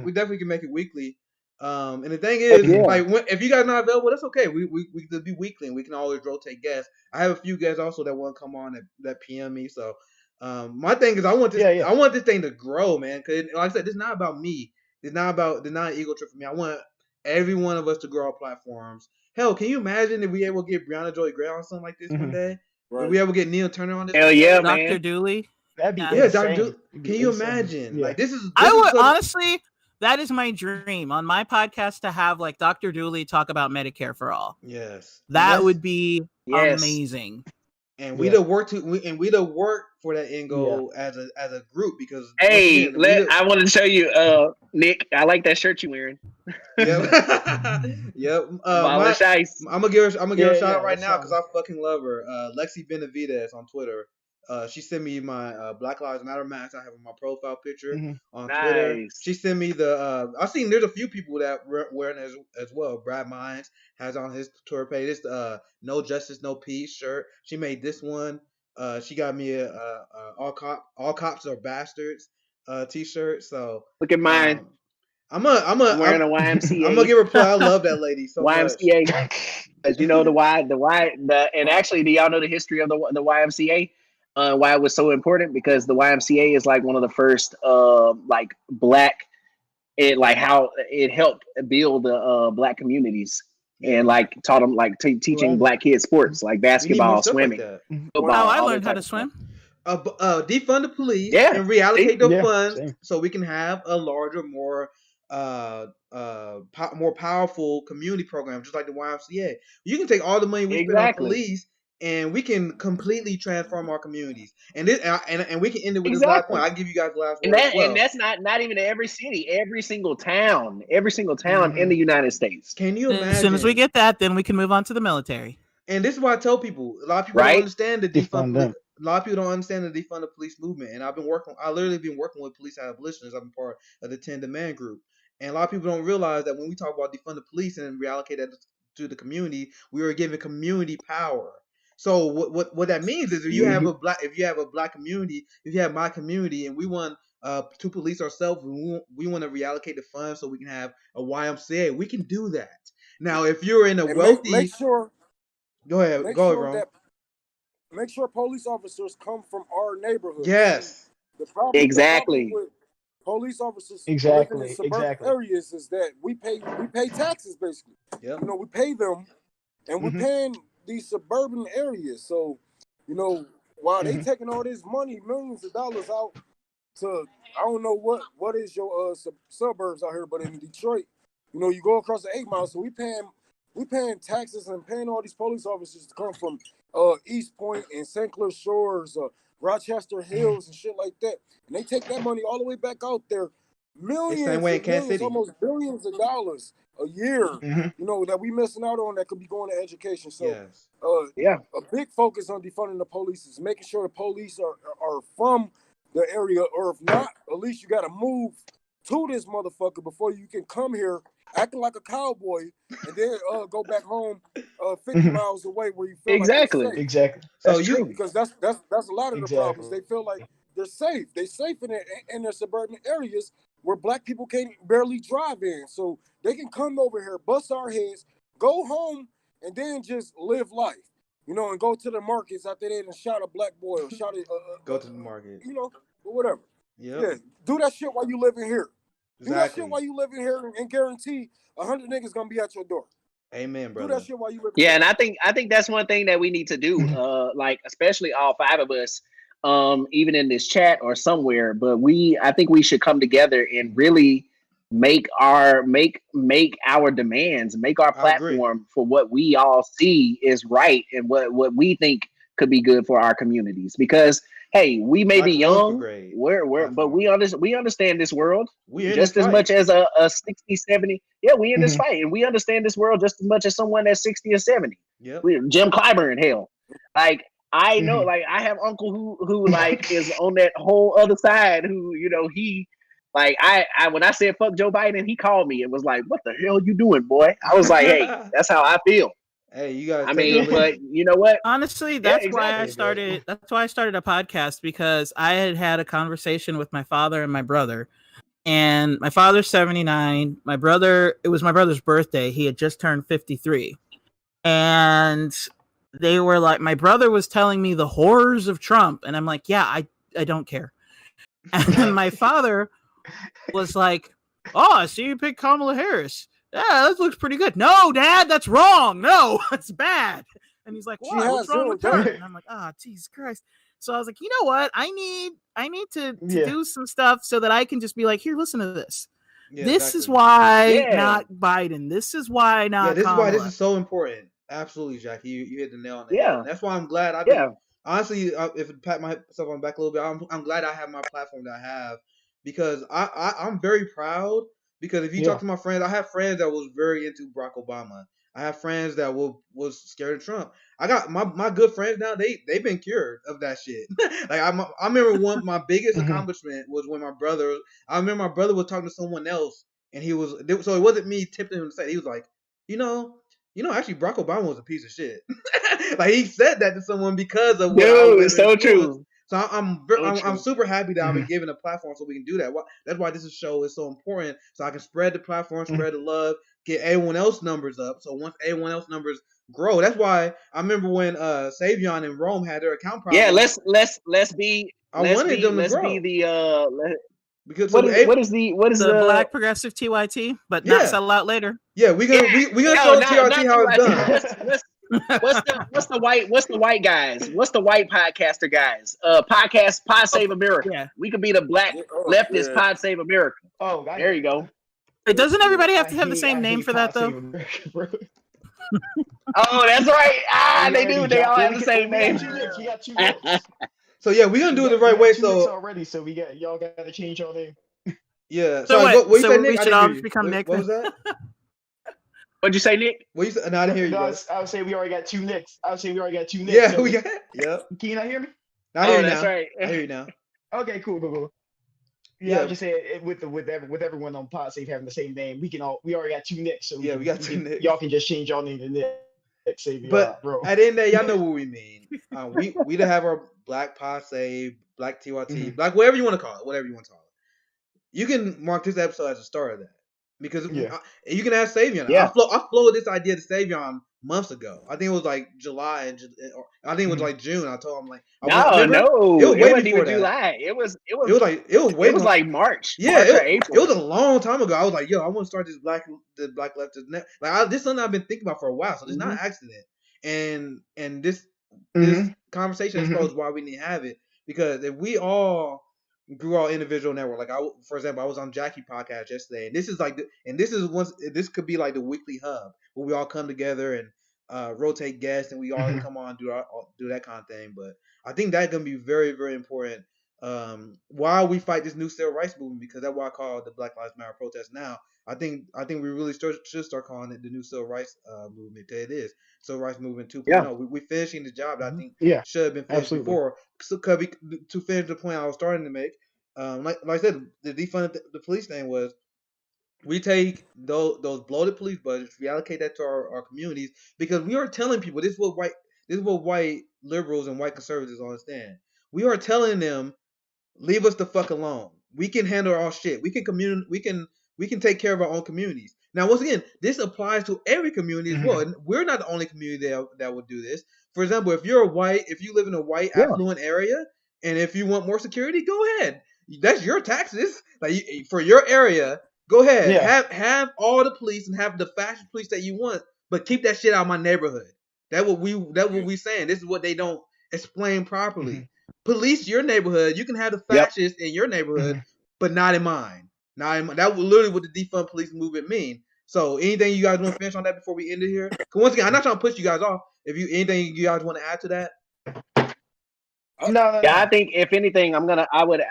we definitely can make it weekly. And the thing is, like, if you guys are not available, that's okay. We could be weekly, and we can always rotate guests. I have a few guests also that want to come on that PM me. So, my thing is, I want this thing to grow, man. Cause like I said, this is not about me. It's not an ego trip for me. I want every one of us to grow our platforms. Hell, can you imagine if we able to get Brianna Joy Gray on something like this one day? Right. If we ever get Neil Turner on this? Hell yeah, man. Dr. Dooley. That'd be insane. Dr. Dooley. Can you imagine? Yeah. Like this is. I would honestly. That is my dream on my podcast, to have like Dr. Dooley talk about Medicare for all. Yes, that would be amazing. And we'd have worked for that end goal as a group, because I want to show you, Nick. I like that shirt you're wearing. Yep. Yep. I'm gonna give her a shout out right now because I fucking love her. Lexi Benavides on Twitter. She sent me my Black Lives Matter mask I have in my profile picture on Twitter. She sent me the I've seen there's a few people that wearing it as well. Brad Mines has on his Twitter page. It's No Justice, No Peace shirt. She made this one. She got me a all cops are bastards t-shirt. So look at mine. I'm wearing a YMCA. I'm gonna give her a play. I love that lady so YMCA. much. As you know, and actually, do y'all know the history of the YMCA? Why it was so important? Because the YMCA is like one of the first like black, how it helped build the black communies and like taught them like teaching black kids sports like basketball, swimming. Football, I learned how to swim. Defund the police and reallocate the funds so we can have a larger, more powerful community program, just like the YMCA. You can take all the money we spend on police, and we can completely transform our communities. And we can end it with this last point. I'll give you guys the last word. And that's not even every city, every single town in the United States. Can you imagine? As soon as we get that, then we can move on to the military. And this is why I tell people, a lot of people don't understand the defund. A lot of people don't understand the defund the police movement. And I literally been working with police abolitionists. I've been part of the 10 Demand Group. And a lot of people don't realize that when we talk about defund the police and reallocate that to the community, we are giving community power. So what that means is if you have a black community, if you have my community, and we want to police ourselves, we want to reallocate the funds so we can have a YMCA. We can do that. Now, if you're in a wealthy, make sure. Go ahead, Ron. Make sure police officers come from our neighborhood. Yes, the problem with police officers living in suburban areas is that we pay taxes basically. Yep. We pay them, and we're paying these suburban areas. So, while they taking all this money, millions of dollars out to, I don't know what is your suburbs out here, but in Detroit, you go across the 8 Mile, so we paying taxes and paying all these police officers to come from East Point and St. Clair Shores, Rochester Hills and shit like that. And they take that money all the way back out there. Millions, almost billions of dollars a year, that we missing out on that could be going to education. So, a big focus on defunding the police is making sure the police are from the area, or if not, at least you got to move to this motherfucker before you can come here acting like a cowboy and then go back home 50 miles away where you feel exactly. So because that's a lot of the problems. They feel like they're safe. They're safe in their suburban areas where black people can't barely drive in. So they can come over here, bust our heads, go home, and then just live life. And go to the markets after they done shot a black boy or shot go to the market. Or whatever. Yep. Yeah. Do that shit while you live in here. Exactly. Do that shit while you live in here and guarantee 100 niggas gonna be at your door. Amen, brother. Do that shit while you live in here. And I think that's one thing that we need to do, like especially all 5 of us, even in this chat or somewhere. But I think we should come together and really make our demands, make our platform for what we all see is right and what we think could be good for our communities. Because hey, we may be young, but we understand this world just as much as a 60, 70. Yeah, we in this fight, and we understand this world just as much as someone that's 60 or 70. Yeah, Jim Clyburn, hell, like I know, like, I have uncle who like is on that whole other side. Who, you know, he like I when I said fuck Joe Biden, he called me and was like, "What the hell you doing, boy?" I was like, "Hey, that's how I feel." Hey, you guys. I mean, but you know what? Honestly, that's why I started. That's why I started a podcast, because I had a conversation with my father and my brother. And my father's 79. My brother, it was my brother's birthday. He had just turned 53. And they were like, my brother was telling me the horrors of Trump. And I'm like, yeah, I don't care. And my father was like, oh, I see you picked Kamala Harris. Yeah, that looks pretty good. No, Dad, that's wrong. No, that's bad. And he's like, what's wrong with her? And I'm like, Jesus Christ. So I was like, you know what? I need to do some stuff so that I can just be like, here, listen to this. Yeah, this is why not Biden. This is why not this Kamala. is why this is so important. Absolutely, Jackie. You hit the nail on the head. And that's why I'm glad honestly, if it pat myself on the back a little bit, I'm glad I have my platform that I have, because I'm very proud. Because if you talk to my friends, I have friends that was very into Barack Obama. I have friends that was scared of Trump. I got my good friends now. They've been cured of that shit. Like I remember my biggest accomplishment was when my brother. I remember my brother was talking to someone else, and so it wasn't me tipping him to say. He was like, you know, actually Barack Obama was a piece of shit. Like he said that to someone because of what it's so true. So I'm super happy that I've been given a platform so we can do that. That's why this show is so important. So I can spread the platform, spread the love, get everyone else numbers up. So once everyone else numbers grow, that's why I remember when Savion and Rome had their account problems. Yeah, let's be. I wanted them to grow. Let's be the. Because what is the Black Progressive TYT, but not sell out later. Yeah, we gonna show TRT how it's done. What's the white guys? What's the white podcaster guys? Pod Save America. Yeah. We could be the black leftist Pod Save America. Oh, there you go. Doesn't everybody have to have the same name for that though? Oh, that's right. They do. They all have the same name. So yeah, we're gonna do it the right way. So already, so y'all got to change your name. Yeah. So what you said, Nick? We should all become Nick. What was that? What'd you say, Nick? What you said? No, I didn't hear you. I would say we already got two Nicks. Yeah, so we got. Yep. Can you not hear me? I hear you that's now. Right. I hear you now. Okay, cool. Yeah, I was just saying with everyone on Pod Safe having the same name, we already got two Nicks. So we got two Nicks. Y'all can just change y'all name to Nick. Savion, but bro. At the end of the day, y'all know what we mean. We to have our Black Pod Save, Black TYT, Black whatever you want to call it, You can mark this episode as a start of that, because you can ask Savion. Yeah. I floated this idea to Savion months ago. I think it was like July, or I think it was like June. I told him like, it wasn't even July. It was like March. Yeah, March or April. It was a long time ago. I was like, yo, I want to start the black leftist net. Like this is something I've been thinking about for a while, so it's not an accident. And this conversation exposed why we need to have it, because if we all grew our individual network, like for example, I was on Jackie podcast yesterday, and this could be like the weekly hub where we all come together and rotate guests, and we all come on and do that kind of thing. But I think that's gonna be very, very important while we fight this new civil rights movement, because that's why I call the Black Lives Matter protest now. I think we really should start calling it the new civil rights movement. It is civil rights movement 2.0. Yeah. We're finishing the job that I think should have been finished before. So to finish the point I was starting to make, like I said, the defund the police thing was, we take those bloated police budgets, reallocate that to our communities, because we are telling people, this is what white liberals and white conservatives understand. We are telling them, leave us the fuck alone. We can handle our shit. We can take care of our own communities. Now, once again, this applies to every community as well. And we're not the only community that would do this. For example, if you live in a white affluent area, and if you want more security, go ahead. That's your taxes. Like for your area, go ahead. Yeah. Have all the police and have the fascist police that you want, but keep that shit out of my neighborhood. That's what we saying. This is what they don't explain properly. Police your neighborhood. You can have the fascists in your neighborhood, but not in mine. That was literally what the defund police movement mean. So anything you guys want to finish on that before we end it here? Because once again, I'm not trying to push you guys off. Anything you guys want to add to that? No. Yeah, I think if anything, I will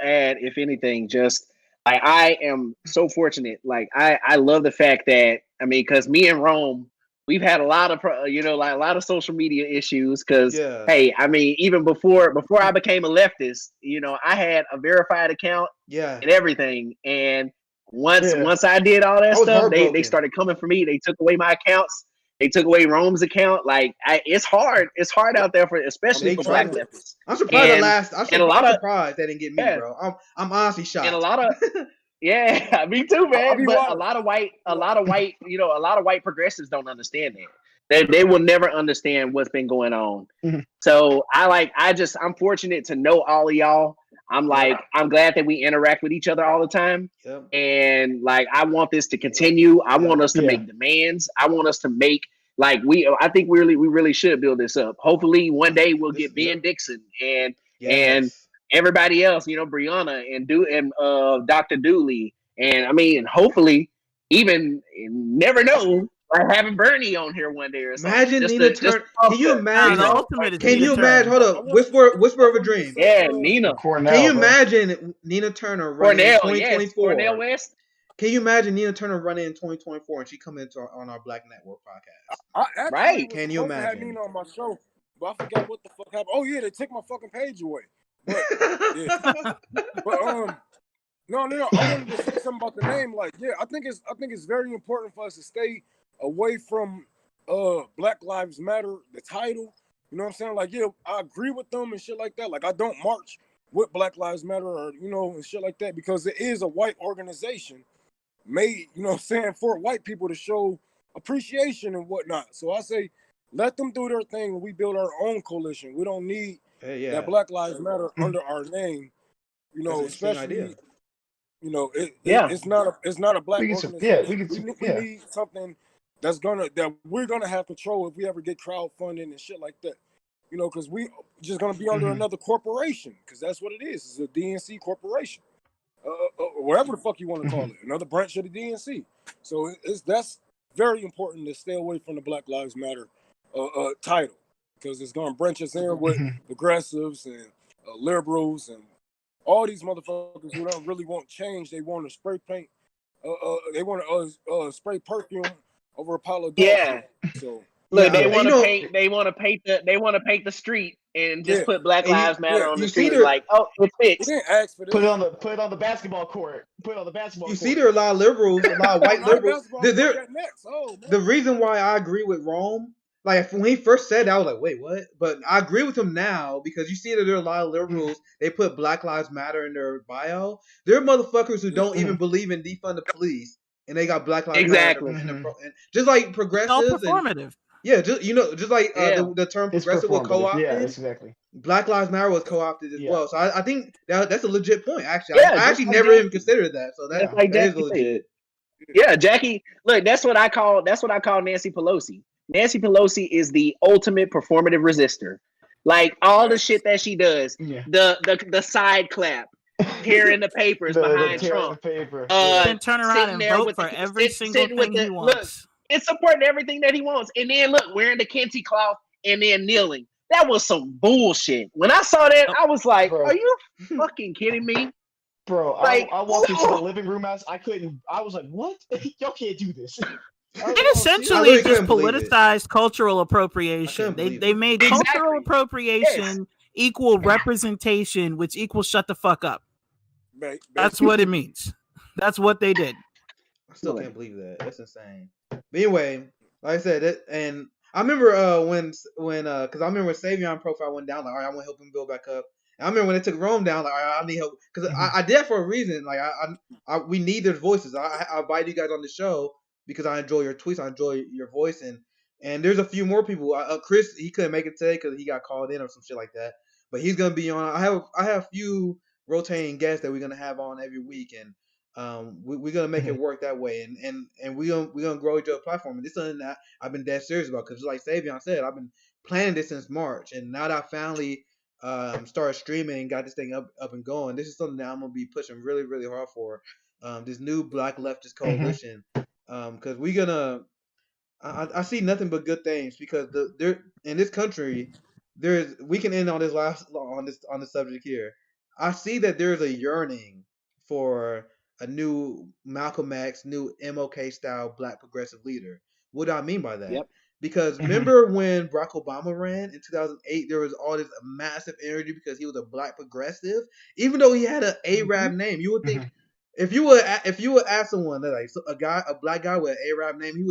add, if anything, just like, I am so fortunate. Like I love the fact that, because me and Rome, we've had a lot of like a lot of social media issues because hey, I mean, even before I became a leftist, I had a verified account and everything, and once I did all that stuff, they started coming for me. They took away my accounts. They took away Rome's account. Like it's hard out there for especially for black leftists. I'm surprised I'm surprised they didn't get me, bro. I'm honestly shocked. And a lot of yeah, me too, man. But a lot of white progressives don't understand that. They will never understand what's been going on. Mm-hmm. So I'm fortunate to know all of y'all. I'm glad that we interact with each other all the time. Yep. And I want this to continue. I want us to make demands. I want us to make I think we really should build this up. Hopefully one day we'll get Ben Dixon and everybody else, Brianna and Dr. Dooley. And I mean, hopefully even never know, having Bernie on here one day or something. Imagine Nina Turner. Can you imagine? Can you imagine? Hold up. Whisper of a dream. Yeah, Nina. Cornell, can you imagine Nina Turner running in 2024? Cornell West. Can you imagine Nina Turner running in 2024 and she come into on our Black Network podcast? Right? Can you imagine? I had Nina on my show, but I forgot what the fuck happened. Oh yeah, they took my fucking page away. But, no. I wanted to say something about the name. I think it's very important for us to stay away from Black Lives Matter, the title. You know what I'm saying? I agree with them and shit like that. I don't march with Black Lives Matter or and shit like that because it is a white organization made, for white people to show appreciation and whatnot. So I say, let them do their thing and we build our own coalition. We don't need that Black Lives Matter under our name, especially, it's not a black organization. We need something that we're gonna have control if we ever get crowdfunding and shit like that. Because we just gonna be under another corporation because that's what it is. It's a DNC corporation. Whatever the fuck you want to call it, another branch of the DNC. So that's very important to stay away from the Black Lives Matter title because it's going to branch us in with progressives and liberals and all these motherfuckers who don't really want change. They want to spray paint. They want to spray perfume over a pile of dog. Yeah. So look, they want to paint. They want to paint the street and just put Black Lives Matter on the street. It's fixed. Put it on the basketball court. You see, there are a lot of liberals, a lot of white liberals. The reason why I agree with Rome, when he first said that, I was like, wait, what? But I agree with him now because you see that there are a lot of liberals. They put Black Lives Matter in their bio. There are motherfuckers who don't even believe in defund the police, and they got Black Lives Matter. Just like progressives. All performative. Just like the term progressive was co-opted. Yeah, exactly. Black Lives Matter was co-opted as well. So I think that's a legit point. Actually, I actually never even considered that. So that is legit. Yeah, Jackie. Look, that's what I call Nancy Pelosi. Nancy Pelosi is the ultimate performative resistor. All the shit that she does, the side clap, tearing the papers behind Trump, then turn around and vote for every single thing he wants. Look, it's supporting everything that he wants. And then look, wearing the Kente cloth and then kneeling. That was some bullshit. When I saw that, I was like, are you fucking kidding me? Bro, I walked into the living room house. I was like, what? Y'all can't do this. It essentially just politicized cultural appropriation. They made cultural appropriation equal representation, which equals shut the fuck up. That's what it means. That's what they did. I still can't believe that. That's insane. But anyway, like I said, and I remember when because I remember when Savion profile went down, all right, I want to help him build back up. And I remember when they took Rome down, all right, I need help because I did that for a reason. We need their voices. I invite you guys on the show because I enjoy your tweets, I enjoy your voice, and there's a few more people. Chris, he couldn't make it today because he got called in or some shit like that, but he's gonna be on. I have a few rotating guests that we're gonna have on every week, and we're gonna make it work that way, and we're gonna grow each other's platform. And this is something that I've been dead serious about because, like Savion said, I've been planning this since March, and now that I finally started streaming and got this thing up and going, this is something that I'm gonna be pushing really, really hard for. This new Black leftist coalition, because we're gonna. I see nothing but good things because there in this country, we can end on this on this subject here. I see that there's a yearning for a new Malcolm X, new MLK style Black progressive leader. What do I mean by that? Yep. Because remember when Barack Obama ran in 2008, there was all this massive energy because he was a black progressive. Even though he had an Arab name, you would think if you would ask someone that like a black guy with an Arab name, he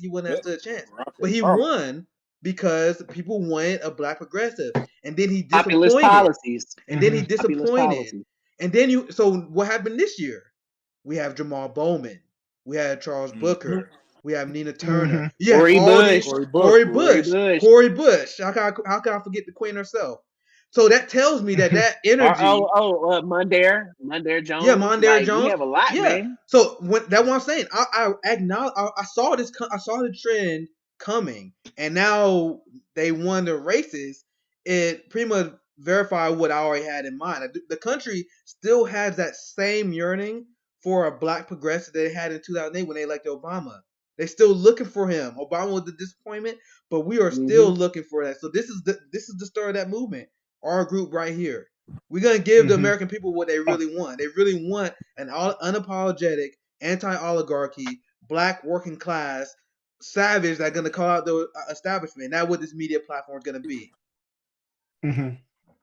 wouldn't have stood a chance. But he won because people wanted a black progressive, and then he disappointed. Populist policies. And then he disappointed. And then so what happened this year? We have Jamal Bowman. We had Charles Booker. We have Nina Turner. Yeah, Corey Bush. How can I forget the queen herself? So that tells me that energy. Mondaire Jones. Yeah, Mondaire Jones. We have a lot, man. So that's what I'm saying. I acknowledge. I saw this. I saw the trend coming, and now they won the races. It pretty much verified what I already had in mind. The country still has that same yearning for a black progressive they had in 2008 when they elected Obama. They're still looking for him. Obama was the disappointment, but we are still looking for that. So this is the start of that movement. Our group right here. We're gonna give the American people what they really want. They really want an unapologetic, anti-oligarchy, black working class savage that's gonna call out the establishment. That's what this media platform is gonna be.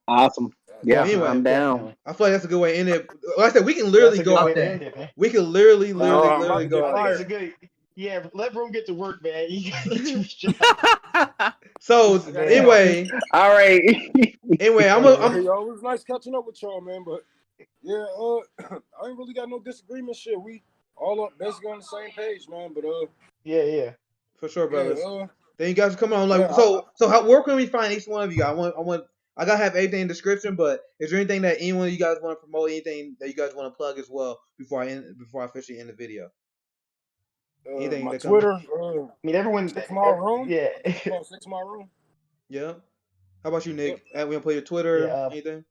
Awesome. Yeah, anyway, I'm down. I feel like that's a good way in it. Like I said, we can literally go out there. We can literally go out there. Yeah, let Rome get to work, man. So anyway, all right. Anyway, it was nice catching up with y'all, man. But yeah, I ain't really got no disagreement. Shit, we all up basically on the same page, man. But yeah, for sure, brothers. Then you guys come on, like, where can we find each one of you? I gotta have everything in the description, but is there anything that anyone of you guys want to promote? Anything that you guys want to plug as well before I officially end the video? Anything my Twitter. Everyone. 6 Mile Room. Yeah. 6 Mile Room. Yeah. How about you, Nick? We gonna play your Twitter? Anything?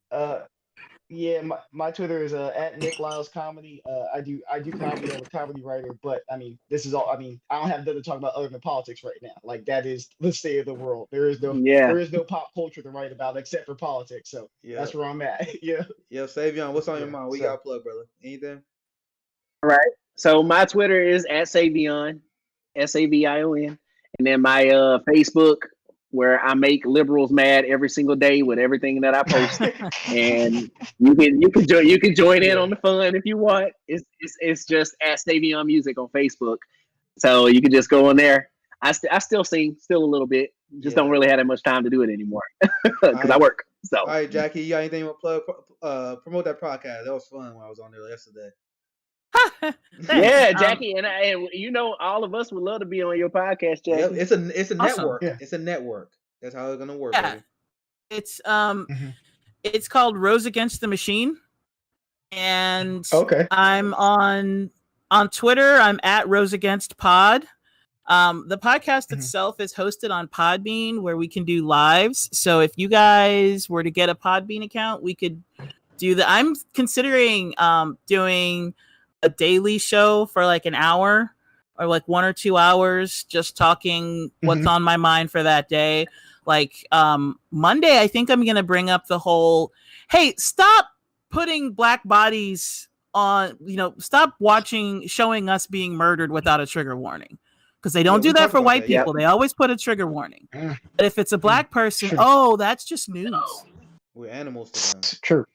Yeah, my Twitter is at Nick Lyles Comedy. I do comedy. I'm a comedy writer, but I mean, this is all. I mean, I don't have nothing to talk about other than politics right now. Like that is the state of the world. There is no pop culture to write about except for politics. So that's where I'm at. Yeah. Yeah, Savion, what's on your mind? We got a plug, brother. Anything? All right. So my Twitter is at Savion, Savion, and then my Facebook, where I make liberals mad every single day with everything that I post, and you can join in on the fun if you want. It's just at Savion Music on Facebook, so you can just go on there. I still sing a little bit, just don't really have that much time to do it anymore because I work. So all right, Jackie, you got anything to plug? Promote that podcast. That was fun when I was on there yesterday. Yeah, Jackie, and all of us would love to be on your podcast, Jackie. Yep, it's a awesome network. Yeah. It's a network. That's how it's gonna work. Yeah. Baby. It's called Rose Against the Machine, and I'm on Twitter. I'm at Rose Against Pod. The podcast itself is hosted on Podbean, where we can do lives. So if you guys were to get a Podbean account, we could do that. I'm considering doing a daily show for like an hour or like 1 or 2 hours, just talking what's on my mind for that day. Like Monday, I think I'm going to bring up the whole, hey, stop putting black bodies on, stop showing us being murdered without a trigger warning. Because they don't do that for white people. They always put a trigger warning. But if it's a black person, that's just news. We're animals to them. True.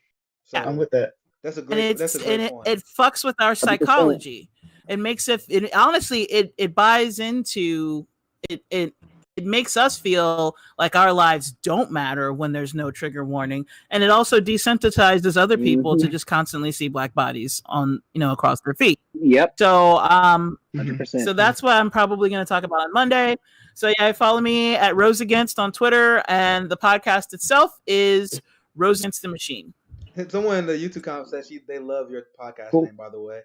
So, I'm with that. That's a great point. It fucks with our psychology. It makes it honestly, it buys into it. It makes us feel like our lives don't matter when there's no trigger warning, and it also desensitizes other people to just constantly see black bodies on across their feet. Yep. So 100%. So that's what I'm probably going to talk about on Monday. So yeah, follow me at Rose Against on Twitter, and the podcast itself is Rose Against the Machine. Someone in the YouTube comment said they love your podcast name, by the way.